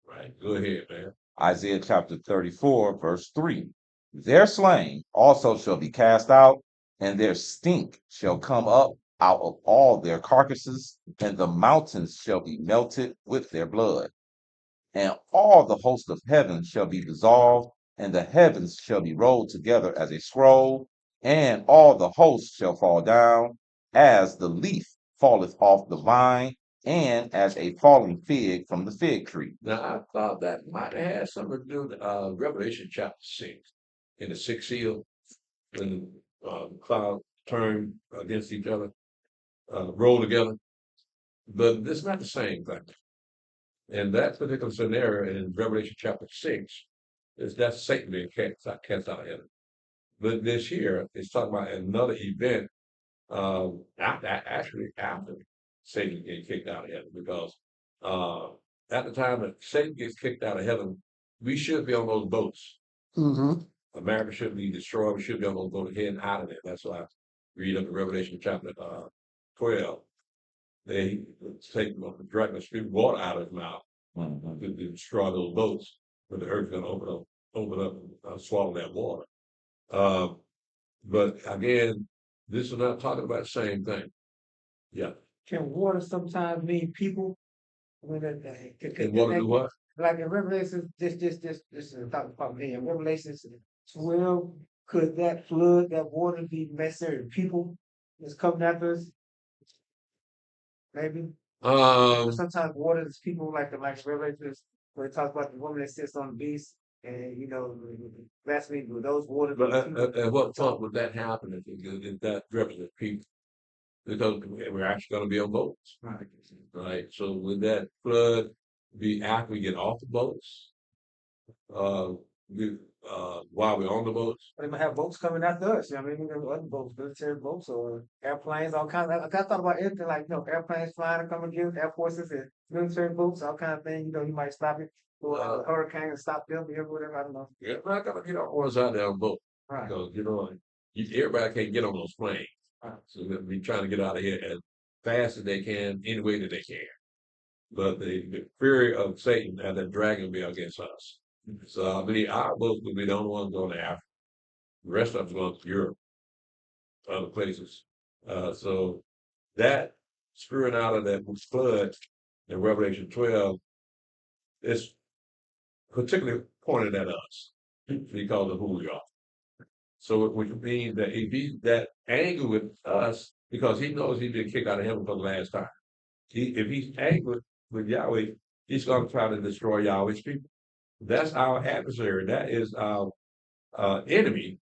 Right. Go ahead, man. Isaiah chapter 34, verse 3. Their slain also shall be cast out, and their stink shall come up out of all their carcasses, and the mountains shall be melted with their blood. And all the host of heaven shall be dissolved, and the heavens shall be rolled together as a scroll, and all the hosts shall fall down, as the leaf falleth off the vine, and as a falling fig from the fig tree. Now, I thought that might have had something to do with Revelation chapter 6, in the sixth seal, when the clouds turn against each other, roll together. But it's not the same thing. And that particular scenario in Revelation chapter 6 that's Satan being cast out of heaven. But this here is talking about another event after Satan getting kicked out of heaven, because at the time that Satan gets kicked out of heaven, we should be on those boats. Mm-hmm. America should be destroyed. We should be on those boats heading out of there. That's why I read up in Revelation chapter 12. They take the dragon spew water out of his mouth to destroy those boats, but the earth's going to open up and swallow that water. But again, this is not talking about the same thing. Yeah. Can water sometimes mean people? When And water do what? like in Revelation, this is talking about me. In Revelation 12, could that flood, that water be necessary people that's coming after us? Maybe. Sometimes water is people like Revelation, where it talks about the woman that sits on the beast, and blasphemy with those waters. But at what point would that happen if that represents people? Because we're actually going to be on boats, right? So would that flood be after we get off the boats? While we're on the boats? They might have boats coming after us. I mean, other boats, military boats, or airplanes, all kinds. I thought about everything, like airplanes flying and coming against air forces and military boats, all kind of things. You might stop it, or a hurricane and stop them, or whatever. I don't know. Yeah, we're not going to get our oars out there on boat, Right. because everybody can't get on those planes. Right. So they'll be trying to get out of here as fast as they can, any way that they can. But the fury of Satan and the dragon will be against us. So I believe our boats will be the only ones going to Africa. The rest of us going to Europe, other places. So that screwing out of that flood in Revelation 12 is particularly pointed at us because of who we are. So which means that if he's that angry with us, because he knows he's been kicked out of heaven for the last time. If he's angry with Yahweh, he's going to try to destroy Yahweh's people. That's our adversary. That is our enemy,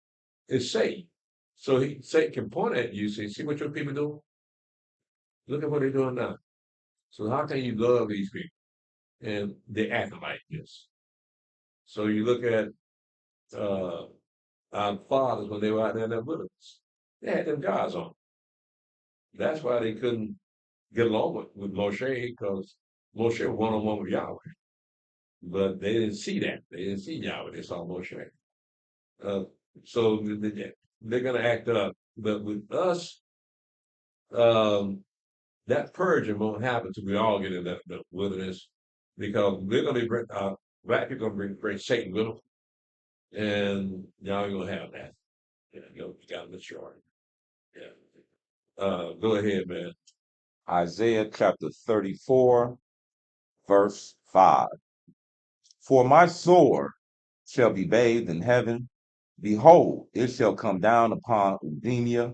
is Satan. So Satan can point at you and say, see what your people do? Look at what they're doing now. So how can you love these people? And they act like this. So you look at our fathers when they were out there in that wilderness. They had them gods on. That's why they couldn't get along with Moshe, because Moshe was one-on-one with Yahweh. But they didn't see that. They didn't see Yahweh. They saw Moshe. Uh, so they're going to act up. But with us, that purging won't happen until we all get in the wilderness, because we're going to bring black people going to bring Satan with them, and y'all ain't going to have that. You got to mature. Yeah. Go ahead, man. Isaiah chapter 34, verse 5. For my sword shall be bathed in heaven. Behold, it shall come down upon Udemia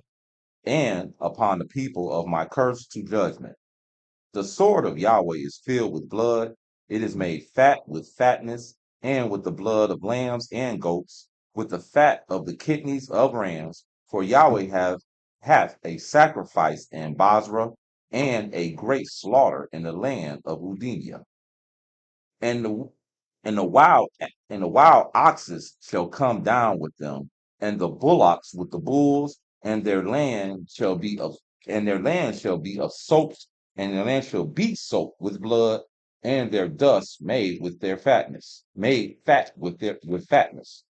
and upon the people of my curse to judgment. The sword of Yahweh is filled with blood. It is made fat with fatness, and with the blood of lambs and goats, with the fat of the kidneys of rams. For Yahweh hath a sacrifice in Basra, and a great slaughter in the land of Udemia. And the wild oxes shall come down with them, and the bullocks with the bulls, and their land shall be of soaked, and their land shall be soaked with blood, and their dust made fat with fatness.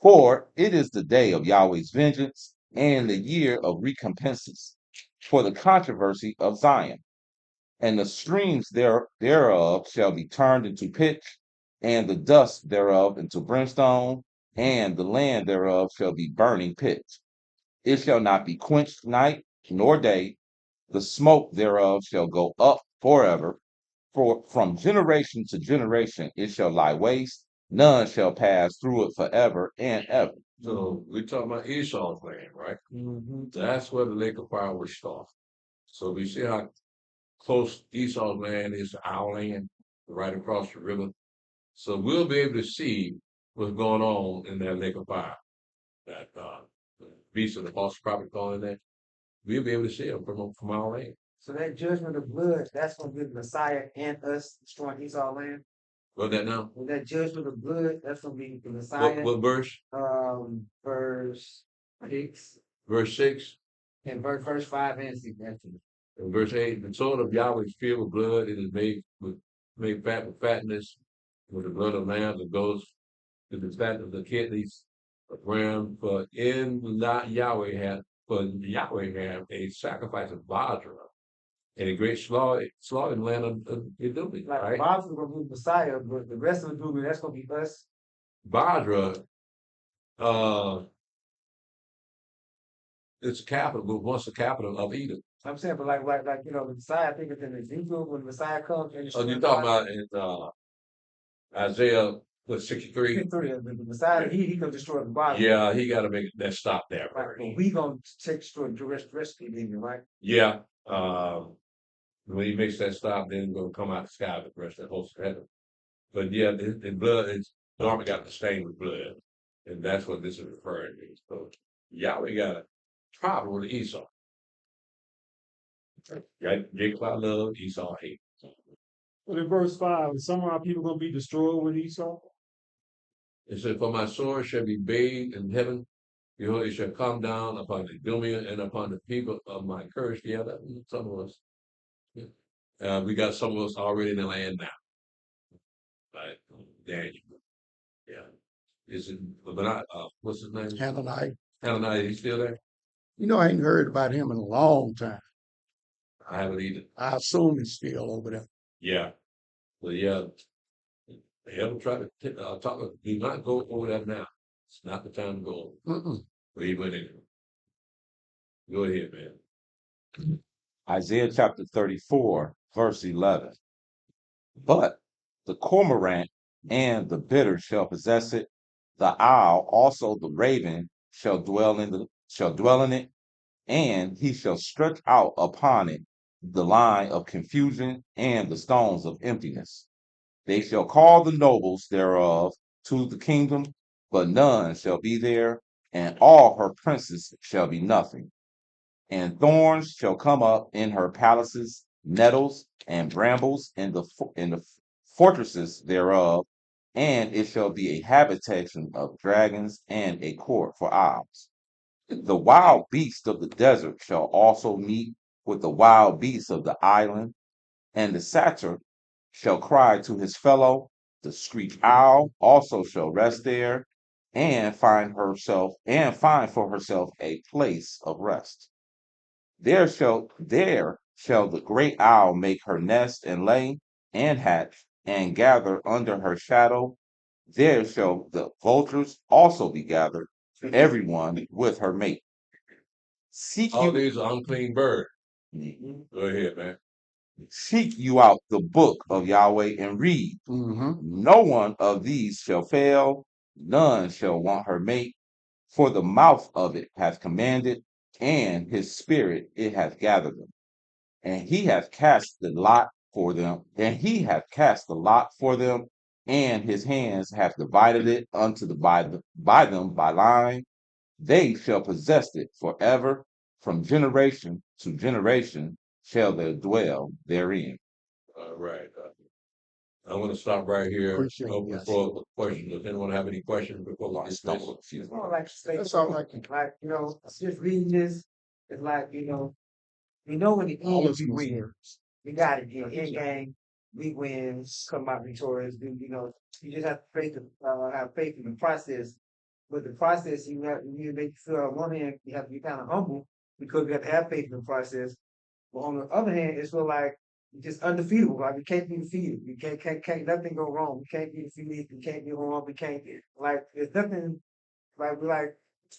For it is the day of Yahweh's vengeance, and the year of recompenses, for the controversy of Zion. And the streams thereof shall be turned into pitch, and the dust thereof into brimstone, and the land thereof shall be burning pitch. It shall not be quenched night nor day. The smoke thereof shall go up forever. For from generation to generation it shall lie waste. None shall pass through it forever and ever. So we're talking about Esau's land, right? Mm-hmm. That's where the lake of fire was start. So we see how close Esau's land is to our land, right across the river. So we'll be able to see what's going on in that lake of fire. That beast of the false prophet going in there. We'll be able to see them from our land. So that judgment of blood, that's gonna be the Messiah and us destroying Esau land. What that now? With that judgment of blood, that's gonna be the Messiah. What verse? Verse 6 Verse 6 and verse 5 and 6 actually. and verse 8. The sword of Yahweh is filled with blood. It is made fat with fatness, with the blood of lambs and goats, with the fat of the kidneys of ram. For Yahweh had a sacrifice of Basra and a great slaughter in the land of Idumea, Like right? Bob's gonna be the Messiah, but the rest of the movement, that's gonna be us. Basra, it's the capital, but once the capital of Edom. I'm saying, but like the Messiah, I think it's in Ezekiel when the Messiah comes and Oh, you're talking about in Isaiah 63? the Messiah, he can destroy the body. Yeah, he got to make that stop there. Right, but we gonna destroy the rest of the demon, right? Yeah. When he makes that stop, then he's gonna come out the sky with the rest of the host of heaven. But yeah, the blood is garment got the stain with blood, and that's what this is referring to. So Yahweh got a problem with Esau. Right? Jacob I love, Esau I hate. But in verse 5, is some of our people going to be destroyed with Esau? It said, "For my sword shall be bathed in heaven. Behold, it shall come down upon the Idumea and upon the people of my curse." Yeah, that some of us. Yeah. We got some of us already in the land now. Like Daniel. Yeah. Is it, but what's his name? Hananiah. Hananiah, is he still there? I ain't heard about him in a long time. I haven't either. I assume he's still over there. Yeah. But yeah, they haven't tried to talk. Do not go over that now. It's not the time to go. But he went in. Go ahead, man. Isaiah chapter 34, verse 11. But the cormorant and the bittern shall possess it. The owl, also the raven, shall dwell in it, and he shall stretch out upon it the line of confusion and the stones of emptiness. They shall call the nobles thereof to the kingdom, but none shall be there, and all her princes shall be nothing. And thorns shall come up in her palaces, nettles and brambles in the fortresses thereof, and it shall be a habitation of dragons and a court for owls. The wild beast of the desert shall also meet with the wild beasts of the island, and the satyr shall cry to his fellow. The screech owl also shall rest there, and find for herself a place of rest. There shall the great owl make her nest and lay and hatch and gather under her shadow. There shall the vultures also be gathered, every one with her mate. Seek All you, these are unclean birds. Go ahead, man. seek you out the book of Yahweh and read. No one of these shall fail, none shall want her mate, for the mouth of it hath commanded, and his spirit it hath gathered them. And he hath cast the lot for them, and his hands hath divided it by them by line. They shall possess it forever, from generation to generation shall they dwell therein. All right. I'm going to stop right here. Appreciate Open that. for questions. Does anyone have any questions before we dismiss? It's more like straight That's all right. like, just reading this, it's like, in the All end this we was win. words. We got it, end game, we win, come out victorious, you just have to have faith in the process. But the process, you make you feel on one hand, you have to be kind of humble because you have to have faith in the process. But on the other hand, it's feel like you're just undefeatable. Like we can't be defeated. We can't nothing go wrong. We can't be defeated. We can't be wrong. We can't there's nothing we're like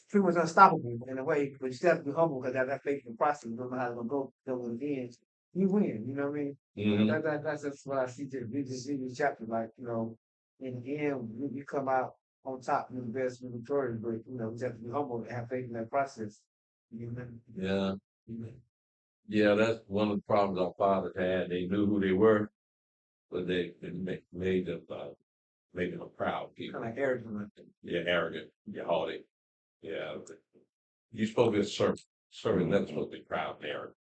pretty much unstoppable in a way. But you still have to be humble because that faith in the process. You don't know how it's gonna go till it ends. You win. You know what I mean? Mhm. That's just what I see. Just read this chapter. In the end, we come out on top, the best, we victorious. But we just have to be humble and have faith in that process. You know? Yeah. Yeah, that's one of the problems our fathers had. They knew who they were, but they made them proud people. Kind of arrogant. Yeah, arrogant. Yeah, haughty. Yeah. You're supposed to be a servant. Servant never supposed to be proud and arrogant.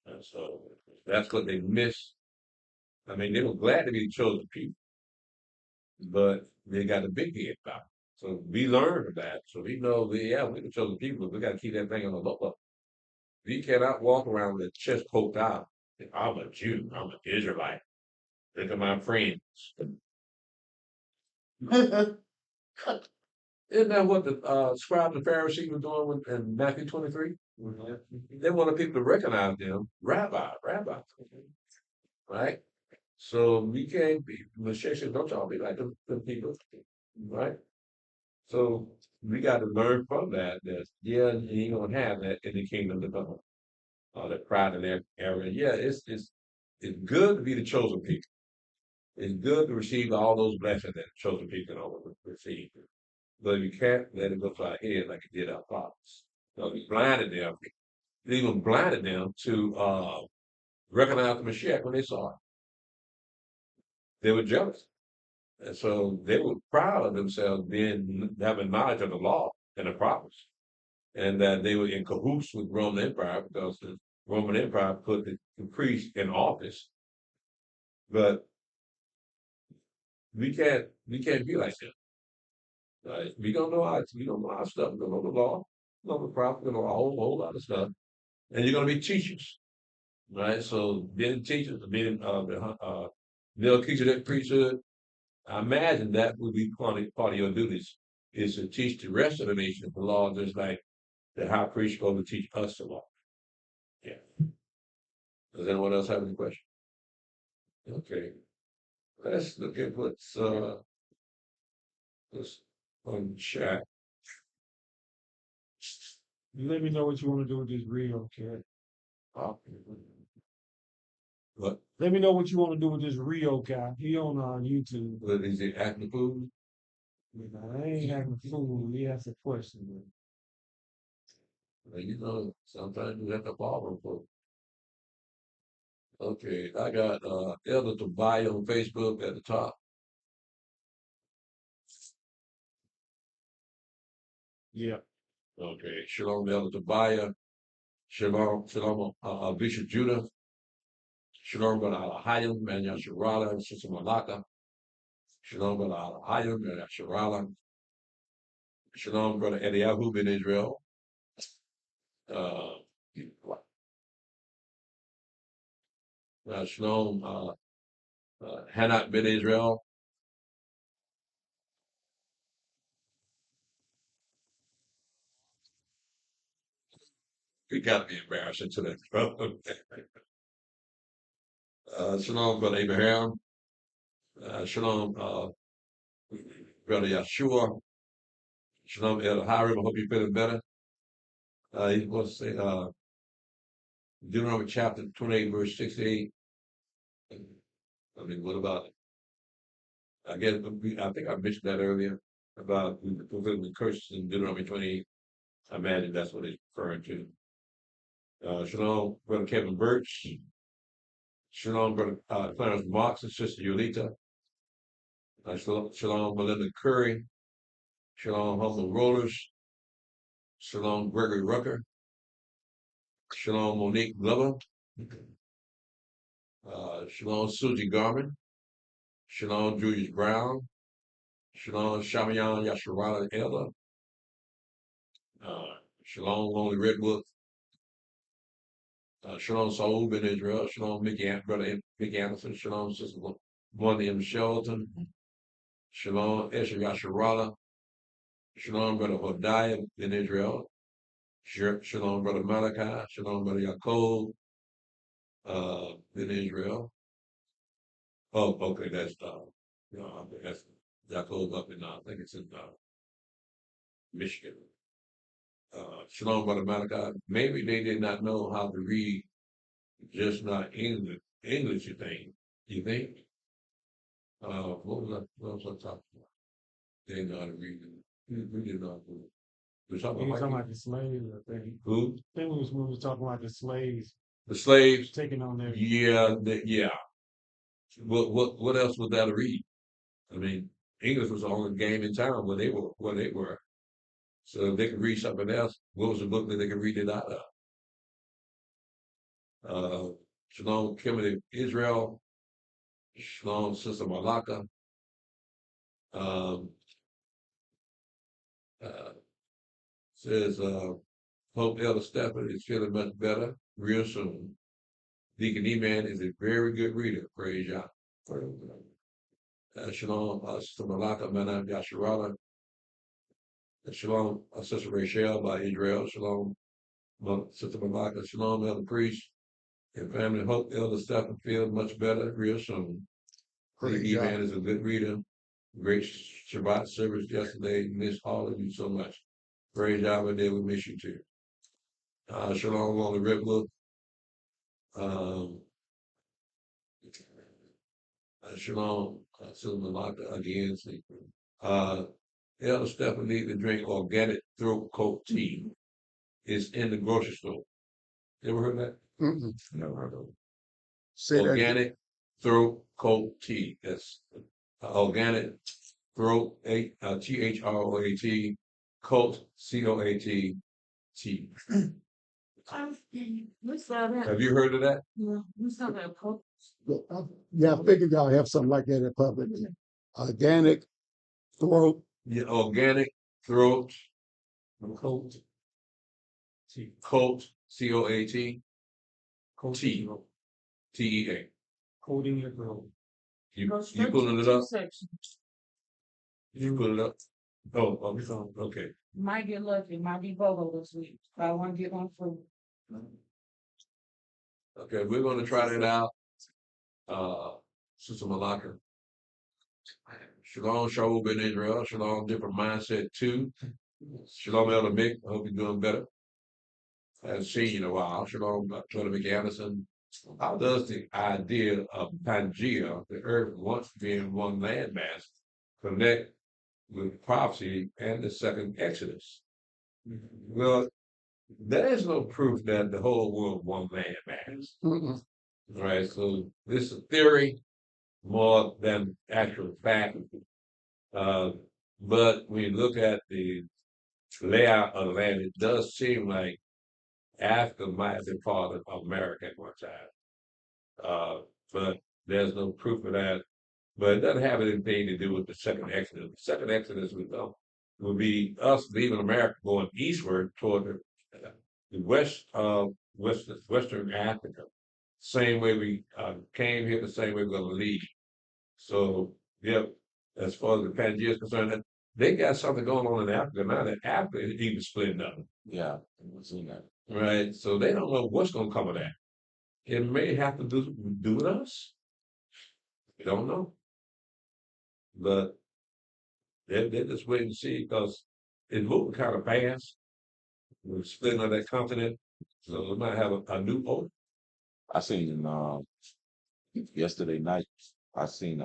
And so that's what they missed. I mean, they were glad to be the chosen people, but they got a big head about it. So we learned from that. So we know we're the chosen people, but we got to keep that thing on the low level. We cannot walk around with a chest poked out. I'm a Jew. I'm an Israelite. Look at my friends. Isn't that what the scribes and Pharisees were doing in Matthew 23? They wanted people to recognize them, rabbi, right? So we can't be, Moshe said, don't y'all be like the people, right? So we got to learn from that, you ain't going to have that in the kingdom to come. That pride in their area. Yeah, it's good to be the chosen people. It's good to receive all those blessings that the chosen people don't receive. But you can't let it go to our head like it did our fathers. So he blinded them. It even blinded them to recognize the Mashiach when they saw it. They were jealous. And so they were proud of themselves having knowledge of the law and the prophets. And that they were in cahoots with Roman Empire because the Roman Empire put the priest in office. But we can't be like that. Right? We don't know our stuff. We don't know the law. We don't know the prophet. We don't know a whole lot of stuff. And you're going to be teachers, right? So being teachers, being Melchizedek priesthood, I imagine that would be part of your duties is to teach the rest of the nation the law, just like the high priest going to teach us the law. Yeah. Does anyone else have any questions? Okay. Let's look at what's on chat. You let me know what you want to do with this reel, cat. What? Let me know what you want to do with this Rio guy. He on YouTube. What is it? Acting food? I ain't having food. He asked a question. Well, sometimes you have to follow folks. Okay, I got Elder Tobiah on Facebook at the top. Yeah. Okay, Shalom Elder Tobiah. Shalom, Bishop Judah. Shalom, brother Alahayim, man Yasharala, and Sister Malaka. Shalom, brother Alahayim, man Yasharala. Shalom, brother Eliyahu ben Israel. Shalom, Hanak ben Israel. We got to be embarrassing to that. Shalom, brother Abraham. Shalom, brother Yeshua. Shalom, El Hiram. I hope you're feeling better. He wants to say, Deuteronomy chapter 28, verse 68. I mean, what about it? I think I mentioned that earlier about fulfilling the curses in Deuteronomy 28. I imagine that's what it's referring to. Shalom, brother Kevin Birch. Shalom, brother Clarence Marks and sister Yolita. Shalom, Melinda Curry. Shalom, Humble Rollers. Shalom, Gregory Rucker. Shalom, Monique Glover. Shalom, Susie Garman. Shalom, Julius Brown. Shalom, Shamayan Yasharala Elder. Shalom, Lonely Redwood. Shalom, Saul Ben Israel. Shalom, brother Mickey Anderson. Shalom, sister Monty M. Shelton. Shalom, Esher Yasharala. Shalom, brother Hodiah Ben Israel. Shalom, brother Malachi. Shalom, brother Yaakov Ben Israel. Oh, okay, that's that's Yaakov up in I think it's in Michigan. Shalom, brother Malachi. Maybe they did not know how to read, just not English. You think? What was I talking about? They didn't know how to read it. We didn't know how to read it. We're talking We were about talking about the slaves, I think. who? I think we was talking about the slaves The slaves. taking on their. Yeah, yeah. What else was there to read? I mean, English was the only game in town where they were. So if they could read something else, what was the book that they could read it out of? Shalom, Kimberly Israel. Shalom, Sister Malaka. Um, says, hope Elder Stephen is feeling much better real soon. Deacon E-Man is a very good reader. Praise Yah. Shalom, Sister Malaka, Manam Yasharala. Shalom, Sister Rachel by Israel. Shalom, Sister Malaka. Shalom, Elder Priest. And family, hope Elder Stephen feels much better real soon. Praise Deacon God. E-Man is a good reader. Great Shabbat service yesterday. Miss all of you so much. Praise Yahweh, day we miss you too. Shalom on the Redwood. Shalom, Sister Malaka again. Elder Stephen need to drink organic throat coat tea. It's in the grocery store. You ever heard that? Mm-mm. Never heard of it. Say that again. Organic throat coat tea. That's organic throat, THROAT, coat, COAT, tea. We saw that. Have you heard of that? Yeah, we saw that post. Yeah, I figured y'all have something like that in public. Organic throat. Yeah, organic throat Coat. Tea. coat, COAT, Coat. T. TEA. Coating your throat. You Go straight pulling to it the up? section. You put it up? Oh, okay. Might get lucky, might be BOGO this week. Buy one, get one free. Okay, we're gonna try that out. Sister Malaka. Shalom, Shaul Ben Israel. Shalom, different mindset too. Shalom, Elder Mick. I hope you're doing better. I haven't seen you in a while. Shalom, Brother Mick Anderson. How does the idea of Pangea, the earth once being one landmass, connect with prophecy and the second Exodus? Well, there is no proof that the whole world one landmass. Mm-mm. Right, so this is theory more than actual fact. But when you look at the layout of the land, it does seem like Africa might have been part of America at one time. But there's no proof of that. But it doesn't have anything to do with the second Exodus. The second Exodus would be us leaving America going eastward toward the Western Africa. Same way we came here, the same way we're going to leave. So, yeah, as far as the Pangea is concerned, they got something going on in Africa now that Africa is even splitting up. Yeah, I've seen that. Right. So they don't know what's going to come of that. It may have to do with us. We don't know. But they're just waiting to see because it's moving kind of fast. We're splitting of that continent. So we might have a new vote. I seen yesterday night. I seen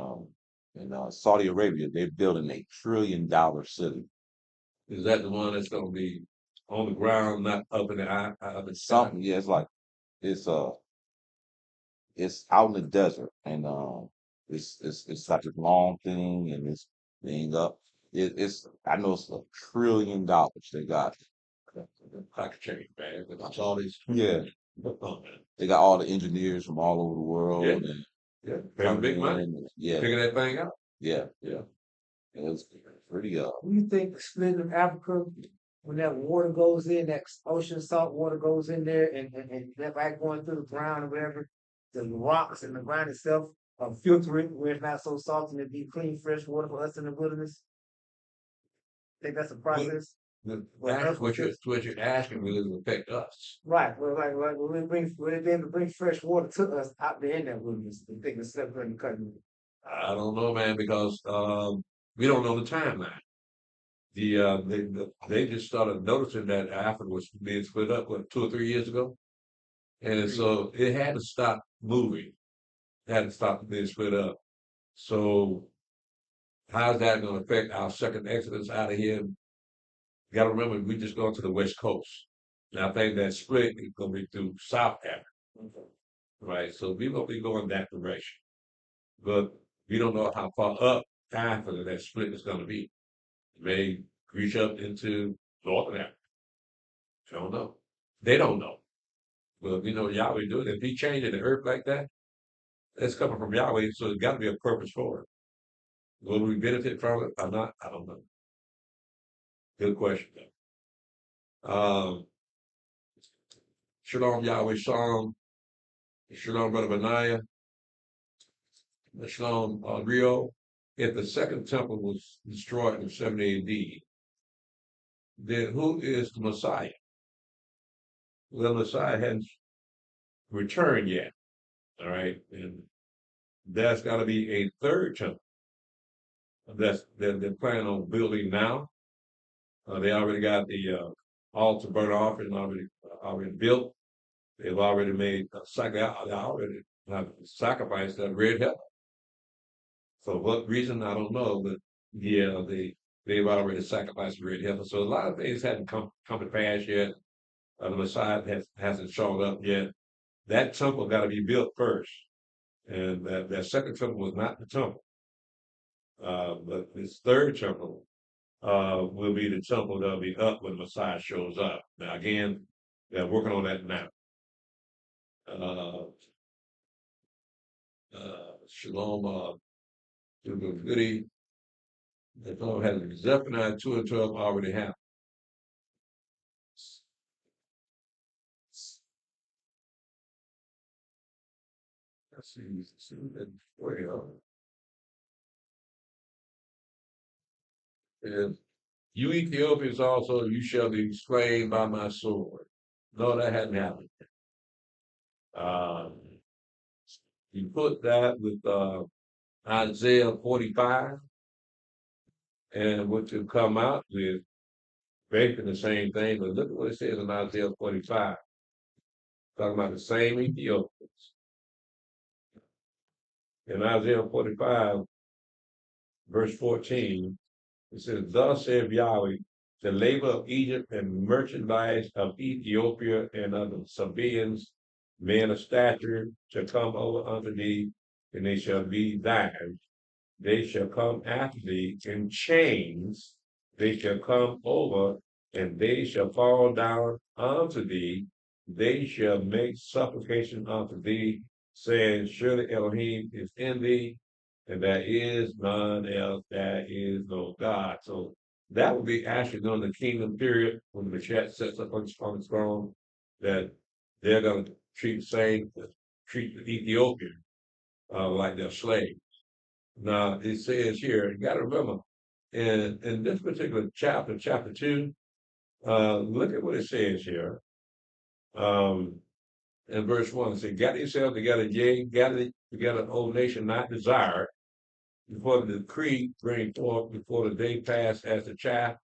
in Saudi Arabia they're building $1 trillion city. Is that the one that's going to be on the ground, not up in the eye? Up in the sky? Something, yeah, it's like it's it's out in the desert and it's like a long thing and it's being up. It's I know it's $1 trillion they got. Pocket change, man. That's all these. Yeah, Oh, man. they got all the engineers from all over the world Yeah. and Yeah. Paying big money. Yeah, Figure that thing out. yeah, Yeah. it was pretty Do you think the splitting of Africa, when that water goes in, that ocean salt water goes in there and that back going through the ground or whatever, the rocks and the ground itself are filtering where it's not so salty and it be clean, fresh water for us in the wilderness? Think that's a process? That's what you're asking will it affect us. Right. Well, like will it be able to bring fresh water to us out there in that wilderness? The thing that's separating the country. I don't know, man, because we don't know the timeline. They just started noticing that Africa was being split up 2 or 3 years ago, and so it had to stop moving, it had to stop being split up. So how's that going to affect our second exodus out of here? You got to remember, we just going to the west coast, and I think that split is going to be through South Africa, right? So we're going to be going that direction, but we don't know how far up Africa that split is going to be. It may reach up into Northern Africa. Don't know. They don't know. Well, we know Yahweh do it. If he changing the earth like that, that's coming from Yahweh, so there's got to be a purpose for it. Will we benefit from it or not? I don't know. Good question, though. Shalom, Yahweh, Shalom. Shalom, Brother Benaiah. Shalom, Rio. If the second temple was destroyed in 70 AD, then who is the Messiah? Well, the Messiah hadn't returned yet. All right. And that's got to be a third temple that they're planning on building now. They already got the altar burnt offering already built. They've already made they already have sacrificed that red heifer. For what reason, I don't know, but yeah, they've already sacrificed the red heifer. So a lot of things haven't come to pass yet. The Messiah hasn't shown up yet. That temple got to be built first, and that second temple was not the temple. But this third temple will be the temple that'll be up when the Messiah shows up. Now, again, they're working on that now. Shalom, to the goody. The fellow has Zephaniah 2 and 12 already happened. Let's see that 12. And you Ethiopians also, you shall be slain by my sword. No, that hadn't happened. You put that with Isaiah 45, and what you come out with basically the same thing, but look at what it says in Isaiah 45. Talking about the same Ethiopians. In Isaiah 45, verse 14, it says, thus saith Yahweh, the labor of Egypt and merchandise of Ethiopia and of the Sabaeans, men of stature, shall come over unto thee, and they shall be thine. They shall come after thee in chains, they shall come over, and they shall fall down unto thee, they shall make supplication unto thee, saying, Surely Elohim is in thee, and there is none else, there is no God. So that would be actually during the kingdom period when the Mashiach sets up on his throne, that they're going to treat the Ethiopian like they're slaves. Now it says here, you got to remember, in this particular chapter, chapter 2, look at what it says here. In verse 1, it says, Gather yourselves together, yea, gather together, O nation not desired, before the decree bring forth, before the day pass as the chaff,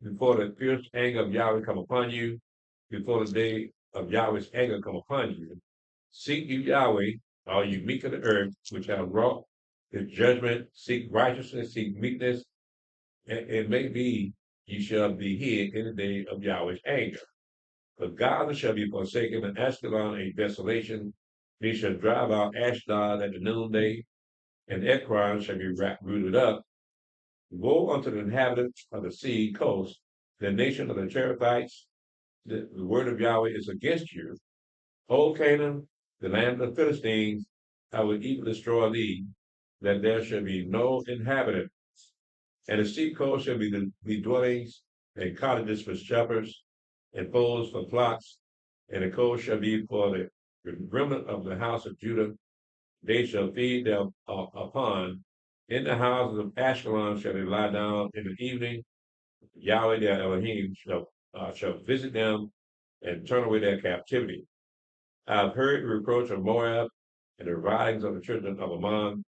before the fierce anger of Yahweh come upon you, before the day of Yahweh's anger come upon you. Seek you Yahweh, all you meek of the earth, which have wrought his judgment, seek righteousness, seek meekness, and it may be ye shall be hid in the day of Yahweh's anger. But Gaza shall be forsaken, and Ashkelon a desolation. He shall drive out Ashdod at the noonday, and Ekron shall be rooted up. Woe unto the inhabitants of the sea coast, the nation of the Cherethites. The word of Yahweh is against you. O Canaan, the land of the Philistines, I will even destroy thee, that there shall be no inhabitant. And the sea coast shall be dwellings and cottages for shepherds, and folds for flocks, and the coast shall be for the remnant of the house of Judah. They shall feed them upon. In the houses of Ashkelon shall they lie down in the evening. Yahweh their Elohim shall visit them and turn away their captivity. I have heard the reproach of Moab and the writings of the children of Ammon,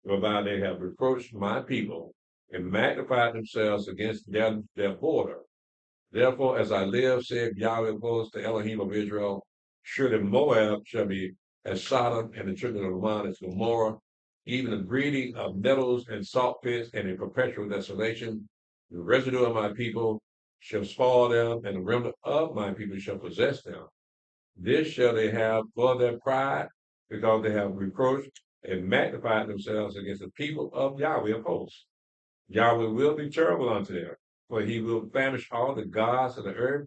whereby they have reproached my people and magnified themselves against their border. Therefore, as I live, said Yahweh of hosts, the Elohim of Israel, surely Moab shall be as Sodom, and the children of Ammon as Gomorrah, even the breeding of nettles and salt pits and a perpetual desolation. The residue of my people shall spoil them, and the remnant of my people shall possess them. This shall they have for their pride, because they have reproached and magnified themselves against the people of Yahweh of hosts. Yahweh will be terrible unto them, for he will famish all the gods of the earth,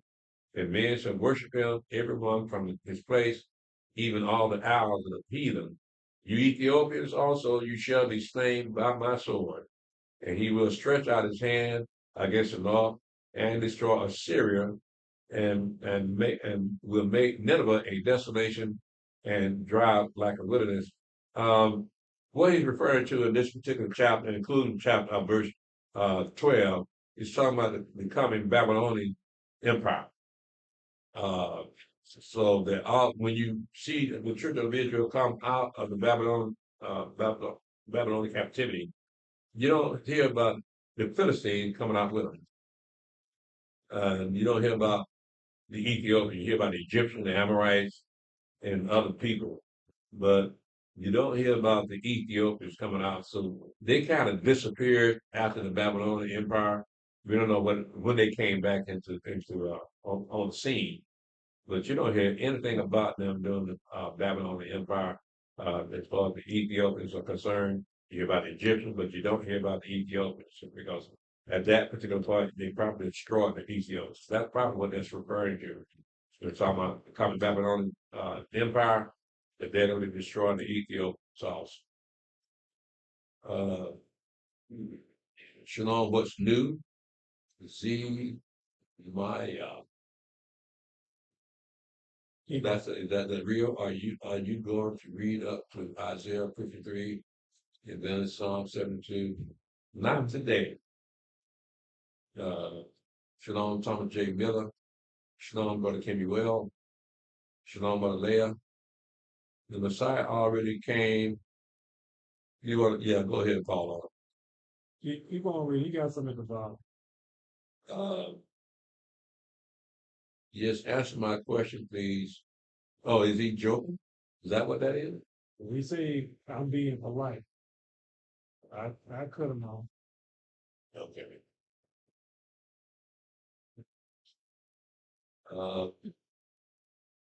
and men shall worship him, everyone from his place, even all the owls of the heathen. You Ethiopians also, you shall be slain by my sword. And he will stretch out his hand against the north and destroy Assyria, and will make Nineveh a desolation and dry up like a wilderness. What he's referring to in this particular chapter, including chapter verse 12, is talking about the coming Babylonian Empire. So that when you see the children of Israel come out of the Babylonian captivity, you don't hear about the Philistines coming out with them. You don't hear about the Ethiopians. You hear about the Egyptians, the Amorites, and other people, but you don't hear about the Ethiopians coming out. So they kind of disappeared after the Babylonian Empire. We don't know when they came back on the scene, but you don't hear anything about them during the Babylonian Empire as far as the Ethiopians are concerned. You hear about the Egyptians, but you don't hear about the Ethiopians because at that particular point they probably destroyed the Ethiopians. That's probably what that's referring to. They're talking about the coming Babylonian Empire, that they're going to be destroying the Ethiopians also. Shalom, what's new? Z Maya. Is that real? Are you going to read up to Isaiah 53 and then Psalm 72? Not today. Shalom, Thomas J. Miller. Shalom, Brother Kemuel. Shalom, Brother Leah. The Messiah already came. You want to, yeah, go ahead, Paul. You going to read? You got something at the bottom. Yes, answer my question, please. Oh, is he joking? Is that what that is? We say I'm being polite. I could have known. Okay.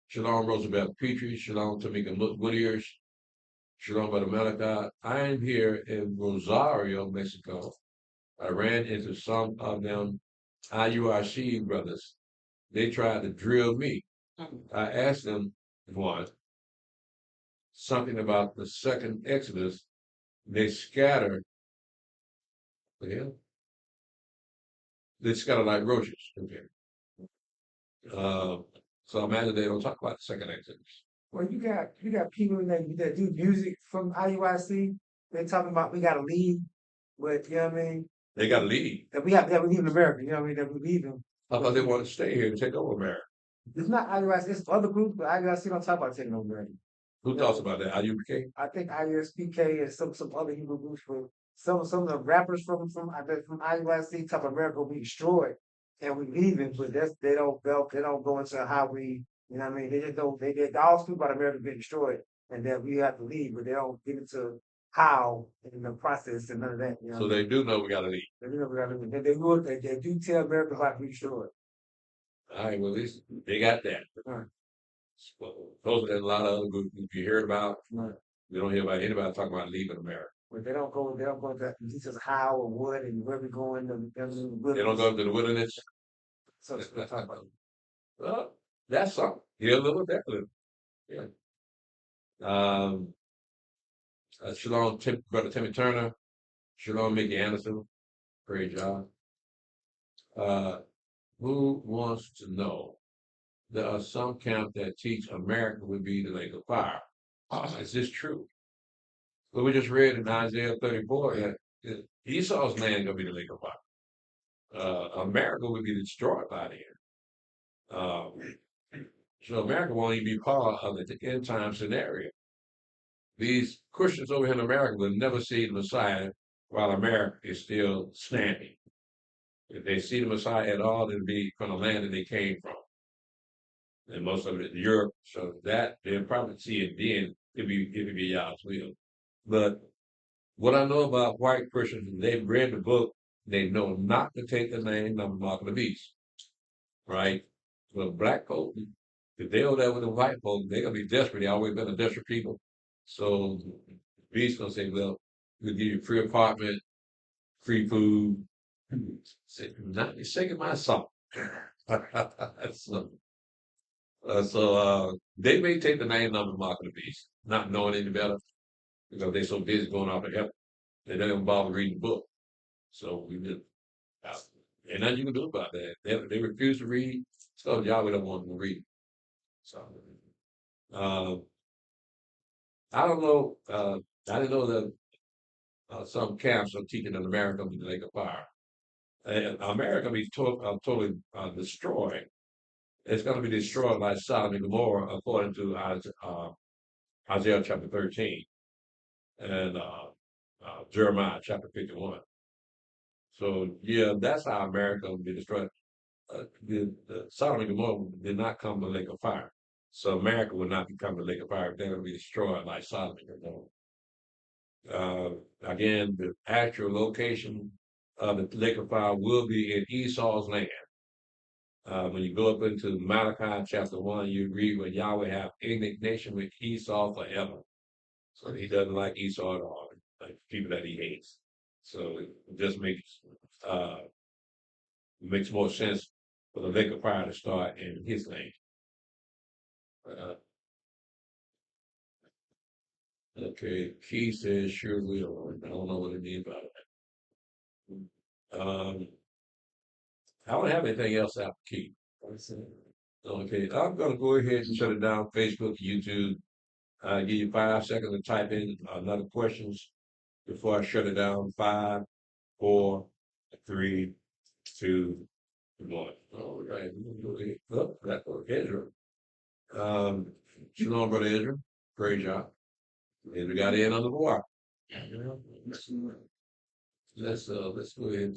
Shalom, Roosevelt Petrie. Shalom, Tamika Whittiers. Shalom, Brother Malachi. I am here in Rosario, Mexico. I ran into some of them IURC brothers. They tried to drill me. I asked them one something about the second Exodus. They scatter. Yeah, they scatter like roaches. Okay. Uh, so imagine they don't talk about the second Exodus. Well, you got people that do music from IUIC. They talking about we got to lead, but you know what I mean. They got to leave. That we have that we leave in America. You know what I mean. That we leave them. I thought they wanted to stay here and take over America. It's not IUIC. It's other groups, but IUIC don't talk about taking over America. Who talks about that? IUPK? I think IUSPK and some other Hebrew groups for some of the rappers from IUIC talk about America will be destroyed and we leaving, but they don't go into how we, you know what I mean, they just don't they all speak about America being destroyed and that we have to leave, but they don't get into how in the process and none of that. You know So they do know we got to leave. they do know we gotta leave. They do tell America about to be destroyed. All right, well, at least they got that. Right. Well, those are a lot of other groups you hear about. Right. We don't hear about anybody talking about leaving America. But they don't go into details how or what and where we're going. They don't go into the wilderness. So it's what talk about. Well, that's something. Here a little, there a little. Yeah. Shalom, Brother Timmy Turner. Shalom, Mickey Anderson. Great job. Who wants to know? There are some camps that teach America would be the lake of fire. Is this true? Well, we just read in Isaiah 34 that Esau's land gonna be the lake of fire. America would be destroyed by then. So America won't even be part of the end time scenario. These Christians over here in America will never see the Messiah while America is still standing. If they see the Messiah at all, it'll be from the land that they came from. And most of it in Europe. So that they'll probably see it then if it be Yah's will. But what I know about white Christians, they've read the book, they know not to take the name, number, mark of the beast. Right? Well, black folk, if they go there with the white folk, they're gonna be desperate. They always been a desperate people. So the beast gonna say, well, we'll give you free apartment, free food. Say, not you're shaking my salt. So they may take the name, number, mark of the beast, not knowing any better, because they're so busy going off to heaven. They don't even bother reading the book. So we just, and nothing you can do about that. They refuse to read, so Yahweh don't want them to read. So, I don't know. I didn't know that some camps are teaching that America be the lake of fire. And America be totally destroyed. It's going to be destroyed by Sodom and Gomorrah, according to Isaiah chapter 13 and Jeremiah chapter 51. So yeah, that's how America will be destroyed. The Sodom and Gomorrah did not come to the lake of fire. So America will not become the lake of fire. They're going to be destroyed like Sodom and Gomorrah. Again, the actual location of the lake of fire will be in Esau's land. When you go up into Malachi chapter 1, you read where Yahweh have indignation with Esau forever. So he doesn't like Esau at all, like people that he hates. So it just makes more sense for the lake of fire to start in his land. Okay, Key says sure will. I don't know what it means by that. I don't have anything else after Key. Okay, I'm gonna go ahead and shut it down. Facebook, YouTube. Give you 5 seconds to type in another questions before I shut it down. 5, 4, 3, 2, 1. All right. Oh, that's Israel. Shalom, brother Israel. Great job. And we got in under the wire. Let's go ahead.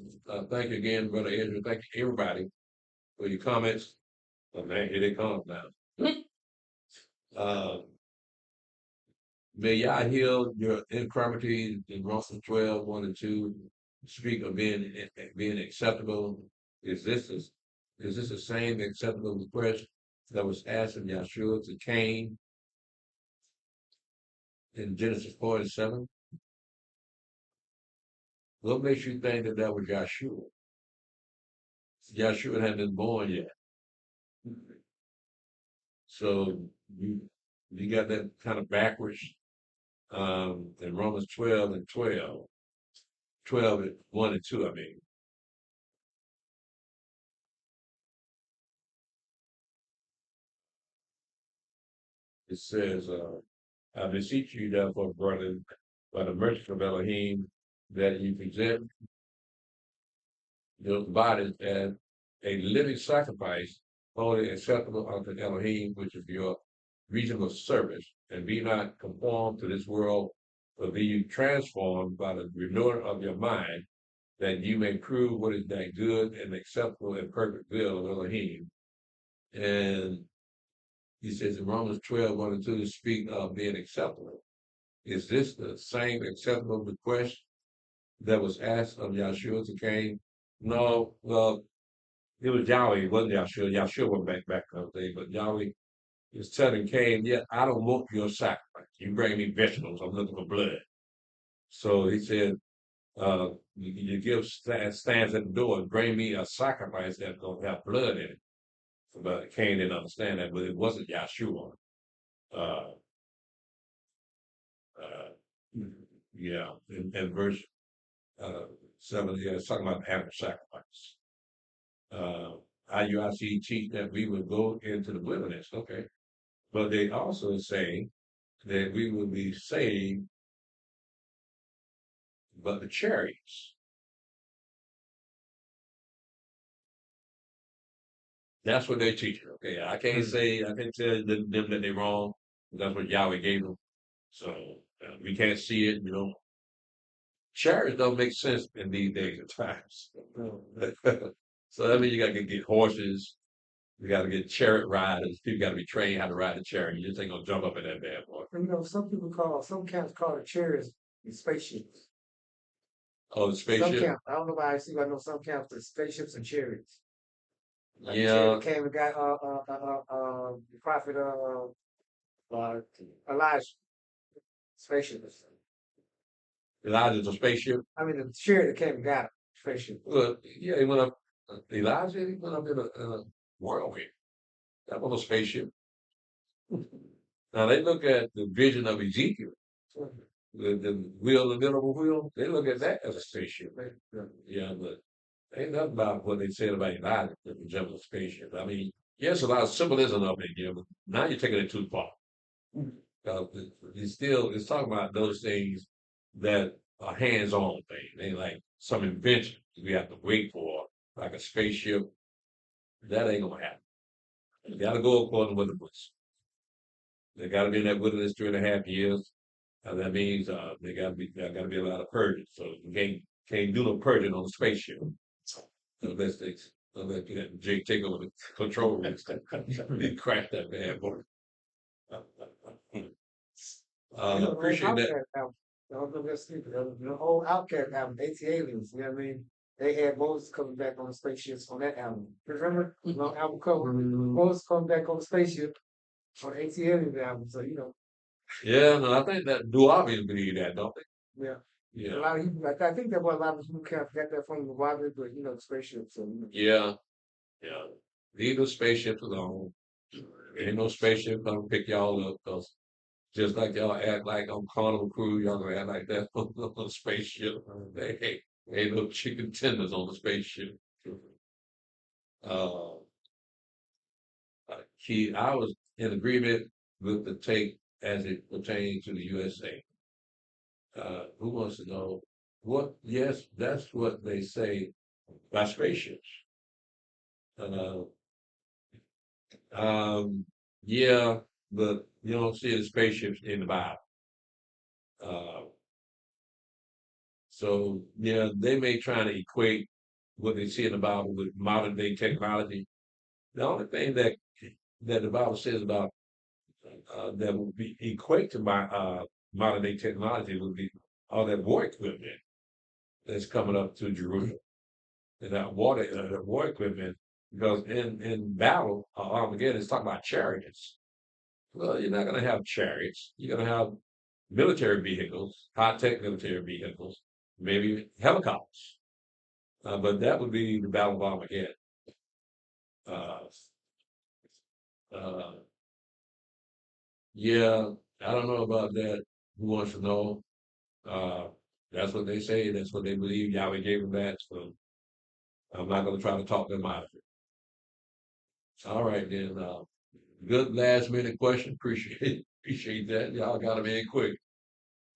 Thank you again, brother Israel. Thank you everybody for your comments. Oh man, here they come now. May Yah heal your infirmities in Romans 12, 1 and 2. Speak of being acceptable. Is this the same acceptable request that was asked of Yahshua to Cain in Genesis 47? What makes you think that was Yahshua? Yahshua hadn't been born yet. So you got that kind of backwards in Romans 12 and 12. 12 and 1 and 2, I mean. It says, I beseech you, therefore, brethren, by the mercy of Elohim, that you present your bodies as a living sacrifice, holy acceptable unto Elohim, which is your reasonable service, and be not conformed to this world, but be you transformed by the renewing of your mind, that you may prove what is that good and acceptable and perfect will of Elohim. And he says in Romans 12, 1 and 2, to speak of being acceptable. Is this the same acceptable request that was asked of Yahshua to Cain? No, well, it was Yahweh, it wasn't Yahshua. Yahshua went back on the day, but Yahweh is telling Cain, yeah, I don't want your sacrifice. You bring me vegetables, I'm looking for blood. So he said, you give stands at the door and bring me a sacrifice that's going to have blood in it. But Cain didn't understand that, but it wasn't Yahshua. Uh, yeah, in verse 7, yeah, it's talking about animal sacrifice. IUIC teach that we would go into the wilderness, okay. But they also say that we will be saved, but the chariots. That's what they teach. Okay, I can't tell them that they're wrong. That's what Yahweh gave them. So we can't see it. Chariots don't make sense in these days and times. So that means you got to get horses. You got to get chariot riders. People got to be trained how to ride a chariot. You just ain't gonna jump up in that bad boy. Some camps call it chariots and spaceships. Oh, the Some spaceship. camps, I don't know why I know some camps are spaceships and chariots. Like Yeah. chariot came and got the prophet Elijah spaceship. Elijah's a spaceship. I mean the chariot that came and got him, spaceship. Well, yeah, he went up. Elijah, he went up in a whirlwind. That was a spaceship. Now they look at the vision of Ezekiel, the wheel, the middle of a wheel. They look at that as a spaceship. Yeah, but ain't nothing about what they said about Elijah that resembles a spaceship. I mean, yes, a lot of symbolism of it here, but now you're taking it too far. It's talking about those things that are hands-on things. They like some invention we have to wait for, like a spaceship. That ain't gonna happen. You gotta go according to what the book says. They got to be in that wilderness 3.5 years. That means there got to be a lot of purging. So you can't do no purging on the spaceship. Unless you let Jake take over the control room. They crash that bad boy. Appreciate that. The whole Outcast album, 80 Aliens, you know what I mean? They had Moses coming back on the spaceships on that album. Remember? On album cover, Moses coming back on the spaceship on 80 Aliens album. So, Yeah, no, I think that do obviously believe that, don't they? yeah. A Yeah. lot of people, I think that's what a lot of people kind of got that from the water, but the spaceship. So, Yeah. Yeah. Leave the spaceships alone. Ain't no spaceship gonna pick y'all up, cause just like y'all act like on Carnival Cruise, y'all gonna act like that on the spaceship. They ain't no chicken tenders on the spaceship. Uh, I was in agreement with the take as it pertains to the USA. Who wants to know what? Yes, that's what they say by spaceships. Uh, yeah, but you don't see the spaceships in the Bible. Uh, so yeah, they may try to equate what they see in the Bible with modern day technology. The only thing that the Bible says about that would be equate to my modern day technology would be all that war equipment that's coming up to Jerusalem and that war equipment because in battle Armageddon it's talking about chariots. Well, you're not going to have chariots. You're going to have military vehicles, high-tech military vehicles, maybe helicopters. But that would be the Battle of Armageddon. Uh, uh, Yeah, I don't know about that. Who wants to know? That's what they say. That's what they believe. Yahweh gave them that. So I'm not going to try to talk them out of it. All right, then. Good last minute question. Appreciate that. Y'all got them in quick.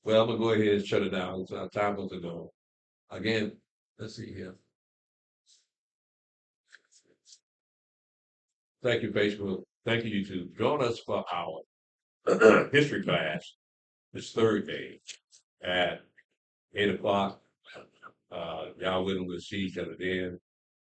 Well, I'm gonna go ahead and shut it down. It's our time to go. Again, let's see here. Thank you, Facebook. Thank you, YouTube. Join us for our history class this Thursday at 8 o'clock. Y'all willing to see each other then.